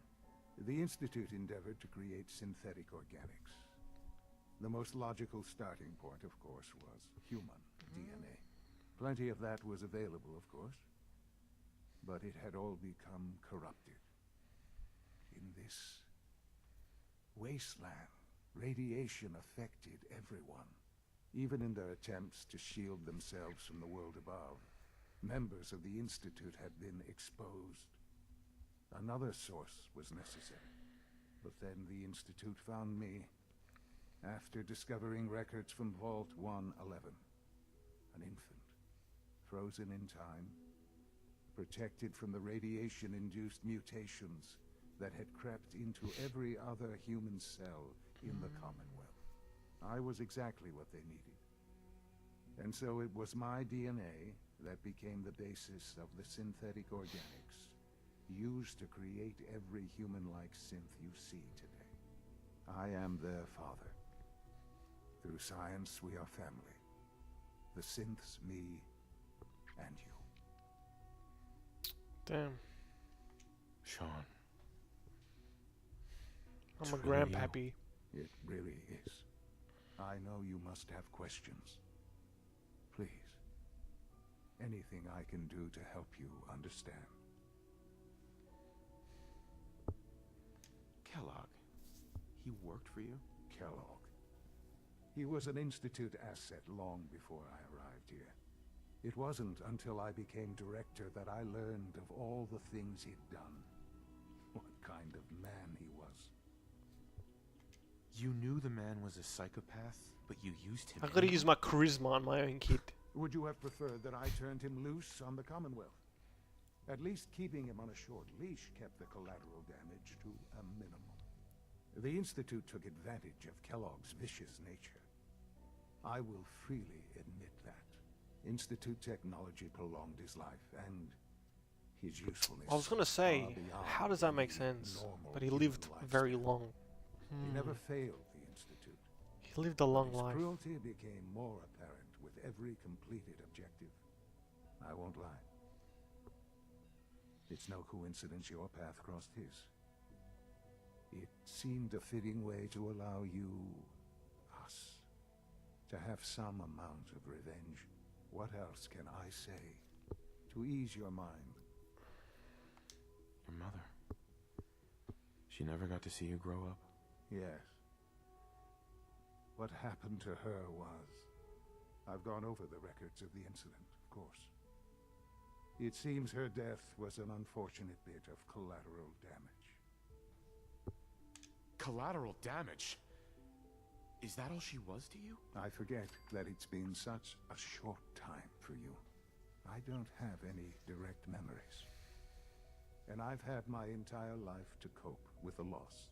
The Institute endeavored to create synthetic organics. The most logical starting point, of course, was human DNA. Plenty of that was available, of course. But it had all become corrupted. In this wasteland, radiation affected everyone. Even in their attempts to shield themselves from the world above, members of the Institute had been exposed. Another source was necessary. But then the Institute found me, after discovering records from Vault 111. An infant, frozen in time, protected from the radiation-induced mutations that had crept into every other human cell in the Commonwealth. I was exactly what they needed. And so it was my DNA that became the basis of the synthetic organics used to create every human-like synth you see today. I am their father. Through science, we are family. The synths, me, and you. Damn. Sean. I'm a It's really grandpappy. It really is. I know you must have questions. Please. Anything I can do to help you understand. Kellogg. He worked for you? Kellogg. He was an Institute asset long before I arrived here. It wasn't until I became director that I learned of all the things he'd done. What kind of man he was. You knew the man was a psychopath, but you used him. I gotta use my charisma on my own kid. Would you have preferred that I turned him loose on the Commonwealth? At least keeping him on a short leash kept the collateral damage to a minimum. The Institute took advantage of Kellogg's vicious nature. I will freely admit that. Institute technology prolonged his life, and his usefulness. I was gonna say, far beyond how does that make any sense? normal But he human lived very lifespan. long. He never failed the Institute. He lived a long His life. cruelty became more apparent with every completed objective. I won't lie. It's no coincidence your path crossed his. It seemed a fitting way to allow you, us, to have some amount of revenge. What else can I say to ease your mind? Your mother. She never got to see you grow up? Yes. What happened to her was... I've gone over the records of the incident, of course. It seems her death was an unfortunate bit of collateral damage. Collateral damage? Is that all she was to you? I forget that it's been such a short time for you. I don't have any direct memories. And I've had my entire life to cope with the loss.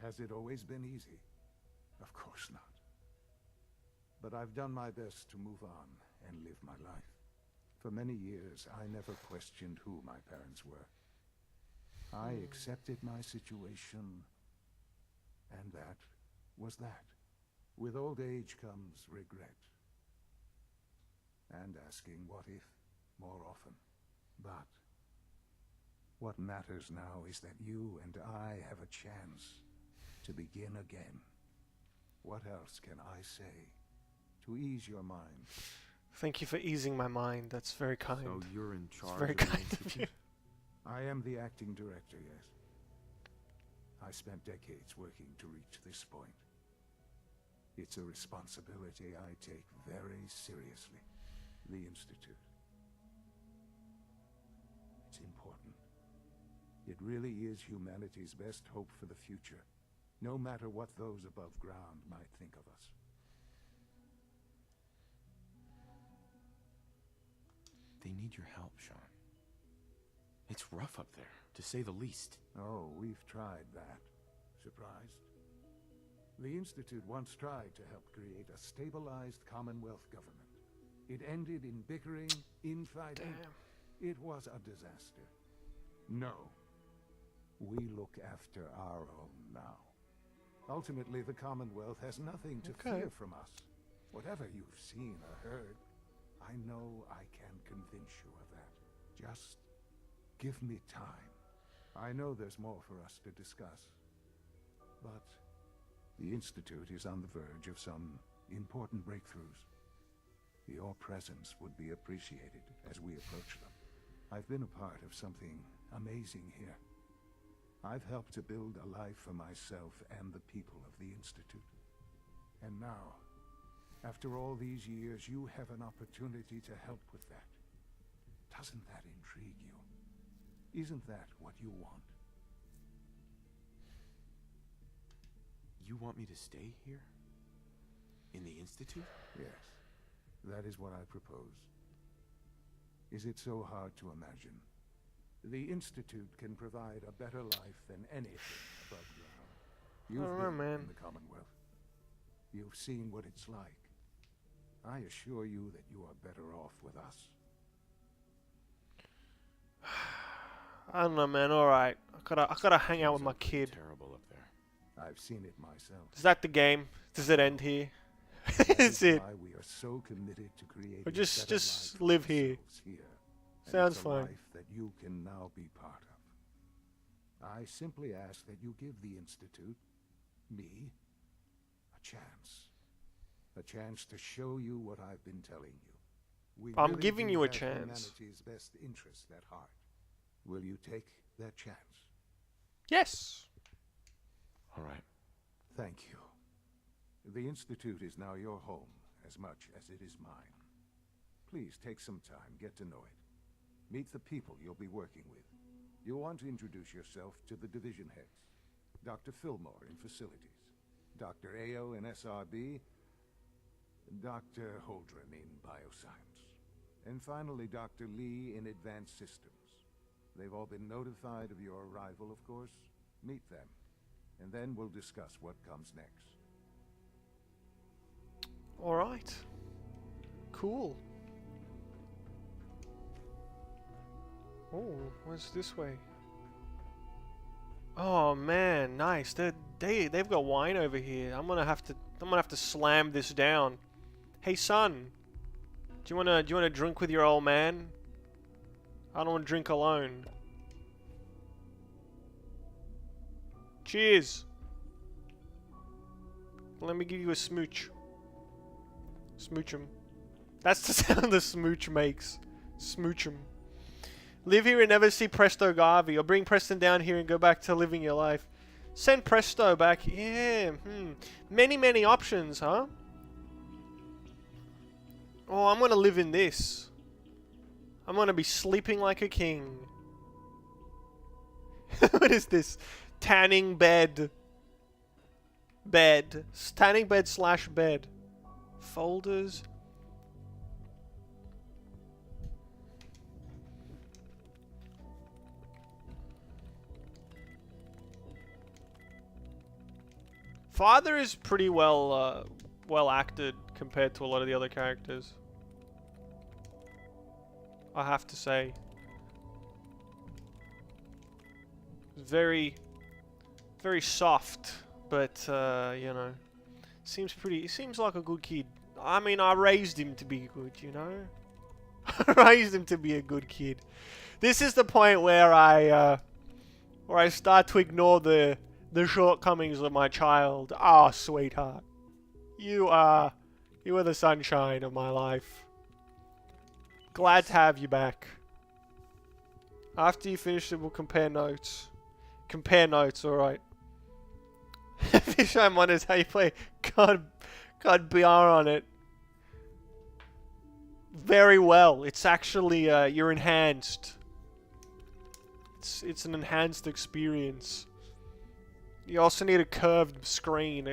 Has it always been easy? Of course not. But I've done my best to move on and live my life. For many years, I never questioned who my parents were. I accepted my situation, and that was that. With old age comes regret. And asking what if more often. But what matters now is that you and I have a chance to begin again. What else can I say to ease your mind? Thank you for easing my mind. That's very kind. So you're in It's charge very of the kind of you. Institute? I am the acting director, yes. I spent decades working to reach this point. It's a responsibility I take very seriously. The Institute. It's important. It really is humanity's best hope for the future, no matter what those above ground might think of us. They need your help, Sean. It's rough up there, to say the least. Oh, we've tried that. Surprised? The Institute once tried to help create a stabilized Commonwealth government. It ended in bickering, infighting. Damn. It was a disaster. No. We look after our own now. Ultimately, the Commonwealth has nothing to fear from us. Whatever you've seen or heard, I know I can convince you of that. Just give me time. I know there's more for us to discuss. But the Institute is on the verge of some important breakthroughs. Your presence would be appreciated as we approach them. I've been a part of something amazing here. I've helped to build a life for myself and the people of the Institute. And now, after all these years, you have an opportunity to help with that. Doesn't that intrigue you? Isn't that what you want? You want me to stay here? In the Institute? Yes, that is what I propose. Is it so hard to imagine? The Institute can provide a better life than anything above ground. You've been man. in the Commonwealth. You've seen what it's like. I assure you that you are better off with us. I don't know, man. All right, I gotta hang out with my kid. Terrible up there. I've seen it myself. Is that the game? Does it end here? That Is is it? why we are so committed to creating Or a just better life for live here. ourselves here. And Sounds it's a fine. life that you can now be part of. I simply ask that you give the Institute, me, a chance. A chance to show you what I've been telling you. We I'm really giving do you a have chance. humanity's best interest at heart. Will you take that chance? Yes. All right. Thank you. The Institute is now your home as much as it is mine. Please take some time, get to know it. Meet the people you'll be working with. You'll want to introduce yourself to the division heads. Dr. Fillmore in facilities, Dr. Ao in SRB, Dr. Holdren in bioscience, and finally Dr. Lee in advanced systems. They've all been notified of your arrival, of course. Meet them, and then we'll discuss what comes next. All right. Cool. Oh, what's this way? Oh man, nice. They've got wine over here. I'm gonna have to slam this down. Hey son, do you wanna drink with your old man? I don't wanna drink alone. Cheers. Let me give you a smooch. Smooch 'em. That's the sound the smooch makes. Smooch 'em. Live here and never see Presto Garvey, or bring Preston down here and go back to living your life. Send Presto back. Yeah, many options, huh? Oh, I'm gonna live in this. I'm gonna be sleeping like a king. What is this? Tanning bed. Bed. Tanning bed / bed. Folders. Father is pretty well acted compared to a lot of the other characters, I have to say. Very soft, but you know, he seems like a good kid. I mean, I raised him to be good, you know. I raised him to be a good kid. This is the point where I start to ignore the shortcomings of my child. Ah, sweetheart. You are the sunshine of my life. Glad to have you back. After you finish it, we'll compare notes. Compare notes, alright. Fisheye monitors how you play God BR on it. Very well. It's actually, you're enhanced. It's an enhanced experience. You also need a curved screen.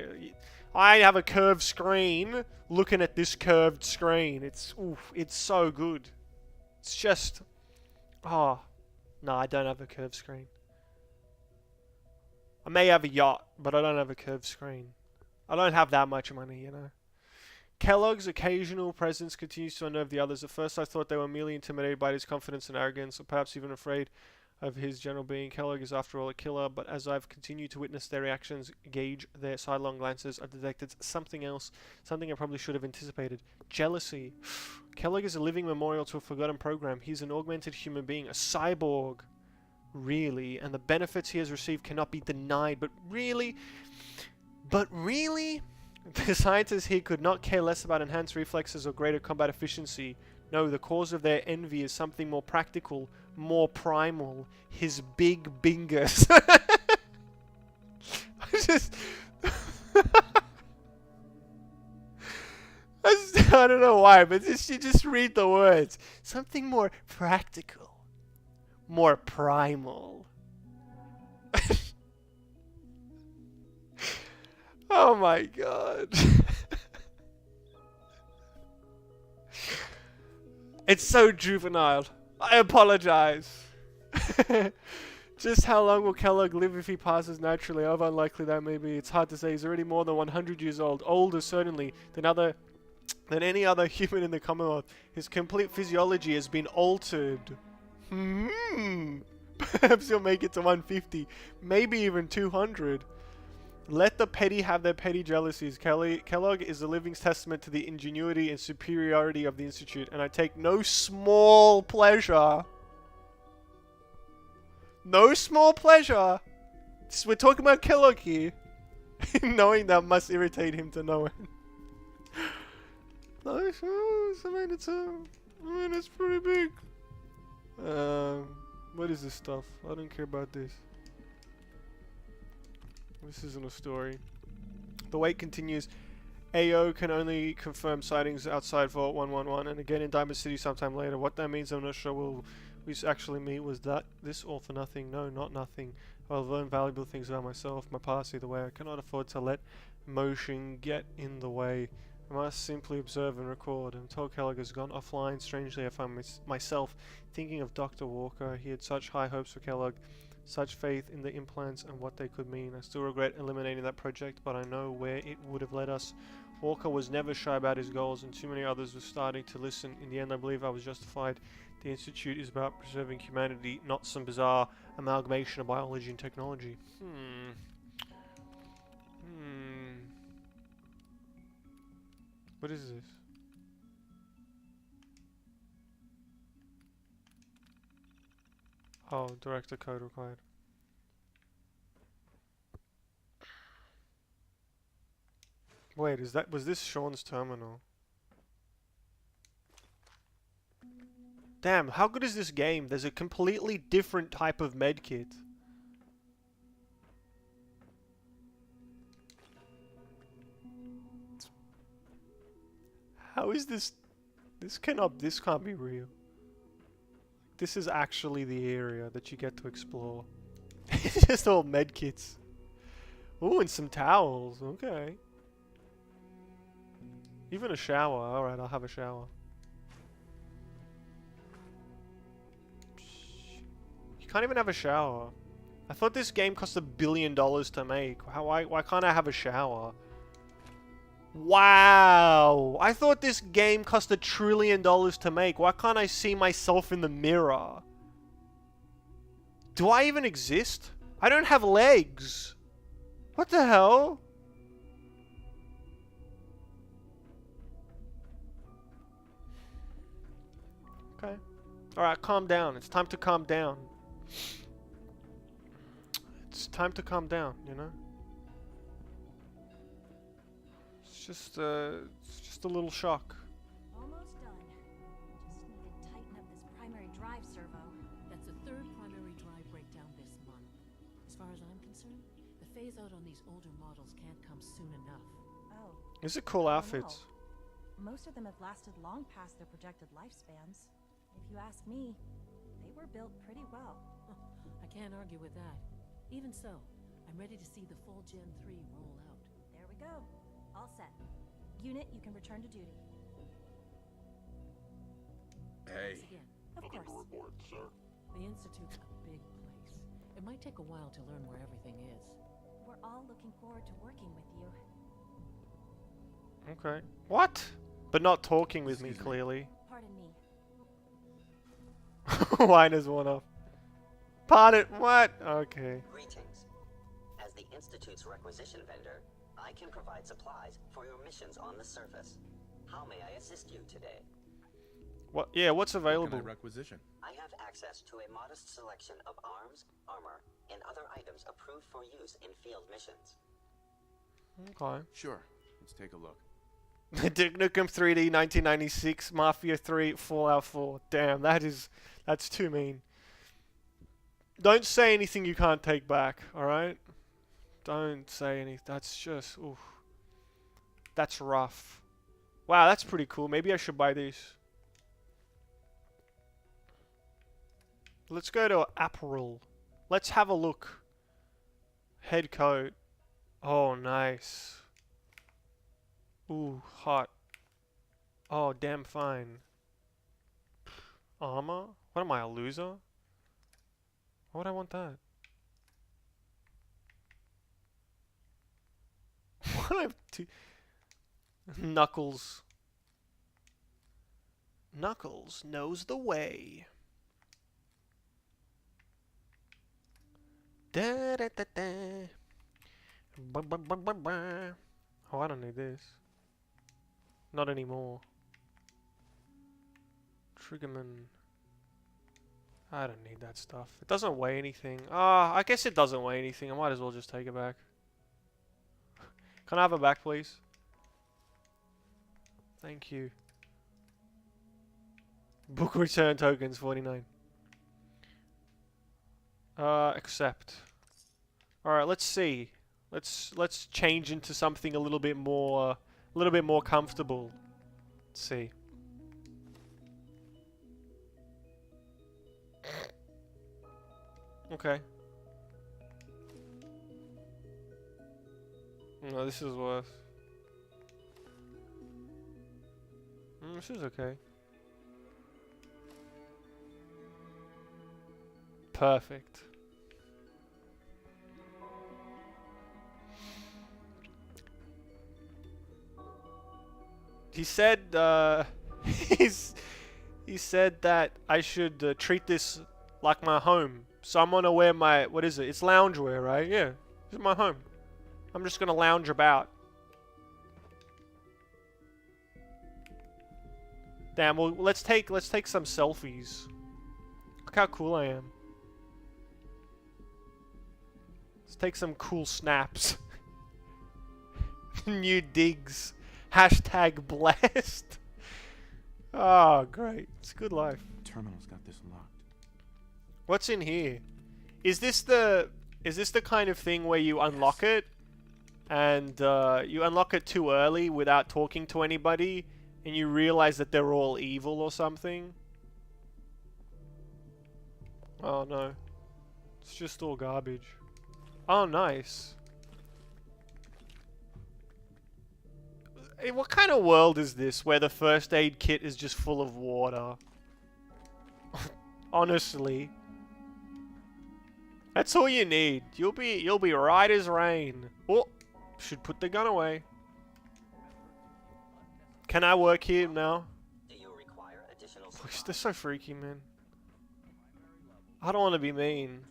I have a curved screen looking at this curved screen. It's so good. It's just... Oh. No, I don't have a curved screen. I may have a yacht, but I don't have a curved screen. I don't have that much money, you know. Kellogg's occasional presence continues to unnerve the others. At first I thought they were merely intimidated by his confidence and arrogance, or perhaps even afraid of his general being. Kellogg is after all a killer, but as I've continued to witness their reactions, gauge their sidelong glances, I've detected something else, something I probably should have anticipated. Jealousy. Kellogg is a living memorial to a forgotten program. He's an augmented human being, a cyborg. Really? And the benefits he has received cannot be denied, but really? The scientists here could not care less about enhanced reflexes or greater combat efficiency. No, the cause of their envy is something more practical, more primal. His big bingers. I don't know why, but you just read the words. Something more practical, more primal. Oh my god. It's so juvenile. I apologize. Just how long will Kellogg live if he passes naturally? However unlikely that may be. It's hard to say. He's already more than 100 years old. Older, certainly, than any other human in the Commonwealth. His complete physiology has been altered. Perhaps you'll make it to 150, maybe even 200. Let the petty have their petty jealousies. Kellogg is a living testament to the ingenuity and superiority of the Institute, and I take no small pleasure. No small pleasure. We're talking about Kellogg here. Knowing that must irritate him to no end. Nice. Oh, I mean, it's pretty big. What is this stuff? I don't care about this. This isn't a story. The wait continues. AO can only confirm sightings outside Vault 111 and again in Diamond City sometime later. What that means, I'm not sure. Will we actually meet? Was that this all for nothing? No, not nothing. I've learned valuable things about myself, my past either way. I cannot afford to let emotion get in the way. I must simply observe and record. Until Kellogg has gone offline, strangely I find myself thinking of Dr. Walker. He had such high hopes for Kellogg. Such faith in the implants and what they could mean. I still regret eliminating that project, but I know where it would have led us. Walker was never shy about his goals, and too many others were starting to listen. In the end, I believe I was justified. The Institute is about preserving humanity, not some bizarre amalgamation of biology and technology. What is this? Oh, director code required. Wait, was this Sean's terminal? Damn, how good is this game? There's a completely different type of medkit. How is this? This can't be real. This is actually the area that you get to explore. It's just all medkits. Ooh, and some towels. Okay. Even a shower. Alright, I'll have a shower. You can't even have a shower. I thought this game cost $1 billion to make. Why can't I have a shower? Wow! I thought this game cost $1 trillion to make. Why can't I see myself in the mirror? Do I even exist? I don't have legs. What the hell? Okay. Alright, calm down. It's time to calm down. It's time to calm down, you know? It's just a little shock. Almost done. Just need to tighten up this primary drive servo. That's the third primary drive breakdown this month. As far as I'm concerned, the phase out on these older models can't come soon enough. Oh. These are cool outfits. Most of them have lasted long past their projected lifespans. If you ask me, they were built pretty well. I can't argue with that. Even so, I'm ready to see the full Gen 3 roll out. There we go. All set. Unit, you can return to duty. Hey. Thanks again. Of course. report, sir. The Institute's a big place. It might take a while to learn where everything is. We're all looking forward to working with you. Okay. What? But not talking with me, Excuse me. clearly. Pardon me. Wine is one off. Pardon, what? Okay. Greetings. As the Institute's requisition vendor, I can provide supplies for your missions on the surface. How may I assist you today? What? Yeah, what's What available? can I requisition? I have access to a modest selection of arms, armor, and other items approved for use in field missions. Okay. Sure. Let's take a look. Duke Nukem 3D 1996, Mafia 3, Fallout 4. Damn, that's too mean. Don't say anything you can't take back, alright? Don't say anything. That's just, oof. That's rough. Wow, that's pretty cool. Maybe I should buy these. Let's go to apparel. Let's have a look. Head coat. Oh, nice. Ooh, hot. Oh, damn fine. Armor? What am I, a loser? Why would I want that? What do I have to... Knuckles. Knuckles knows the way. Da, da, da, da. Ba, ba, ba, ba, ba. Oh, I don't need this. Not anymore. Triggerman. I don't need that stuff. It doesn't weigh anything. Ah, I guess it doesn't weigh anything. I might as well just take it back. Can I have it back, please? Thank you. Book return tokens, 49. Accept. Alright, let's see. Let's change into something a little bit more comfortable. Let's see. Okay. No, this is worse. This is okay. Perfect. He said, he said that I should treat this like my home. So I'm gonna wear my, what is it? It's loungewear, right? Yeah, this is my home. I'm just gonna lounge about. Damn. Well, let's take some selfies. Look how cool I am. Let's take some cool snaps. New digs. Hashtag blessed. Oh, great. It's a good life. Terminal's got this locked. What's in here? Is this the kind of thing where you unlock it and you unlock it too early without talking to anybody and you realize that they're all evil or something? Oh no. It's just all garbage. Oh, nice. Hey, what kind of world is this where the first aid kit is just full of water? Honestly. That's all you need. You'll be right as rain. Oh, should put the gun away. Can I work here now? Do you require additional Please, they're so freaky, man. I don't want to be mean.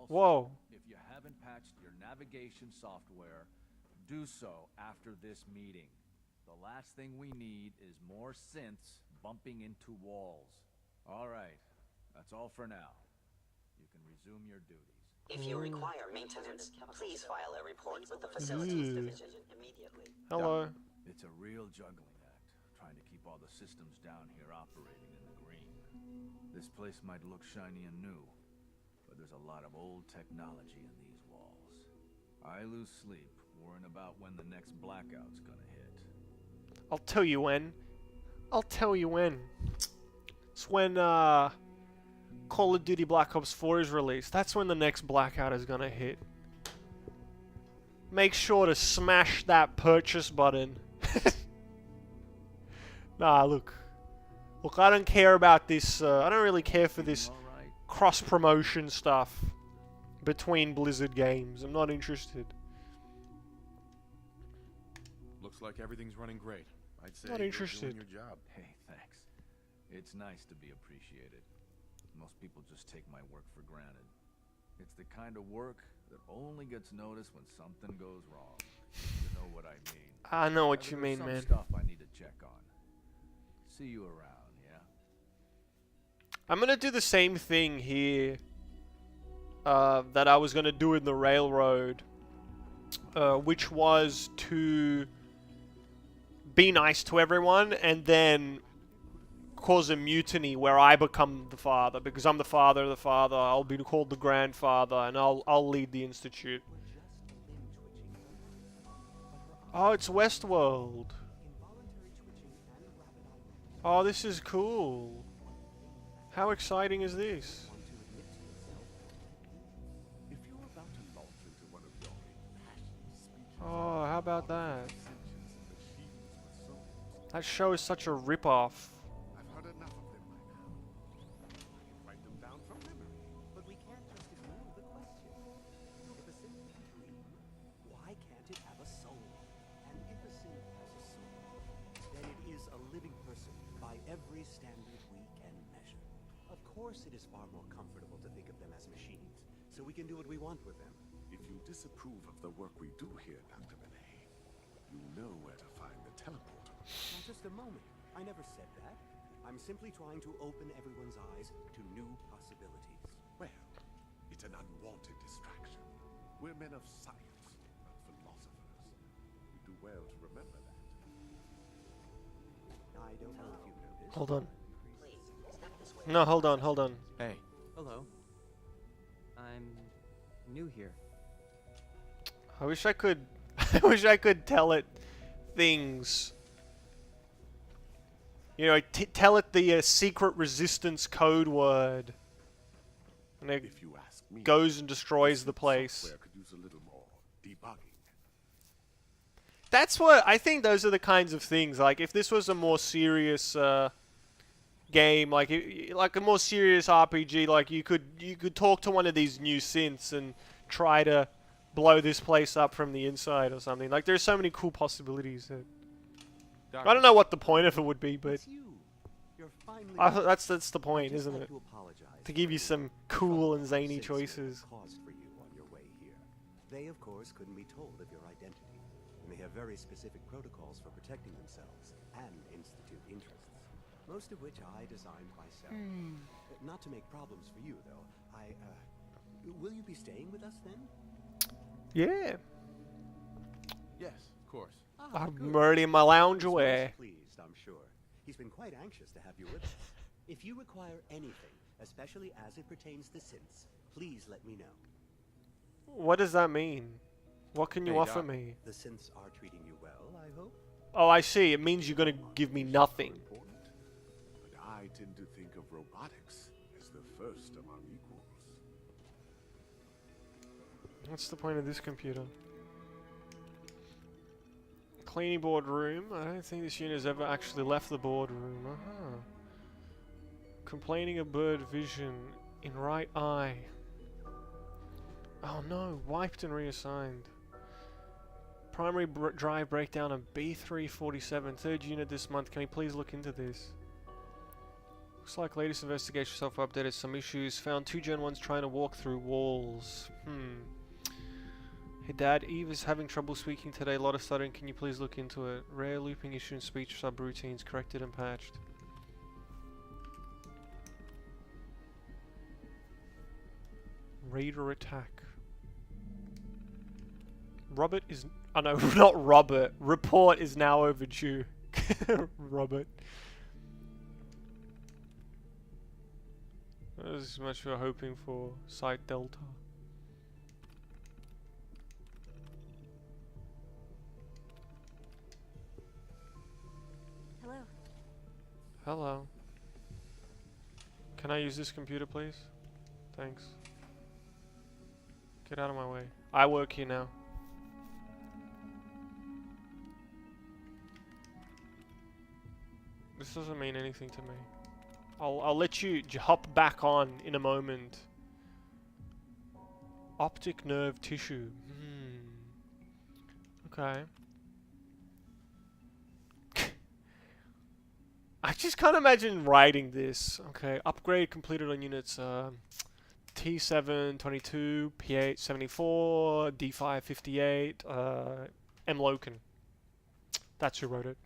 Whoa. If you haven't patched your navigation software, do so after this meeting. The last thing we need is more synths bumping into walls. All right, that's all for now. You can resume your duties. If you require maintenance, please file a report with the Facilities Division immediately. Hello. It's a real juggling act, trying to keep all the systems down here operating in the green. This place might look shiny and new, but there's a lot of old technology in these walls. I lose sleep worrying about when the next blackout's gonna hit. I'll tell you when. I'll tell you when. It's when Call of Duty Black Ops 4 is released. That's when the next blackout is gonna hit. Make sure to smash that purchase button. Nah, look, I don't care about this. I don't really care for this cross-promotion stuff between Blizzard games. I'm not interested. Looks like everything's running great. I'd say Not you're interested. doing your job. Hey, thanks. It's nice to be appreciated. Most people just take my work for granted. It's the kind of work that only gets noticed when something goes wrong. You know what I mean. I know what There's you mean, some man. stuff I need to check on. See you around, yeah? I'm gonna do the same thing here that I was gonna do in the railroad, which was to be nice to everyone and then cause a mutiny where I become the father, because I'm the father of the father. I'll be called the grandfather, and I'll lead the institute. Oh, it's Westworld. Oh, this is cool. How exciting is this? Oh, how about that? That show is such a rip-off. I've heard enough of them by now. Write them down from memory. But we can't just ignore the question. If a synth can dream, why can't it have a soul? And if a synth has a soul, then it is a living person by every standard we can measure. Of course, it is far more comfortable to think of them as machines, so we can do what we want with them. If you disapprove of the work we do here, Dr. Benet, you know where to find the teleporter. Now, just a moment. I never said that. I'm simply trying to open everyone's eyes to new possibilities. Well, it's an unwanted distraction. We're men of science, not philosophers. You do well to remember that. I don't know if you've noticed. Hold on. No, hold on, hold on. Hey. Hello. I'm new here. I wish I could. I wish I could tell it things. You know, tell it the secret resistance code word, and it If you ask me, goes and destroys the place. software could use a little more debugging. That's what I think. Those are the kinds of things. Like, if this was a more serious game, like a more serious RPG, like you could talk to one of these new synths and try to blow this place up from the inside or something. Like, there's so many cool possibilities. I don't know what the point of it would be, but that's the point, isn't it? To give you some cool and zany choices. Caused for you on your way here. They, of course, couldn't be told of your identity, and they have very specific protocols for protecting themselves and institute interests, most of which I designed myself. Not to make problems for you, though. Will you be staying with us then? Yeah. Yes, of course. I'm already in my lounge away. Pleased, I'm sure. He's been quite anxious to have you with us. If you require anything, especially as it pertains to synths, please let me know. What does that mean? What can you Hey, offer Doc. me? The synths are treating you well, I hope? Oh, I see. It means you're gonna give me nothing. Important. But I tend to think of robotics as the first among equals. What's the point of this computer? Cleaning board room. I don't think this unit has ever actually left the boardroom. Complaining of bird vision in right eye. Oh no, wiped and reassigned. Primary drive breakdown of B347. Third unit this month. Can we please look into this? Looks like latest investigation software updated some issues. Found 2 Gen 1s trying to walk through walls. Hey Dad, Eve is having trouble speaking today. A lot of stuttering. Can you please look into it? Rare looping issue in speech subroutines. Corrected and patched. Raider attack. Robert is... Oh no, not Robert. Report is now overdue. Robert. That is as much we're hoping for. Site Delta. Hello. Hello. Can I use this computer, please? Thanks. Get out of my way. I work here now. This doesn't mean anything to me. I'll let you hop back on in a moment. Optic nerve tissue. Okay. I just can't imagine writing this. Okay, upgrade completed on units T722, P874, D558, M. Loken. That's who wrote it.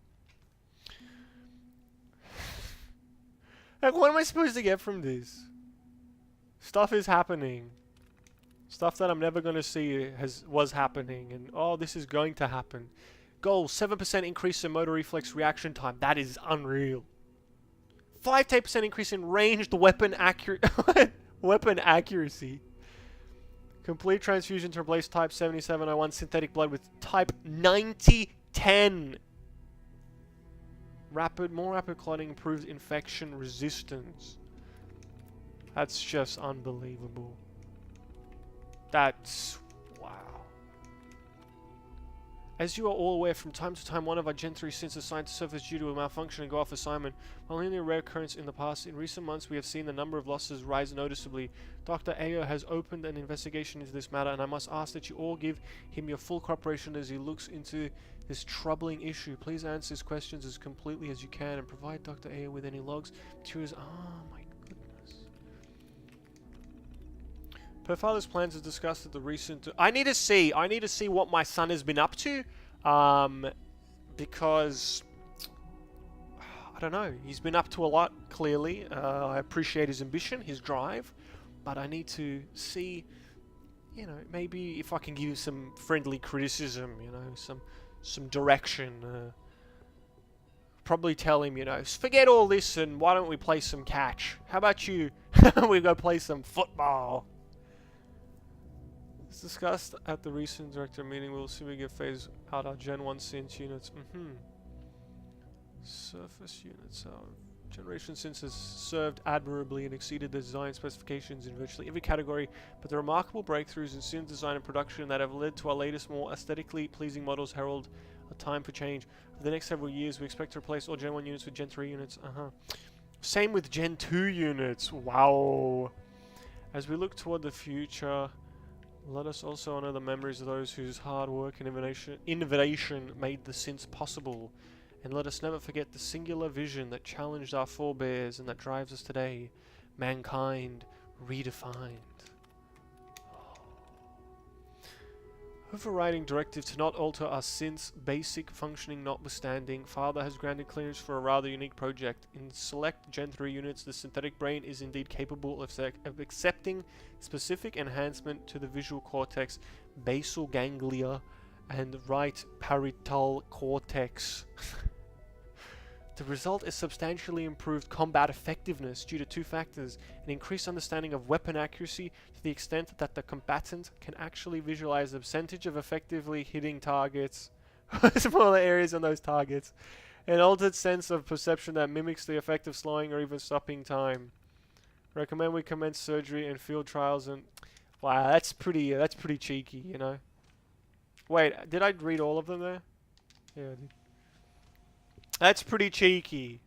Like, what am I supposed to get from this? Stuff is happening. Stuff that I'm never going to see was happening. And, oh, this is going to happen. Goal, 7% increase in motor reflex reaction time. That is unreal. 5 to 8% increase in ranged weapon accuracy. Complete transfusion to replace type 7701 synthetic blood with type 9010. More rapid clotting improves infection resistance. That's just unbelievable. That's... wow. As you are all aware, from time to time one of our Gen 3 synths assigned to surface due to a malfunction and go off assignment. While only a rare occurrence in the past, in recent months we have seen the number of losses rise noticeably. Dr. Ayo has opened an investigation into this matter, and I must ask that you all give him your full cooperation as he looks into this troubling issue. Please answer his questions as completely as you can and provide Dr. Ayo with any logs, materials. Oh my goodness. Her father's plans are discussed at the recent... I need to see what my son has been up to. Because... I don't know. He's been up to a lot, clearly. I appreciate his ambition, his drive. But I need to see... You know, maybe if I can give you some friendly criticism, you know, some direction. Probably tell him, you know, forget all this and why don't we play some catch? How about you? We go play some football. As discussed at the recent director meeting, we'll see we get phase out our Gen 1 synth units. Surface units. Our generation synth has served admirably and exceeded the design specifications in virtually every category, but the remarkable breakthroughs in synth design and production that have led to our latest, more aesthetically pleasing models herald a time for change. For the next several years, we expect to replace all Gen 1 units with Gen 3 units. Same with Gen 2 units. Wow. As we look toward the future, let us also honor the memories of those whose hard work and innovation made the synths possible. And let us never forget the singular vision that challenged our forebears and that drives us today. Mankind redefined. Overriding directive to not alter our synth's basic functioning notwithstanding, Father has granted clearance for a rather unique project. In select Gen 3 units, the synthetic brain is indeed capable of accepting specific enhancement to the visual cortex, basal ganglia, and right parietal cortex. The result is substantially improved combat effectiveness due to two factors: an increased understanding of weapon accuracy to the extent that the combatant can actually visualize the percentage of effectively hitting targets, smaller areas on those targets, an altered sense of perception that mimics the effect of slowing or even stopping time. Recommend we commence surgery and field trials. And wow, that's pretty cheeky, you know. Wait, did I read all of them there? Yeah, I did. That's pretty cheeky.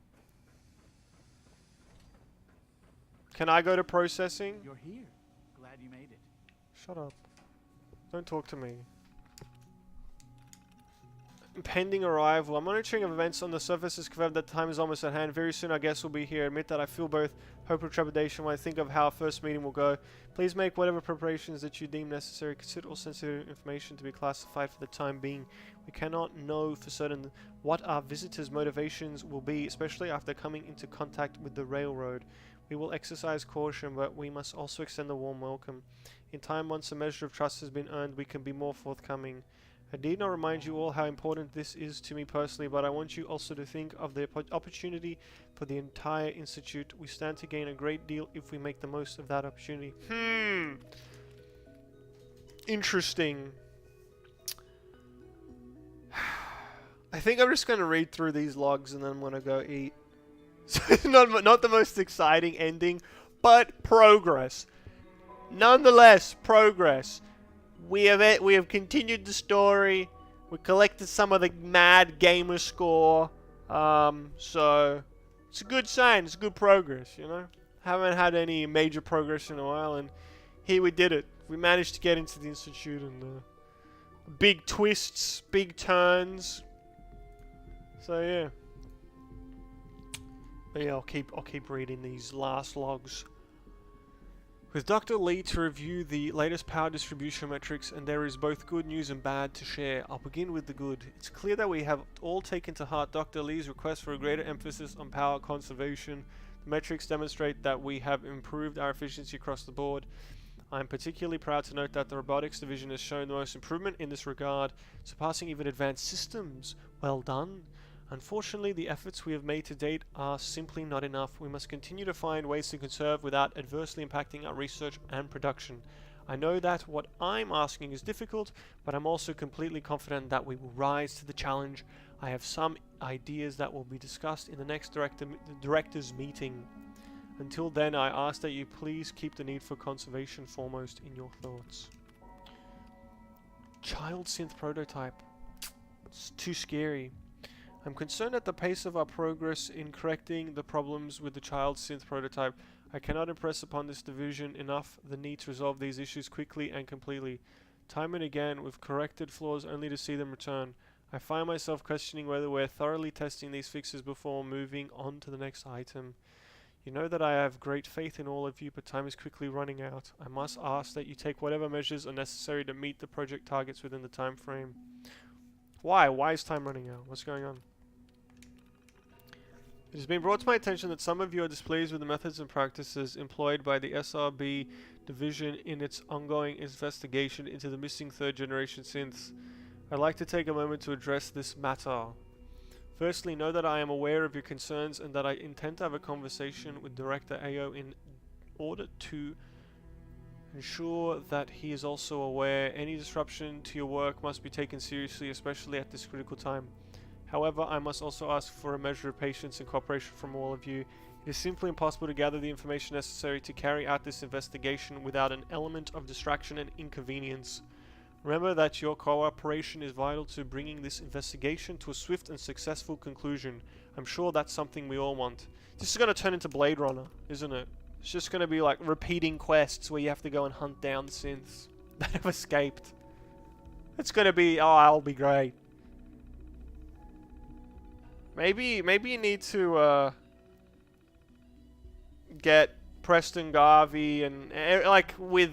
Can I go to processing? You're here. Glad you made it. Shut up. Don't talk to me. Pending arrival. I'm monitoring of events on the surface has confirmed that time is almost at hand. Very soon our guests will be here. Admit that I feel both hope and trepidation when I think of how our first meeting will go. Please make whatever preparations that you deem necessary. Consider all sensitive information to be classified for the time being. We cannot know for certain what our visitors' motivations will be, especially after coming into contact with the railroad. We will exercise caution, but we must also extend a warm welcome. In time, once a measure of trust has been earned, we can be more forthcoming. I need not remind you all how important this is to me personally, but I want you also to think of the opportunity for the entire Institute. We stand to gain a great deal if we make the most of that opportunity. Interesting. I think I'm just going to read through these logs and then I'm going to go eat. So it's not the most exciting ending, but progress. Nonetheless, progress. We have continued the story. We collected some of the mad gamer score. So it's a good sign. It's good progress, you know. Haven't had any major progress in a while, and here we did it. We managed to get into the Institute, and big twists, big turns. So yeah. But yeah, I'll keep reading these last logs. With Dr. Lee to review the latest power distribution metrics, and there is both good news and bad to share. I'll begin with the good. It's clear that we have all taken to heart Dr. Lee's request for a greater emphasis on power conservation. The metrics demonstrate that we have improved our efficiency across the board. I'm particularly proud to note that the robotics division has shown the most improvement in this regard, surpassing even advanced systems. Well done. Unfortunately, the efforts we have made to date are simply not enough. We must continue to find ways to conserve without adversely impacting our research and production. I know that what I'm asking is difficult, but I'm also completely confident that we will rise to the challenge. I have some ideas that will be discussed in the next directors meeting. Until then, I ask that you please keep the need for conservation foremost in your thoughts. Child synth prototype. It's too scary. I'm concerned at the pace of our progress in correcting the problems with the child synth prototype. I cannot impress upon this division enough the need to resolve these issues quickly and completely. Time and again, we've corrected flaws only to see them return. I find myself questioning whether we're thoroughly testing these fixes before moving on to the next item. You know that I have great faith in all of you, but time is quickly running out. I must ask that you take whatever measures are necessary to meet the project targets within the time frame. Why? Why is time running out? What's going on? It has been brought to my attention that some of you are displeased with the methods and practices employed by the SRB division in its ongoing investigation into the missing third generation synths. I'd like to take a moment to address this matter. Firstly, know that I am aware of your concerns and that I intend to have a conversation with Director AO in order to ensure that he is also aware any disruption to your work must be taken seriously, especially at this critical time. However, I must also ask for a measure of patience and cooperation from all of you. It is simply impossible to gather the information necessary to carry out this investigation without an element of distraction and inconvenience. Remember that your cooperation is vital to bringing this investigation to a swift and successful conclusion. I'm sure that's something we all want. This is going to turn into Blade Runner, isn't it? It's just going to be like repeating quests where you have to go and hunt down the synths that have escaped. It's going to be, oh, that'll be great. Maybe you need to get Preston Garvey and like with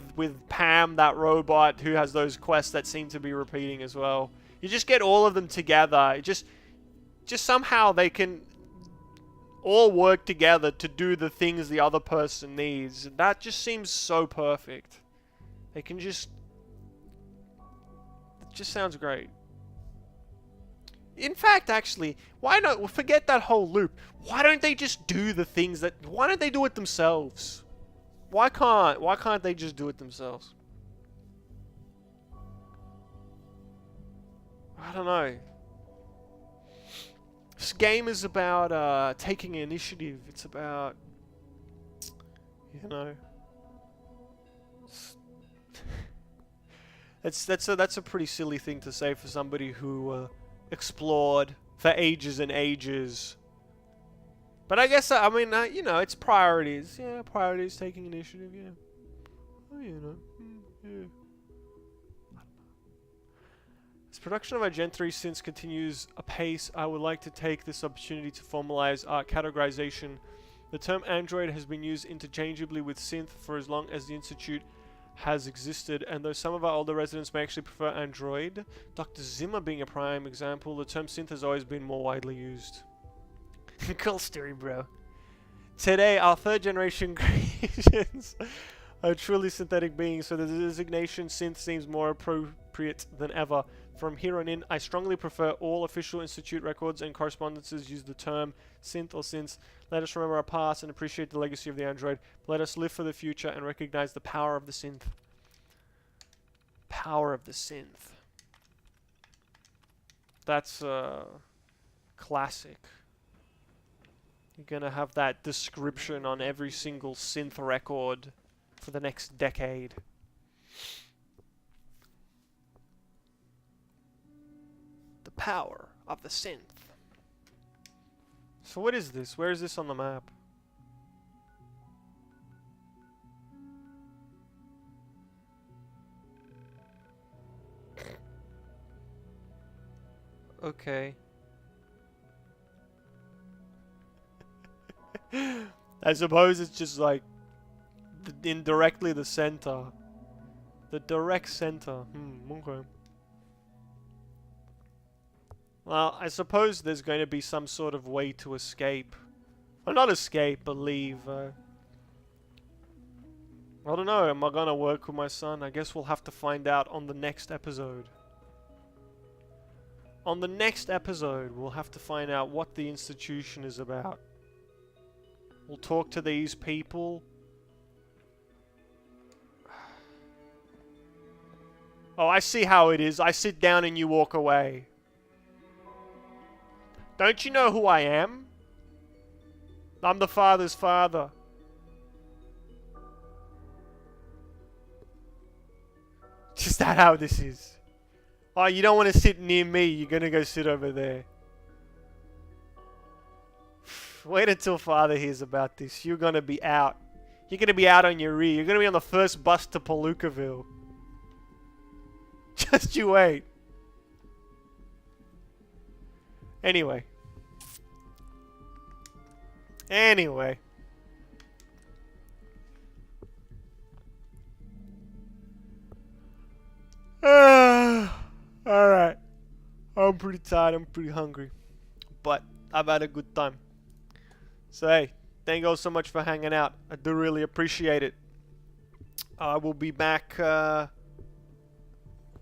Pam, that robot who has those quests that seem to be repeating as well. You just get all of them together. Just somehow they can all work together to do the things the other person needs. That just seems so perfect. They can just... It just sounds great. In fact, actually, why not forget that whole loop? Why don't they just do the things that... Why don't they do it themselves? Why can't they just do it themselves? I don't know. This game is about taking initiative. It's about, you know, that's a pretty silly thing to say for somebody who explored for ages and ages. But I guess, I mean, you know, it's priorities. Yeah, priorities, taking initiative, yeah. Oh, you know, yeah. As production of our Gen 3 synths continues apace, I would like to take this opportunity to formalize our categorization. The term android has been used interchangeably with synth for as long as the Institute has existed, and though some of our older residents may actually prefer android, Dr. Zimmer being a prime example, the term synth has always been more widely used. Cool story, bro. Today, our third generation creations are truly synthetic beings, so the designation synth seems more appropriate than ever. From here on in, I strongly prefer all official Institute records and correspondences use the term synth or synths. Let us remember our past and appreciate the legacy of the android. Let us live for the future and recognize the power of the synth. Power of the synth. That's classic. You're gonna have that description on every single synth record for the next decade. The power of the synth. So what is this? Where is this on the map? Okay. I suppose it's just like indirectly the center. The direct center. Okay. Well, I suppose there's going to be some sort of way to escape. Well, not escape, but leave. I don't know. Am I going to work with my son? I guess we'll have to find out on the next episode. On the next episode, we'll have to find out what the institution is about. We'll talk to these people. Oh, I see how it is. I sit down and you walk away. Don't you know who I am? I'm the father's father. Is that how this is? Oh, you don't want to sit near me. You're going to go sit over there. Wait until father hears about this. You're going to be out. You're going to be out on your rear. You're going to be on the first bus to Palookaville. Just you wait. Anyway. I'm pretty tired. I'm pretty hungry. But I've had a good time. So hey, thank you all so much for hanging out. I do really appreciate it. I will be back. I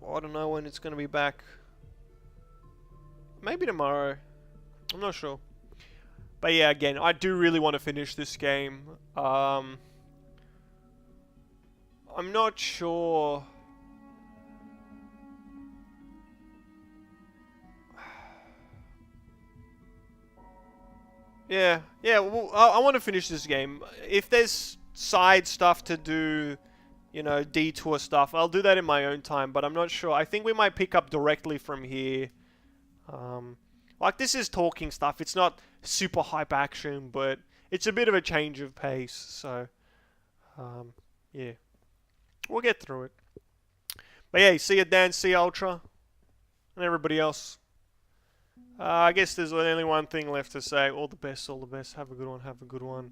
don't know when it's going to be back. Maybe tomorrow. I'm not sure. But yeah, again, I do really want to finish this game. I'm not sure. Yeah, well, I want to finish this game. If there's side stuff to do, you know, detour stuff, I'll do that in my own time, but I'm not sure. I think we might pick up directly from here. Like, this is talking stuff. It's not super hype action, but it's a bit of a change of pace, so, yeah. We'll get through it. But yeah, see you, Dan, see you, Ultra, and everybody else. I guess there's only one thing left to say. All the best, all the best. Have a good one, have a good one.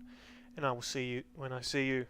And I will see you when I see you.